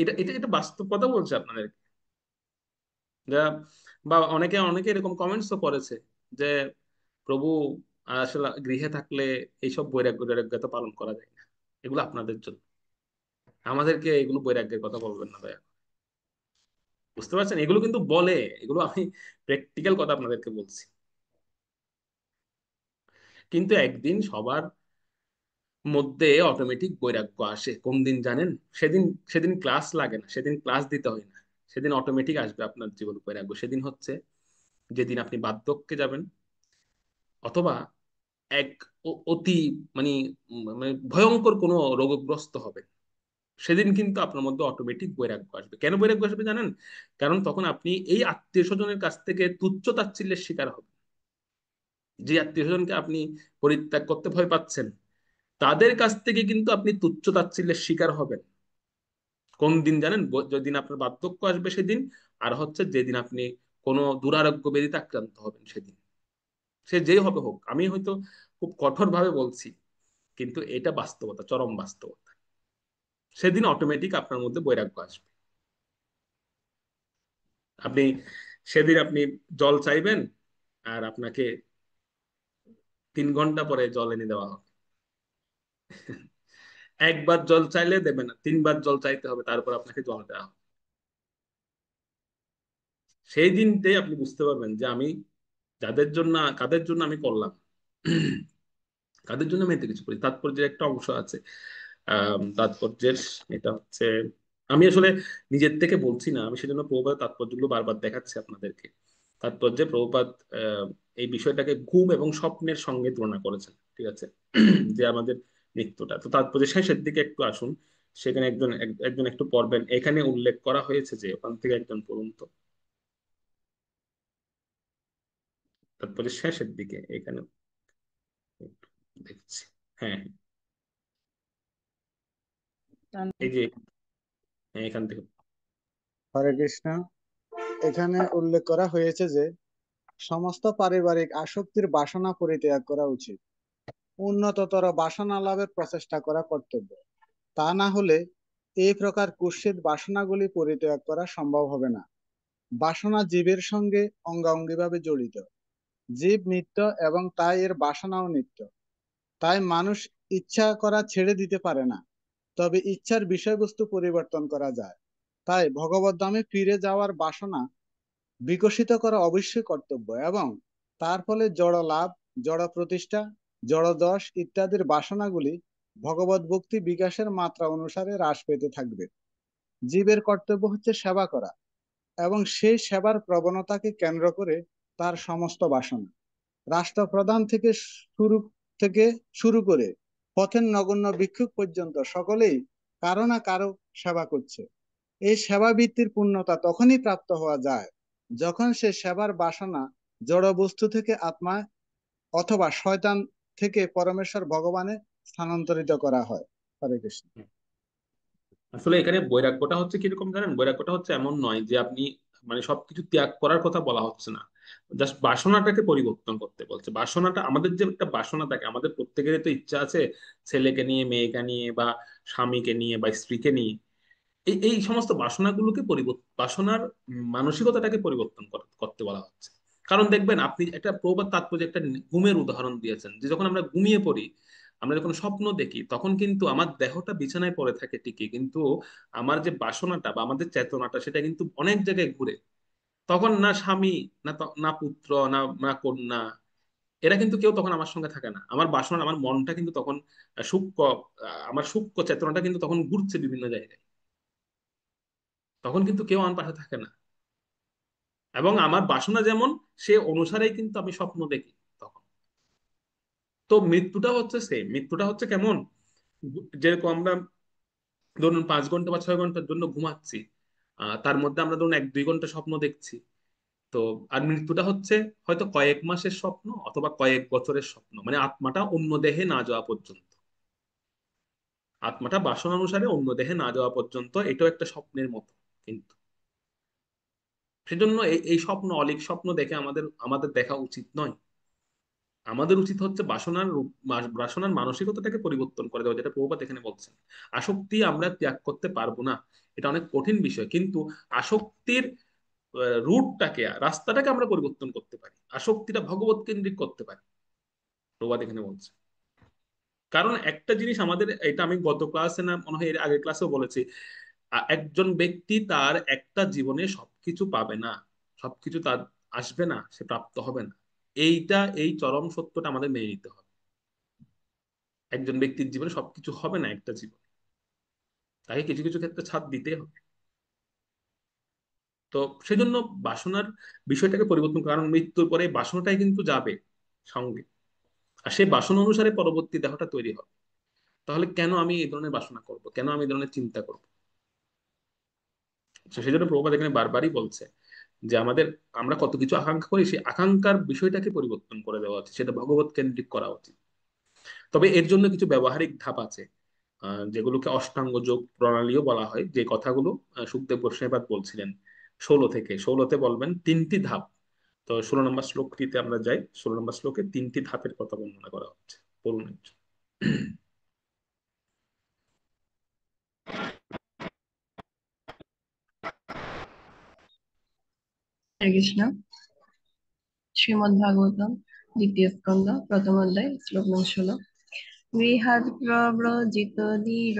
এটা এটা এটা বাস্তব কথা বলছে আপনাদের। যা বা অনেকে অনেকে এরকম কমেন্টস তো করেছে যে প্রভু আসলে গৃহে থাকলে এইসব বৈরাগ্য বৈরাগ্যতা পালন করা যায় না। এগুলো আপনাদের জন্য, আমাদেরকে এগুলো বৈরাগ্যের কথা বলবেন না দয়া করে। বুঝতে পারছেন, এগুলো কিন্তু বলে, এগুলো আমি প্র্যাকটিক্যাল কথা আপনাদেরকে বলছি। কিন্তু একদিন সবার মধ্যে অটোমেটিক বৈরাগ্য আসে কোন দিন জানেন? সেদিন সেদিন ক্লাস লাগে না, সেদিন ক্লাস দিতে হয় না, সেদিন অটোমেটিক আসবে আপনার জীবন বৈরাগ্য। সেদিন হচ্ছে যেদিন আপনি বার্ধক্যে যাবেন, অথবা এক অতি মানে মানে ভয়ঙ্কর কোনো রোগগ্রস্ত হবে। সেদিন কিন্তু আপনার মধ্যে অটোমেটিক বৈরাগ্য আসবে। কেন বৈরাগ্য আসবে জানেন? কারণ তখন আপনি এই আত্মীয় স্বজনের কাছ থেকে তুচ্ছ তাচ্ছিল্যের শিকার হবেন। যে আত্মীয় স্বজনকে আপনি পরিত্যাগ করতে ভয় পাচ্ছেন, তাদের কাছ থেকে কিন্তু আপনি তুচ্ছ তাচ্ছিল্যের শিকার হবেন। কোন দিন জানেন? যেদিন আপনার বার্ধক্য আসবে সেদিন। আর হচ্ছে যেদিন আপনি কোনো দুরারোগ্য ব্যাধিতে আক্রান্ত হবেন সেদিন। সে যেই হবে হোক, আমি হয়তো খুব কঠোর ভাবে বলছি, কিন্তু এটা বাস্তবতা, চরম বাস্তবতা। সেদিন অটোমেটিক আপনার মধ্যে বৈরাগ্য আসবে। আপনি সেদিন আপনি জল চাইবেন, আর আপনাকে 3 ঘন্টা পরে জল এনে দেওয়া হবে। একবার জল চাইলে দেবে না, 3 বার জল চাইতে হবে, তারপর আপনাকে জল দেওয়া হবে। সেই দিনটাই আপনি বুঝতে পারবেন যে আমি যাদের জন্য কাদের জন্য আমি করলাম, কাদের জন্য আমি এত কিছু করি। তাৎপর্যের একটা অংশ আছে। তাৎপর্যের এটা হচ্ছে, আমি আসলে নিজের থেকে বলছি না, আমি সেজন্য প্রভুপাদ তাৎপর্যগুলো বারবার দেখাচ্ছি আপনাদেরকে। তাৎপর্যে প্রভুপাদ এই বিষয়টাকে ঘুম এবং স্বপ্নের সঙ্গে তুলনা করেছেন, ঠিক আছে? যে আমাদের মৃত্যুটা তো তাৎপর্য শেষের দিকে একটু আসুন। সেখানে একজন একটু পড়বেন, এখানে উল্লেখ করা হয়েছে যে, ওখান থেকে একজন পড়ুন তো। তাৎপর্য শেষের দিকে এখানে একটু দেখছি। হ্যাঁ, এই যে এখান থেকে। হরে কৃষ্ণ। এখানে উল্লেখ করা হয়েছে যে সমস্ত পারিবারিক আসক্তির বাসনা পরিত্যাগ করা উচিত, উন্নততর বাসনা লাভের প্রচেষ্টা করা কর্তব্য। তা না হলে এই প্রকার কুৎসিত বাসনাগুলি পরিত্যাগ করা সম্ভব হবে না। বাসনা জীবের সঙ্গে অঙ্গাঙ্গিভাবে জড়িত। জীব নিত্য এবং তাই এর বাসনাও নিত্য। তাই মানুষ ইচ্ছা করা ছেড়ে দিতে পারে না, তবে ইচ্ছার বিষয়বস্তু পরিবর্তন করা যায়। তাই ভগবদ্ধামে ফিরে যাওয়ার বাসনা বিকশিত করা অবশ্যই কর্তব্য, এবং তার ফলে জড় লাভ, জড় প্রতিষ্ঠা, জড় যশ ইত্যাদির বাসনাগুলি ভগবত ভক্তি বিকাশের মাত্রা অনুসারে হ্রাস পেতে থাকবে। জীবের কর্তব্য হচ্ছে সেবা করা, এবং সেই সেবার প্রবণতাকে কেন্দ্র করে তার সমস্ত বাসনা, রাষ্ট্রপ্রধান শুরু থেকে শুরু করে পথের নগণ্য ভিক্ষুক পর্যন্ত সকলেই কারো না কারো সেবা করছে। এই সেবা বৃত্তির পূর্ণতা তখনই প্রাপ্ত হওয়া যায় যখন সে সেবার বাসনা জড় বস্তু থেকে আত্মা অথবা শয়তান থেকে পরমেশ্বর ভগবানে স্থানান্তরিত করা হয়। হরে কৃষ্ণ। আসলে এখানে বৈরাগ্যটা হচ্ছে কিরকম জানেন? বৈরাগ্যটা হচ্ছে এমন নয় যে আপনি মানে সবকিছু ত্যাগ করার কথা বলা হচ্ছে না, জাস্ট বাসনাটাকে পরিবর্তন করতে বলছে। বাসনাটা, আমাদের যে একটা বাসনা থাকে, আমাদের প্রত্যেকেরই তো ইচ্ছা আছে ছেলেকে নিয়ে, মেয়েকে নিয়ে, বা স্বামীকে নিয়ে, বা স্ত্রীকে নিয়ে। এই এই সমস্ত বাসনাগুলোকে পরিবর্তন, বাসনার মানসিকতাটাকে পরিবর্তন করতে বলা হচ্ছে। কারণ দেখবেন, আপনি একটা প্রবাদ তাৎপর্য একটা ঘুমের উদাহরণ দিয়েছেন, যে যখন আমরা ঘুমিয়ে পড়ি, আমরা যখন স্বপ্ন দেখি, তখন কিন্তু আমার দেহটা বিছানায় পড়ে থাকে ঠিকই, কিন্তু আমার যে বাসনাটা বা আমাদের চেতনাটা সেটা কিন্তু অনেক জায়গায় ঘুরে। তখন না স্বামী, না পুত্র, না কন্যা, এরা কিন্তু কেউ তখন আমার সঙ্গে থাকে না। আমার বাসনা, আমার মনটা কিন্তু তখন সূক্ষ্ম, আমার সূক্ষ্ম চেতনাটা কিন্তু তখন ঘুরছে বিভিন্ন জায়গায়। তখন কিন্তু কেউ আমার পাশে থাকে না, এবং আমার বাসনা যেমন, সে অনুসারেই কিন্তু আমি স্বপ্ন দেখি তখন। তো মৃত্যুটা হচ্ছে সেম। মৃত্যুটা হচ্ছে কেমন? যেরকম আমরা ধরুন 5 ঘন্টা বা 6 ঘন্টার জন্য ঘুমাচ্ছি, তার মধ্যে আমরা ধরুন 1-2 ঘন্টা স্বপ্ন দেখছি। তো আর মৃত্যুটা হচ্ছে হয়তো কয়েক মাসের স্বপ্ন অথবা কয়েক বছরের স্বপ্ন, মানে আত্মাটা অন্য দেহে না যাওয়া পর্যন্ত, আত্মাটা বাসনা অনুসারে অন্য দেহে না যাওয়া পর্যন্ত এটাও একটা স্বপ্নের মতো। কিন্তু সেজন্য এই স্বপ্ন, অলীক স্বপ্ন দেখে আমাদের আমাদের দেখা উচিত নয়। আমাদের উচিত হচ্ছে বাসনার মানসিকতাটাকে পরিবর্তন করে দেওয়া, যেটা প্রভুপাদ এখানে বলছেন। আসক্তি আমরা ত্যাগ করতে পারবো না, এটা অনেক কঠিন বিষয়, কিন্তু আসক্তির রুটটাকে, রাস্তাটাকে আমরা পরিবর্তন করতে পারি, আসক্তিটা ভগবত কেন্দ্রিক করতে পারি, প্রভুপাদ এখানে বলছে। কারণ একটা জিনিস আমাদের, এটা আমি গত ক্লাসে না মনে হয় এর আগের ক্লাসেও বলেছি, একজন ব্যক্তি তার একটা জীবনে সবকিছু পাবে না, সবকিছু তার আসবে না, সে প্রাপ্ত হবে না। এই চরম সত্যটা আমাদের মেনে নিতে হবে। একজন ব্যক্তির জীবনে সবকিছু হবে না একটা জীবন, তাকে কিছু কিছু ক্ষেত্রে ছাড় দিতে হবে। তো সেজন্য বাসনার বিষয়টাকে পরিবর্তন, কারণ মৃত্যুর পরে বাসনাটাই কিন্তু যাবে সঙ্গে, আর সেই বাসনা অনুসারে পরবর্তী দেহটা তৈরি হবে। তাহলে কেন আমি এই ধরনের বাসনা করব, কেন আমি এই ধরনের চিন্তা করব? তো সেই জন্য প্রভুপাদ এখানে বারবারই বলছে যে আমরা কত কিছু আকাঙ্ক্ষা করি, সেই আকাঙ্ক্ষার বিষয়টাকে পরিবর্তন করে দেওয়া উচিত, সেটা ভগবত কেন্দ্রিক করা উচিত। তবে এর জন্য কিছু ব্যবহারিক ধাপ আছে, যেগুলোকে অষ্টাঙ্গ যোগ প্রণালীও বলা হয়, যে কথাগুলো সুখদেব গোস্বামীপাদ বলছিলেন। 16তে বলবেন 3টি ধাপ। তো 16 নম্বর শ্লোকটিতে আমরা যাই। 16 নম্বর শ্লোকে 3টি ধাপের কথা বর্ণনা করা হচ্ছে, বলুন একটু। হরে কৃষ্ণ। শ্রীমদ্ ভাগবতম দ্বিতীয় স্কন্ধ প্রথম অধ্যায় শ্লোক নং 16। গৃহাৎ প্রব্রজিত ধীর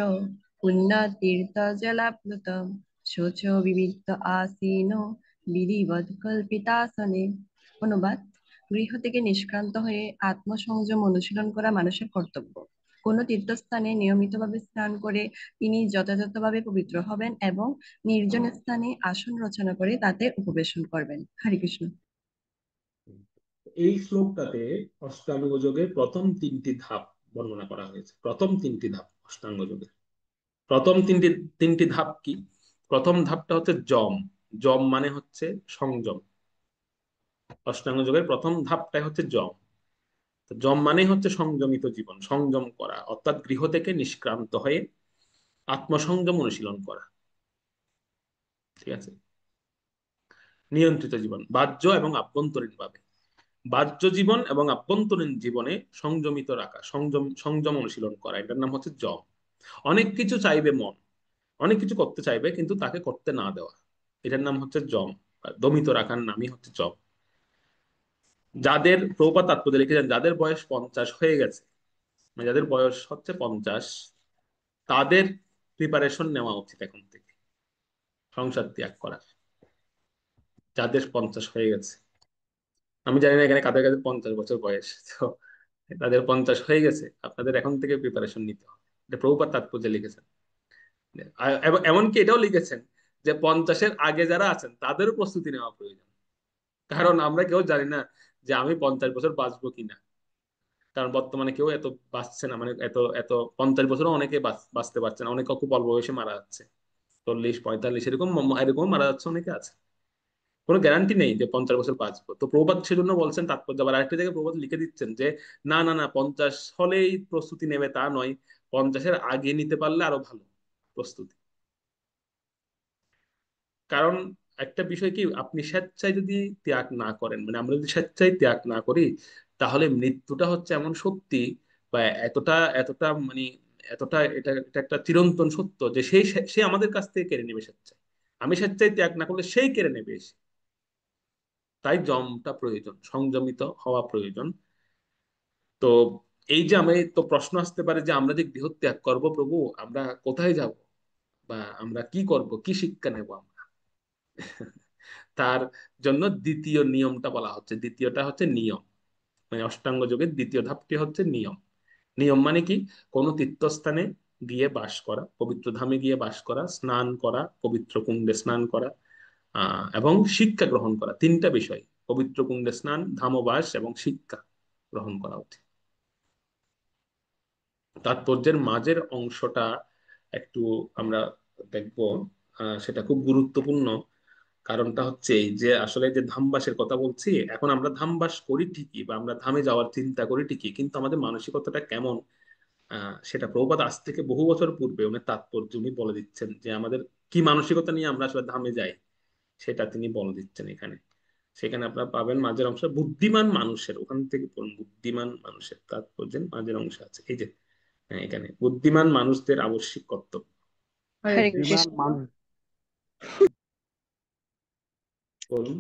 পুণ্যতীর্থ জলাপ্লুতম শোচ বিবিক্ত আসীন বিধিবৎ কল্পিতাসনে। অনুবাদ: গৃহ থেকে নিষ্ক্রান্ত হয়ে আত্মসংযম অনুশীলন করা মানুষের কর্তব্য। কোন তীর্থস্থানে নিয়মিতভাবে স্নান করে তিনি যথাযথভাবে পবিত্র হবেন এবং নির্জন স্থানে আসন রচনা করে তাতে উপবেশন করবেন। হরে কৃষ্ণ। এই শ্লোকটাতে অষ্টাঙ্গ যোগের প্রথম 3টি ধাপ বর্ণনা করা হয়েছে। প্রথম 3টি ধাপ অষ্টাঙ্গ যোগের প্রথম তিনটি তিনটি ধাপ কি? প্রথম ধাপটা হচ্ছে যম। যম মানে হচ্ছে সংযম। অষ্টাঙ্গ যোগের প্রথম ধাপটাই হচ্ছে যম। তো যম মানে হচ্ছে সংযমিত জীবন, সংযম করা, অর্থাৎ গৃহ থেকে নিষ্ক্রান্ত হয়ে আত্মসংযম অনুশীলন করা। ঠিক আছে? নিয়ন্ত্রিত জীবন, বাহ্য এবং আভ্যন্তরীণ ভাবে, বাহ্য জীবন এবং আভ্যন্তরীণ জীবনে সংযমিত রাখা, সংযম সংযম অনুশীলন করা, এটার নাম হচ্ছে যম। অনেক কিছু চাইবে মন, অনেক কিছু করতে চাইবে, কিন্তু তাকে করতে না দেওয়া, এটার নাম হচ্ছে যম। দমিত রাখার নামই হচ্ছে যম। যাদের, প্রভুপাদ তাৎপর্য লিখেছেন, যাদের বয়স 50 হয়ে গেছে, মানে যাদের বয়স হচ্ছে 50, তাদের প্রিপারেশন নেওয়া উচিত এখন থেকে সংসার ত্যাগ করার। যাদের 50 হয়ে গেছে, আমি জানি না এখানে কাদের কাদের 50 বছর বয়স, তো তাদের 50 হয়ে গেছে, আপনাদের এখন থেকে প্রিপারেশন নিতে হবে। এটা প্রভুপাদ তাৎপর্য লিখেছেন। এবং এমনকি এটাও লিখেছেন যে 50-এর আগে যারা আছেন তাদেরও প্রস্তুতি নেওয়া প্রয়োজন। কারণ আমরা কেউ জানি না যে আমি 50 বছর বাঁচবো কিনা। কারণ বর্তমানে কেউ এত বাঁচছে না, মানে এত এত 50 বছরও অনেকে বাঁচতে পারছে না, অনেকে খুব অল্প বয়সে মারা যাচ্ছে, 40, 45 এরকম এরকম মারা যাচ্ছে, অনেকে আছে। কোনো গ্যারান্টি নেই যে 50 বছর বাঁচবো। তো প্রবাদ সেজন্য বলছেন তাৎপর্য, আবার আরেকটা জায়গায় প্রবাদ লিখে দিচ্ছেন যে না না না, 50 হলেই প্রস্তুতি নেবে তা নয়, 50-এর আগে নিতে পারলে আরো ভালো প্রস্তুতি। কারণ একটা বিষয় কি, আপনি স্বেচ্ছায় যদি ত্যাগ না করেন, মানে আমরা যদি স্বেচ্ছায় ত্যাগ না করি, তাহলে মৃত্যুটা হচ্ছে এমন সত্যি, বা এতটা এতটা মানে এতটা, এটা এটা একটা চিরন্তন সত্য যে সেই সে আমাদের কাছ থেকে কেড়ে নেবে স্বেচ্ছায়। আমি স্বেচ্ছায় ত্যাগ না করলে সেই কেড়ে নেবে এসে। তাই জমটা প্রয়োজন, সংযমিত হওয়া প্রয়োজন। তো এই যে আমি, তো প্রশ্ন আসতে পারে যে আমরা যে গৃহ ত্যাগ করবো প্রভু, আমরা কোথায় যাব, বা আমরা কি করব, কি শিক্ষা নেব আমরা? তার জন্য দ্বিতীয় নিয়মটা বলা হচ্ছে। দ্বিতীয়টা হচ্ছে নিয়ম, মানে অষ্টাঙ্গ যোগের দ্বিতীয় ধাপটি হচ্ছে নিয়ম। নিয়ম মানে কি? কোন তীর্থস্থানে গিয়ে বাস করা, পবিত্র ধামে গিয়ে বাস করা, স্নান করা, পবিত্র কুণ্ডে স্নান করা, এবং শিক্ষা গ্রহণ করা। 3টা বিষয়: পবিত্র কুণ্ডে স্নান, ধামবাস এবং শিক্ষা গ্রহণ করা উচিত। তাৎপর্যের মাঝের অংশটা একটু আমরা দেখব, সেটা খুব গুরুত্বপূর্ণ। কারণটা হচ্ছে এই যে আসলে যে ধামবাসের কথা বলছি, এখন আমরা ধামবাস করি ঠিকই, বা আমরা ধামে যাওয়ার চিন্তা করি ঠিকই, কিন্তু আমাদের মানসিকতাটা কেমন, সেটা প্রভুপাদ আজ থেকে বহু বছর পূর্বে উনি তাৎপর্য উনি বলে দিচ্ছেন যে আমাদের কি মানসিকতা নিয়ে আমরা আসলে ধামে যাই, সেটা তিনি বলে দিচ্ছেন এখানে। সেখানে আপনারা পাবেন মাঝের অংশ বুদ্ধিমান মানুষের, ওখান থেকে পড়ুন, বুদ্ধিমান মানুষের তাৎপর্যের মাঝের অংশ আছে এই যে, হ্যাঁ, এখানে বুদ্ধিমান মানুষদের আবশ্যিক কর্তব্য। হরে হরে বিমান কৃষ্ণ। মানুষ বলুন।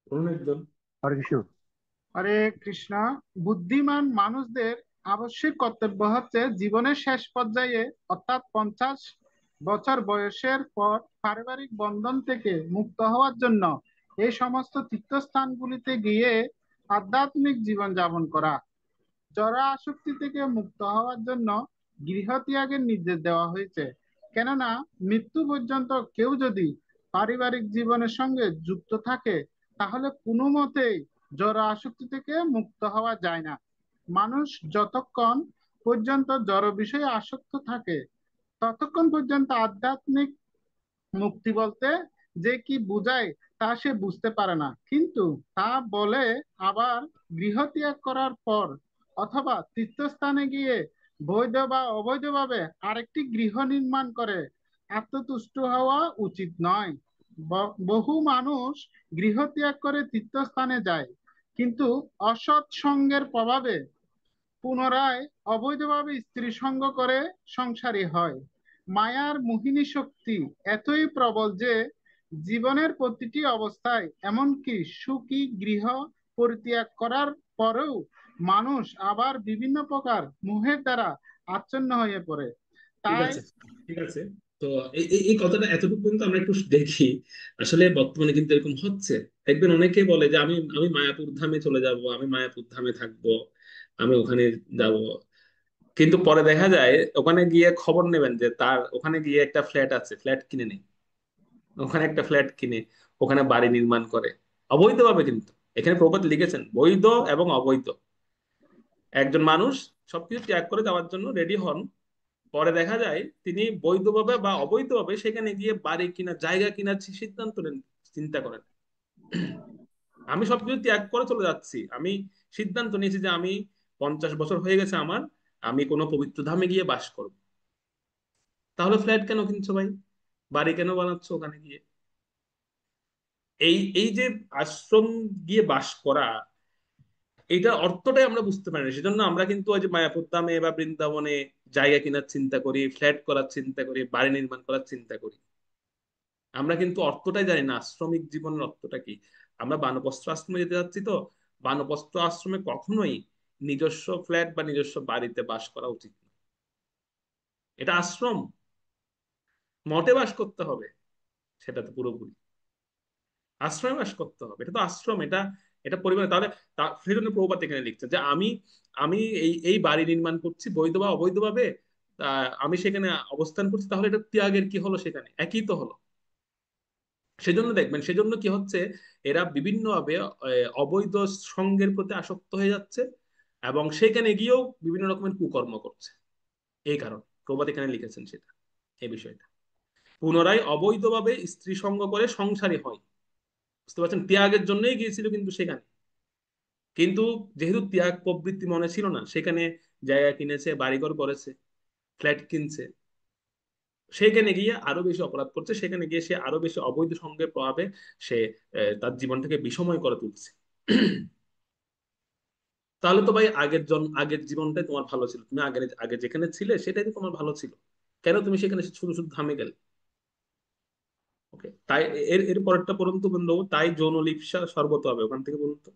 বলুন একদম। হরে কৃষ্ণ। হরে কৃষ্ণ। বুদ্ধিমান মানুষদের আবশ্যিক কর্তব্য হচ্ছে জীবনের শেষ পর্যায়ে অর্থাৎ 50 বছর বয়সের পর পারিবারিক বন্ধন থেকে মুক্ত হওয়ার জন্য এই সমস্ত তীর্থস্থানগুলিতে গিয়ে আধ্যাত্মিক জীবন যাপন করা। জরা আসক্তি থেকে মুক্ত হওয়ার জন্য গৃহত্যাগের নির্দেশ দেওয়া হয়েছে, কেননা মৃত্যু পর্যন্ত কেউ যদি পারিবারিক জীবনের সঙ্গে যুক্ত থাকে তাহলে কোনো মতেই জরা আসক্তি থেকে মুক্ত হওয়া যায় না। মানুষ যতক্ষণ পর্যন্ত জড় বিষয়ে আসক্ত থাকে ততক্ষণ পর্যন্ত আধ্যাত্মিক মুক্তি বলতে যে কি বোঝায় তা সে বুঝতে পারে না, কিন্তু তা বলে আবার গৃহত্যাগ করার পর অথবা তীর্থস্থানে গিয়ে বৈধ বা অবৈধভাবে আরেকটি গৃহ নির্মাণ করে আত্মতুষ্ট হওয়া উচিত নয়। বহু মানুষ গৃহত্যাগ করে তীর্থস্থানে যায়, কিন্তু অসৎ সঙ্গের প্রভাবে পুনরায় অবৈধভাবে স্ত্রী সঙ্গ করে সংসারী হয়। মায়ার মোহিনী শক্তি এতই প্রবল যে জীবনের প্রতিটি অবস্থায়, এমনকি সুখী গৃহ পরিত্যাগ করার পরেও মানুষ আবার বিভিন্ন প্রকার মোহের দ্বারা আচ্ছন্ন হয়ে পড়ে। ঠিক তাই আছে, ঠিক আছে। তো এই এই এই কথাটা এতটুকু পর্যন্ত আমরা একটু দেখি। আসলে বর্তমানে কিন্তু এরকম হচ্ছে। দেখবেন অনেকে বলে যে আমি আমি মায়াপুর ধামে চলে যাব, আমি মায়াপুর ধামে থাকবো, আমি ওখানে যাব। কিন্তু পরে দেখা যায় ওখানে গিয়ে খবর নেবেন যে তার ওখানে গিয়ে একটা ফ্ল্যাট আছে, ফ্ল্যাট কিনে নেই, ওখানে একটা ফ্ল্যাট কিনে ওখানে বাড়ি নির্মাণ করে অবৈধভাবে। কিন্তু এখানে প্রবাদ লিখেছেন বৈধ এবং অবৈধ। একজন মানুষ সবকিছু ত্যাগ করে যাওয়ার জন্য রেডি হন, পরে দেখা যায় তিনি বৈধভাবে বা অবৈধভাবে সেখানে গিয়ে বাড়ি কিনা জায়গা কিনার সিদ্ধান্ত নেন। চিন্তা করেন, আমি সবকিছু ত্যাগ করে চলে যাচ্ছি, আমি সিদ্ধান্ত নিয়েছি যে আমি 50 বছর হয়ে গেছে আমার, আমি কোনো পবিত্র ধামে গিয়ে বাস করব। তাহলে ফ্ল্যাট কেন কিনছো ভাই, বাড়ি কেন বানাচ্ছো ওখানে গিয়ে? এই এই যে আশ্রম গিয়ে বাস করা, এইটার অর্থটাই আমরা বুঝতে পারি না। সেজন্য আমরা কিন্তু ওই যে মায়াপুর ধামে বা বৃন্দাবনে জায়গা কেনার চিন্তা করি, ফ্ল্যাট করার চিন্তা করি, বাড়ি নির্মাণ করার চিন্তা করি। আমরা কিন্তু অর্থটাই জানি না, আশ্রমিক জীবনের অর্থটা কি। আমরা বানপ্রস্থ আশ্রমে যেতে যাচ্ছি, তো বানপ্রস্থ আশ্রমে কখনোই নিজস্ব ফ্ল্যাট বা নিজস্ব বাড়িতে বাস করা উচিত না। এটা আশ্রম, মঠে বাস করতে হবে, সেটা তো পুরোপুরি আশ্রমে বাস করতে হবে। এটা তো আশ্রম, এটা এটা পরিবার। তাহলে সেই জন্য প্রভুপাত এখানে লিখছে যে আমি আমি এই এই বাড়ি নির্মাণ করছি বৈধ বা অবৈধভাবে, আমি সেখানে অবস্থান করছি, তাহলে এটা ত্যাগের কি হলো? সেখানে একই তো হলো। সেজন্য দেখবেন, সেজন্য কি হচ্ছে, এরা বিভিন্নভাবে অবৈধ সঙ্গের প্রতি আসক্ত হয়ে যাচ্ছে এবং সেখানে গিয়েও বিভিন্ন রকমের কুকর্ম করছে। এই কারণ প্রবাদ এখানে লিখেছেন সেটা, এই বিষয়টা। পুনরায় অবৈধভাবে স্ত্রী সঙ্গ করে সংসারী হয়। বুঝতে পারছেন, ত্যাগের জন্যই গিয়েছিল কিন্তু সেখানে। কিন্তু যেহেতু ত্যাগ প্রবৃত্তি মনে ছিল না, সেখানে জায়গা কিনেছে, বাড়িঘর করেছে, ফ্ল্যাট কিনছে, সেখানে গিয়ে আরো বেশি অপরাধ করছে। সেখানে গিয়ে সে আরো বেশি অবৈধ সঙ্গের প্রভাবে সে তার জীবনটাকে বিষময় করে তুলছে। তাহলে তো ভাই আগের জীবনটাই তোমার ভালো ছিল, তুমি আগের আগে যেখানে ছিলে সেটাই তো তোমার ভালো ছিল, কেন তুমি সেখানে শুধু শুধু থামে গেলে? ওকে, তাই এর এর পরেরটা পর্যন্ত বন্ধু, তাই যৌন লিপ্সা সর্বত হবে, ওখান থেকে বলুন তো।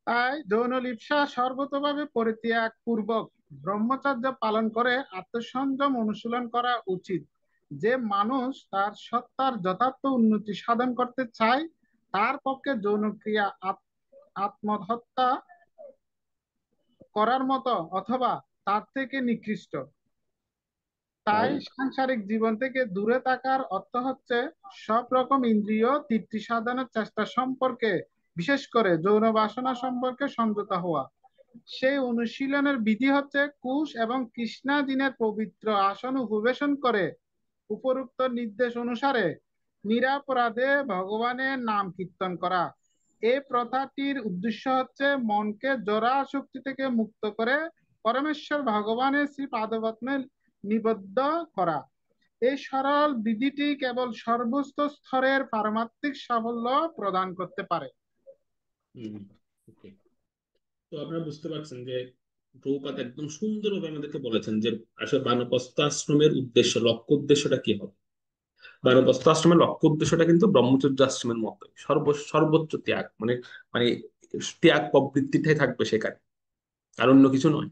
তাই যৌন লিপ্সা সর্বতোভাবে পরিত্যাগ পূর্বক ব্রহ্মচর্য পালন করে আত্মসংযম অনুশীলন করা উচিত। যে মানুষ তার সত্তার যথার্থ উন্নতি সাধন করতে চায় তার পক্ষে যৌন ক্রিয়া আত্মহত্যা করার মতো অথবা তার থেকে নিকৃষ্ট। তাই তাই সাংসারিক জীবন থেকে দূরে থাকার অর্থ হচ্ছে সব রকম ইন্দ্রিয় তৃপ্তি সাধনের চেষ্টা সম্পর্কে, বিশেষ করে যৌন বাসনা সম্পর্কে সংযত হওয়া। সেই অনুশীলনের বিধি হচ্ছে কুশ এবং কৃষ্ণাদিনের পবিত্র আসন উপবেশন করে উপরোক্ত নির্দেশ অনুসারে নিরাপরাধে ভগবানের নাম কীর্তন করা। এই প্রথাটির উদ্দেশ্য হচ্ছে মনকে জড়া শক্তি থেকে মুক্ত করে পরমেশ্বর ভগবানের শ্রী পাদপদ্মে নিবদ্ধ করা। এই সরল বিধিটি কেবল সর্বোচ্চ স্তরের পারমাত্মিক সাফল্য প্রদান করতে পারে। ওকে, তো আপনারা বুঝতে পারছেন যে প্রভুপাদ একদম সুন্দরভাবে আমাদেরকে বলেছেন যে আসলে বানপ্রস্থ আশ্রমের উদ্দেশ্য, লক্ষ্য উদ্দেশ্যটা কি হবে। বানপ্রস্থ আশ্রমের লক্ষ্য উদ্দেশ্যটা কিন্তু ব্রহ্মচর্য আশ্রমের মতোই, সর্বোচ্চ ত্যাগ, মানে মানে ত্যাগ প্রবৃত্তিটাই থাকবে সেখানে, আর অন্য কিছু নয়।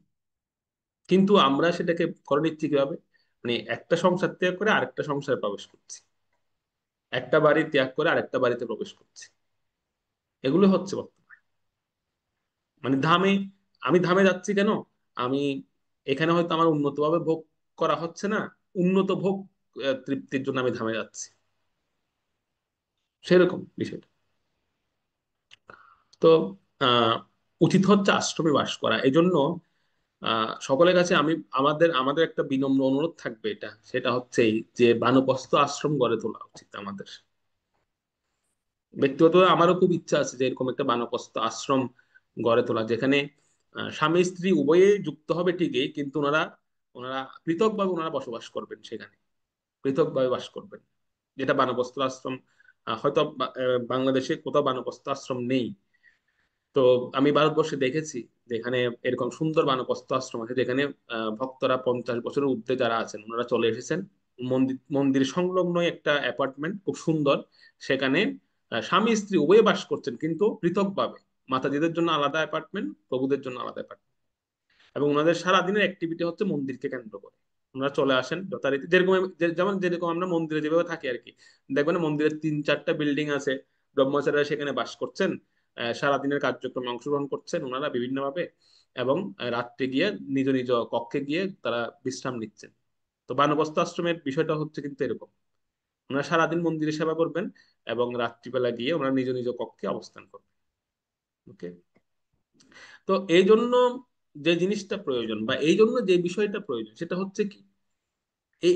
কিন্তু আমরা সেটাকে করে নিচ্ছি কিভাবে, মানে একটা সংসার ত্যাগ করে আরেকটা সংসারে প্রবেশ করছি, একটা বাড়ি ত্যাগ করে আরেকটা বাড়িতে প্রবেশ করছি। এগুলো হচ্ছে বর্তমানে, মানে ধামে, আমি ধামে যাচ্ছি কেন, আমি এখানে হয়তো আমার উন্নত ভাবে ভোগ করা হচ্ছে না, উন্নত ভোগ তৃপ্তির জন্য আমি ধামে যাচ্ছি, সেরকম বিষয়টা। তো আহ উচিত হচ্ছে আশ্রমে বাস করা। এই জন্য সকলের কাছে আমি, আমাদের আমাদের একটা বিনম্র অনুরোধ থাকবে, এটা সেটা হচ্ছে এই যে বানপ্রস্থ আশ্রম গড়ে তোলা উচিত আমাদের। ব্যক্তিগতভাবে আমারও খুব ইচ্ছা আছে যে এরকম একটা বানপ্রস্থ আশ্রম গড়ে তোলা, যেখানে স্বামী স্ত্রী উভয়ে যুক্ত হবে ঠিকই, কিন্তু ওনারা ওনারা পৃথকভাবে ওনারা বসবাস করবেন, সেখানে পৃথকভাবে বাস করবেন, যেটা বানপ্রস্থ আশ্রম হয়তো বাংলাদেশে কোথাও বানপ্রস্থ আশ্রম নেই। তো আমি ভারতবর্ষে দেখেছি যেখানে এরকম সুন্দর বানপ্রস্থ আশ্রম আছে, যেখানে ভক্তরা 50 বছরের ঊর্ধ্বে যারা আছেন ওনারা চলে এসেছেন। মন্দির মন্দির সংলগ্ন একটা অ্যাপার্টমেন্ট, খুব সুন্দর। সেখানে স্বামী স্ত্রী উভয়ে বাস করছেন, কিন্তু পৃথকভাবে। মাতাজিদের জন্য আলাদা অ্যাপার্টমেন্ট, প্রভুদের জন্য আলাদা অ্যাপার্টমেন্ট। এবং ওনাদের সারাদিনের অ্যাক্টিভিটি হচ্ছে মন্দিরকে কেন্দ্র করে। ওনারা চলে আসেন যথারীতি, যেরকম যেমন যেরকম আমরা মন্দিরে যেভাবে থাকি আর কি। দেখবেন মন্দিরের 3-4টা বিল্ডিং আছে, ব্রহ্মচারীরা সেখানে বাস করছেন, সারাদিনের কার্যক্রমে অংশগ্রহণ করছেন ওনারা বিভিন্নভাবে। এবং রাত্রে গিয়ে নিজ নিজ কক্ষে গিয়ে তারা বিশ্রাম নিচ্ছেন। তো বানপ্রস্থ আশ্রমের বিষয়টা হচ্ছে কিন্তু এরকম, ওনারা সারাদিন মন্দিরে সেবা করবেন এবং রাত্রিবেলা গিয়ে ওনারা নিজ নিজ কক্ষে অবস্থান করবেন। ওকে, তো এই জন্য যে জিনিসটা প্রয়োজন, বা এই জন্য যে বিষয়টা প্রয়োজন, সেটা হচ্ছে কি, এই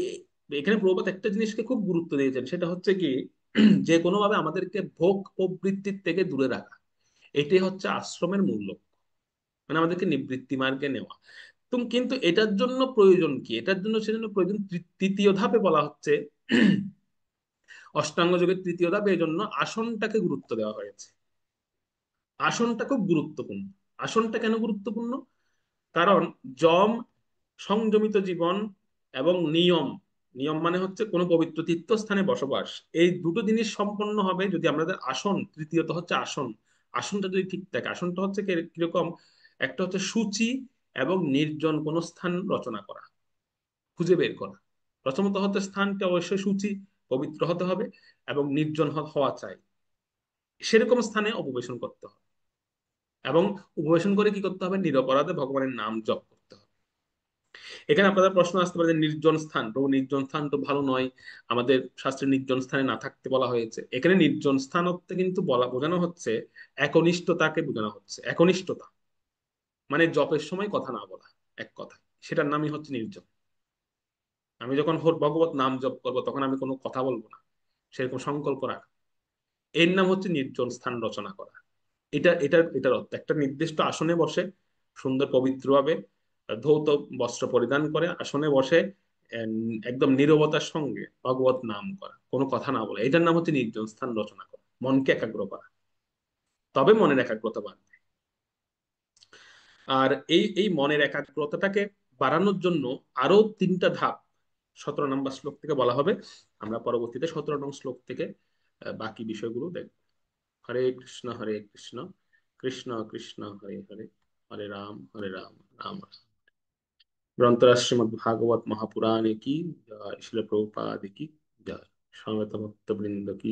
এখানে প্রভুপাদ একটা জিনিসকে খুব গুরুত্ব দিয়েছেন, সেটা হচ্ছে কি যে কোনোভাবে আমাদেরকে ভোগ প্রবৃত্তির থেকে দূরে রাখা। এটাই হচ্ছে আশ্রমের মূল লক্ষ্য, মানে আমাদেরকে নিবৃত্তি মার্গে নেওয়া। কিন্তু এটার জন্য প্রয়োজন কি, এটার জন্য সেজন্য প্রয়োজন তৃতীয় ধাপে বলা হচ্ছে অষ্টাঙ্গ যোগের তৃতীয় ধাপে, এই জন্য আসনটাকে গুরুত্ব দেওয়া হয়েছে। আসনটা খুব গুরুত্বপূর্ণ। আসনটা কেন গুরুত্বপূর্ণ, কারণ যম, সংযমিত জীবন, এবং নিয়ম, নিয়ম মানে হচ্ছে কোনো পবিত্র তীর্থস্থানে বসবাস, এই দুটো জিনিস সম্পন্ন হবে যদি আমাদের আসন, তৃতীয়ত হচ্ছে আসন, আসনটা যদি ঠিক থাকে। আসনটা হচ্ছে কিরকম, একটা হচ্ছে সূচি এবং নির্জন কোন স্থান রচনা করা, খুঁজে বের করা। প্রথমত হচ্ছে স্থানটা অবশ্যই সূচি, পবিত্র হতে হবে, এবং নির্জন হওয়া চাই, সেরকম স্থানে উপবেশন করতে হবে। এবং উপবেশন করে কি করতে হবে, নিরপরাধে ভগবানের নাম জপ করতে হবে। এখানে আপনাদের প্রশ্ন আসতে পারে যে নির্জন স্থান, প্রভু নির্জন স্থান তো ভালো নয়, আমাদের শাস্ত্রে নির্জন স্থানে না থাকতে বলা হয়েছে। এখানে নির্জন স্থান হতে কিন্তু বোঝানো হচ্ছে একনিষ্ঠতাকে বোঝানো হচ্ছে। একনিষ্ঠতা মানে জপের সময় কথা না বলা, এক কথা, সেটার নামই হচ্ছে নির্জন। আমি যখন ভগবত নাম জপ করবো তখন আমি কোনো কথা বলবো না, সেরকম সংকল্প রাখা, এর নাম হচ্ছে নির্জন স্থান রচনা করা। এটার অর্থ একটা নির্দিষ্ট আসনে বসে সুন্দর পবিত্রভাবে ধৌত বস্ত্র পরিধান করে আসনে বসে একদম নীরবতার সঙ্গে ভগবত নাম করা, কোনো কথা না বলে, এটার নাম হচ্ছে নির্জন স্থান রচনা করা, মনকে একাগ্র করা। তবে মনের একাগ্রতা বাড়বে। আর এই এই মনের একাগ্রতাটাকে বাড়ানোর জন্য আরো 3টা ধাপ 17 নম্বর শ্লোক থেকে বলা হবে। আমরা পরবর্তীতে 17 নং শ্লোক থেকে বাকি বিষয়গুলো দেখব। হরে কৃষ্ণ হরে কৃষ্ণ, কৃষ্ণ কৃষ্ণ হরে হরে, হরে রাম হরে রাম, রাম রাম। গ্রন্থরাজ শ্রীমদ্ ভাগবত মহাপুরাণে কি জয়, শিল প্রভুপাদ কি জয়, সমবেত ভক্তবৃন্দ কি